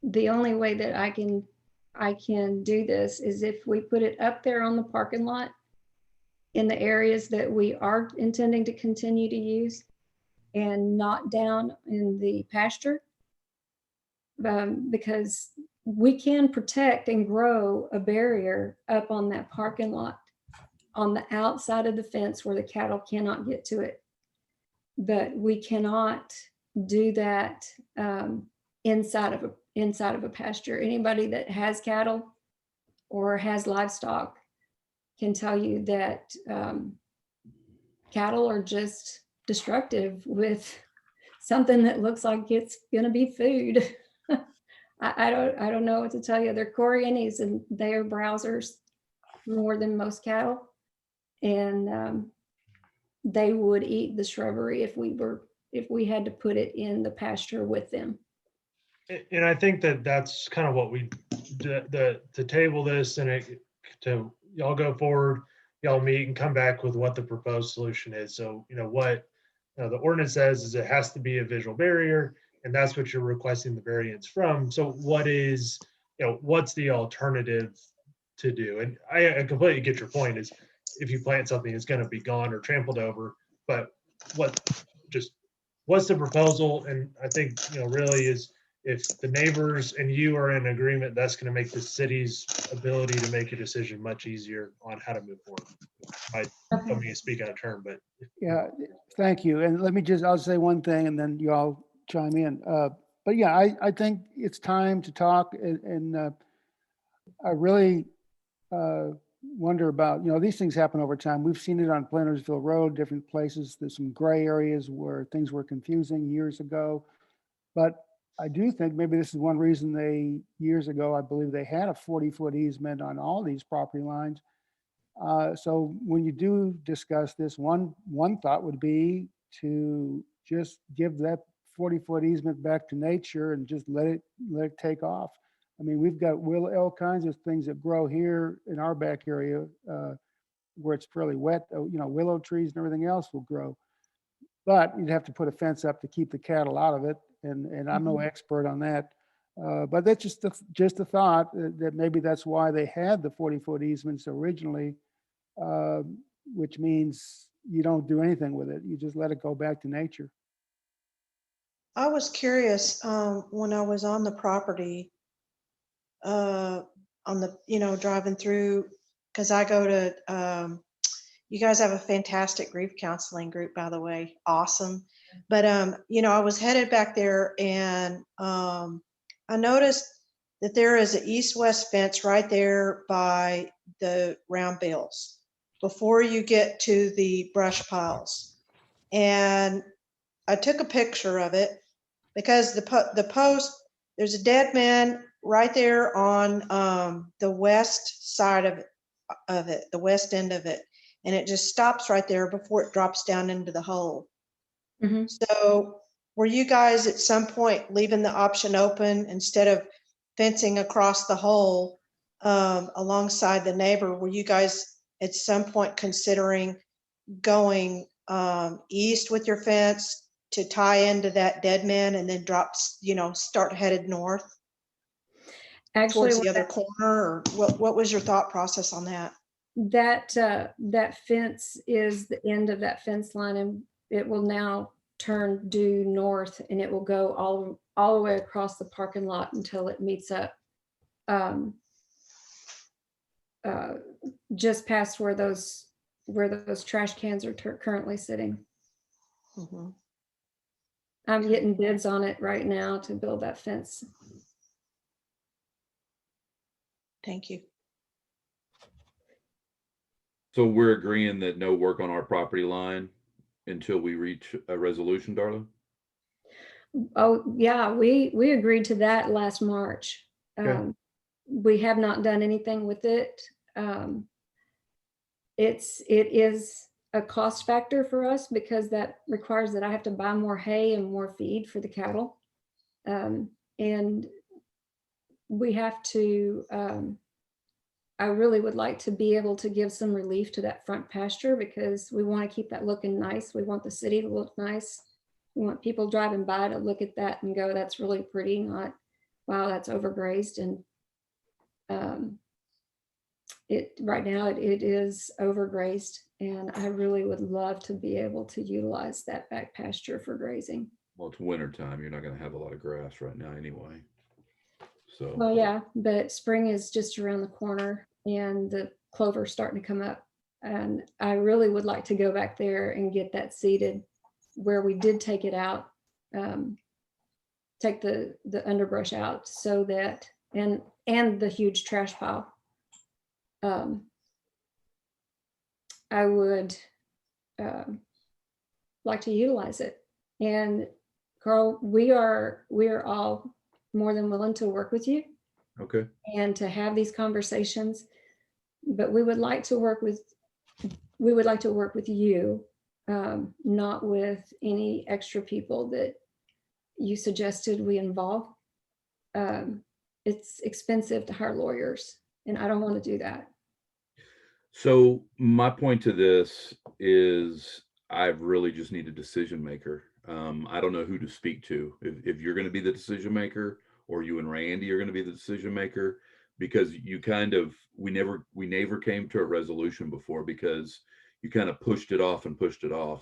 Speaker 10: The only way that I can do this is if we put it up there on the parking lot in the areas that we are intending to continue to use, and not down in the pasture, because we can protect and grow a barrier up on that parking lot on the outside of the fence where the cattle cannot get to it. But we cannot do that inside of a pasture. Anybody that has cattle or has livestock can tell you that cattle are just destructive with something that looks like it's going to be food. I don't know what to tell you. They're Corianes and they are browsers more than most cattle, and they would eat the shrubbery if we had to put it in the pasture with them.
Speaker 7: And I think that that's kind of what we to table this and to y'all go forward, y'all meet and come back with what the proposed solution is. So what the ordinance says is it has to be a visual barrier, and that's what you're requesting the variance from. So what's the alternative to do? And I completely get your point, is if you plant something, it's going to be gone or trampled over. But what's the proposal? And I think really is, if the neighbors and you are in agreement, that's going to make the city's ability to make a decision much easier on how to move forward. I don't mean to speak out of turn, but
Speaker 1: yeah, thank you. And I'll say one thing and then you all chime in. But yeah, I think it's time to talk, and I really wonder about, these things happen over time. We've seen it on Plantersville Road, different places. There's some gray areas where things were confusing years ago. But I do think maybe this is one reason years ago, I believe they had a 40-foot easement on all these property lines. So when you do discuss this, one thought would be to just give that 40-foot easement back to nature and just let it take off. I mean, we've got all kinds of things that grow here in our back area where it's fairly wet. Willow trees and everything else will grow, but you'd have to put a fence up to keep the cattle out of it. And I'm no expert on that, but that's just a thought that maybe that's why they had the 40-foot easements originally, which means you don't do anything with it. You just let it go back to nature.
Speaker 5: I was curious when I was on the property, driving through, because I go to, you guys have a fantastic grief counseling group, by the way, awesome. But, I was headed back there, and I noticed that there is an east-west fence right there by the round bales before you get to the brush piles. And I took a picture of it because the post, there's a dead man right there on the west side of it, the west end of it. And it just stops right there before it drops down into the hole.
Speaker 10: Mm-hmm.
Speaker 5: So were you guys at some point leaving the option open instead of fencing across the hole alongside the neighbor, were you guys at some point considering going east with your fence to tie into that dead man and then drop, start headed north
Speaker 10: Actually,
Speaker 5: towards the other corner? Or what was your thought process on that?
Speaker 10: that fence is the end of that fence line, and it will now turn due north, and it will go all the way across the parking lot until it meets up just past where those trash cans are currently sitting.
Speaker 5: Mhm.
Speaker 10: I'm getting bids on it right now to build that fence.
Speaker 5: Thank you.
Speaker 11: So we're agreeing that no work on our property line until we reach a resolution, Darla?
Speaker 10: Oh, yeah, we agreed to that last March.
Speaker 11: Okay.
Speaker 10: We have not done anything with it. It is a cost factor for us because that requires that I have to buy more hay and more feed for the cattle. And we have to, I really would like to be able to give some relief to that front pasture because we want to keep that looking nice. We want the city to look nice. We want people driving by to look at that and go, that's really pretty, not, wow, that's overgrazed. And right now it is overgrazed, and I really would love to be able to utilize that back pasture for grazing.
Speaker 11: Well, it's winter time. You're not going to have a lot of grass right now anyway. So,
Speaker 10: Well, yeah, but spring is just around the corner and the clover's starting to come up. And I really would like to go back there and get that seeded where we did take it out, take the underbrush out so that, and the huge trash pile. I would like to utilize it. And Carl, we are all more than willing to work with you.
Speaker 11: okay.
Speaker 10: And to have these conversations, but we would like to work with you, not with any extra people that you suggested we involve. It's expensive to hire lawyers, and I don't want to do that.
Speaker 11: So my point to this is I really just need a decision maker. I don't know who to speak to. If you're going to be the decision maker, or you and Randy are going to be the decision maker, because you kind of, we never came to a resolution before because you kind of pushed it off.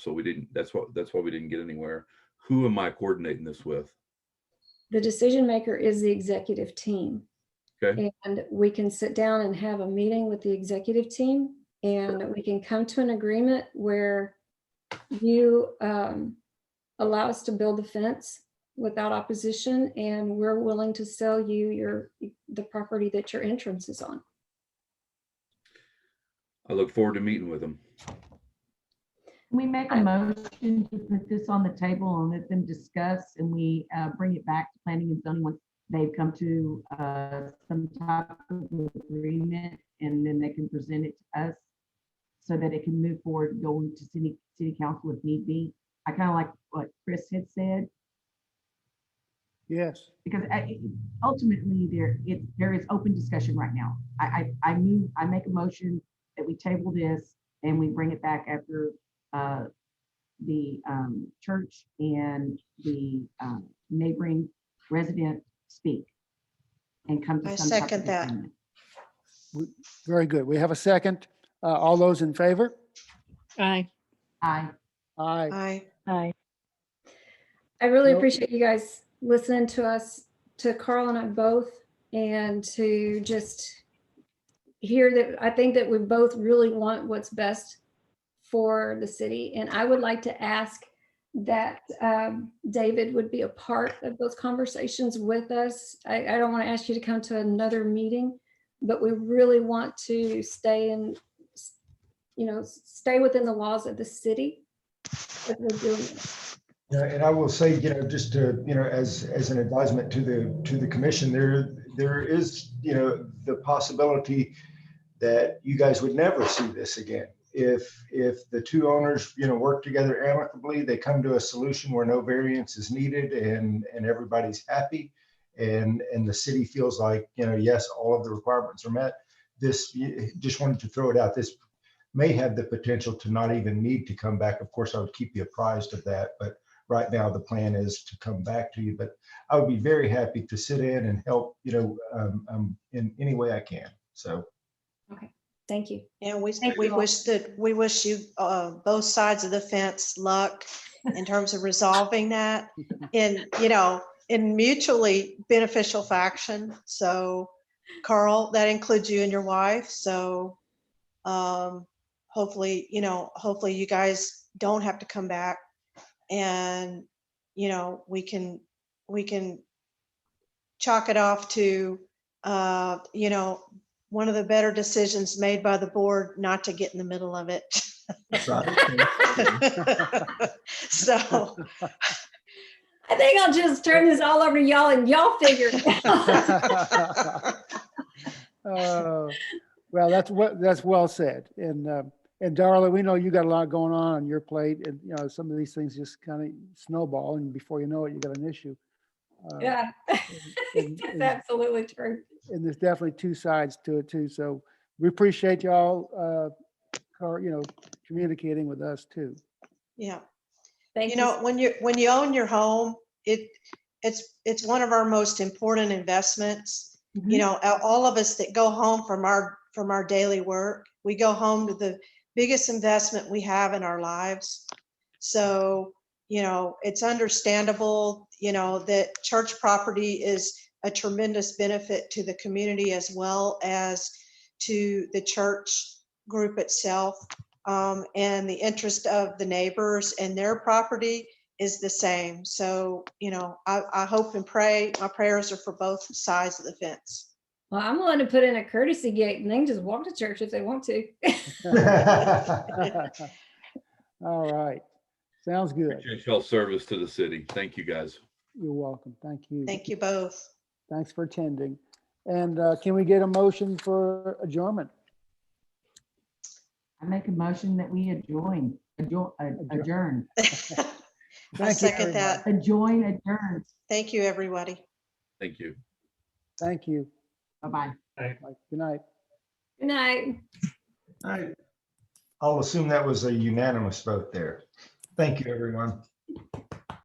Speaker 11: So we didn't, that's why we didn't get anywhere. Who am I coordinating this with?
Speaker 10: The decision maker is the executive team.
Speaker 11: Okay.
Speaker 10: And we can sit down and have a meeting with the executive team, and we can come to an agreement where you allow us to build the fence without opposition, and we're willing to sell you the property that your entrance is on.
Speaker 11: I look forward to meeting with them.
Speaker 6: We make a motion to put this on the table and let them discuss, and we bring it back to planning and zoning once they've come to some type of agreement, and then they can present it to us so that it can move forward, going to city council if need be. I kind of like what Chris had said.
Speaker 1: Yes.
Speaker 6: Because ultimately there is open discussion right now. I make a motion that we table this and we bring it back after the church and the neighboring resident speak and come to
Speaker 5: I
Speaker 6: some type of
Speaker 5: second that.
Speaker 6: agreement.
Speaker 1: Very good. We have a second. All those in favor?
Speaker 8: Aye.
Speaker 6: Aye.
Speaker 1: Aye.
Speaker 3: Aye.
Speaker 10: I really
Speaker 1: Nope.
Speaker 10: appreciate you guys listening to us, to Carl and I both, and to just hear that. I think that we both really want what's best for the city. And I would like to ask that David would be a part of those conversations with us. I don't want to ask you to come to another meeting, but we really want to stay within the laws of the city as we're doing it.
Speaker 2: Yeah, and I will say, just to, as an advisement to the commission, there is, the possibility that you guys would never see this again. If the two owners, work together amicably, they come to a solution where no variance is needed and everybody's happy, and the city feels like, yes, all of the requirements are met, this, just wanted to throw it out. This may have the potential to not even need to come back. Of course, I would keep you apprised of that, but right now the plan is to come back to you. But I would be very happy to sit in and help, in any way I can. So.
Speaker 10: Okay, thank you.
Speaker 5: And we
Speaker 10: Thank you all.
Speaker 5: wish you both sides of the fence luck in terms of resolving that in mutually beneficial fashion. So Carl, that includes you and your wife. So hopefully you guys don't have to come back, and we can chalk it off to one of the better decisions made by the board not to get in the middle of it. So
Speaker 10: I think I'll just turn this all over to y'all and y'all figure it out.
Speaker 1: Well, that's well said. And Darla, we know you got a lot going on your plate, and some of these things just kind of snowball, and before you know it, you got an issue.
Speaker 10: Yeah, that's absolutely true.
Speaker 1: And there's definitely two sides to it too. So we appreciate y'all, communicating with us too.
Speaker 5: yeah.
Speaker 10: Thank you.
Speaker 5: When you own your home, it's one of our most important investments.
Speaker 10: Mhm.
Speaker 5: All of us that go home from our daily work, we go home to the biggest investment we have in our lives. So, it's understandable, that church property is a tremendous benefit to the community as well as to the church group itself. And the interest of the neighbors and their property is the same. So, I hope and pray, my prayers are for both sides of the fence.
Speaker 10: Well, I'm willing to put in a courtesy gate and they can just walk to church if they want to.
Speaker 1: All right. Sounds good.
Speaker 11: Appreciate y'all service to the city. Thank you, guys.
Speaker 1: You're welcome. Thank you.
Speaker 5: Thank you both.
Speaker 1: Thanks for attending. And can we get a motion for adjournment?
Speaker 6: I make a motion that we adjourn.
Speaker 5: I second that.
Speaker 6: Adjourn.
Speaker 5: Thank you, everybody.
Speaker 11: Thank you.
Speaker 1: Thank you.
Speaker 6: Bye-bye.
Speaker 1: Good night.
Speaker 10: Good night.
Speaker 2: I'll assume that was a unanimous vote there. Thank you, everyone.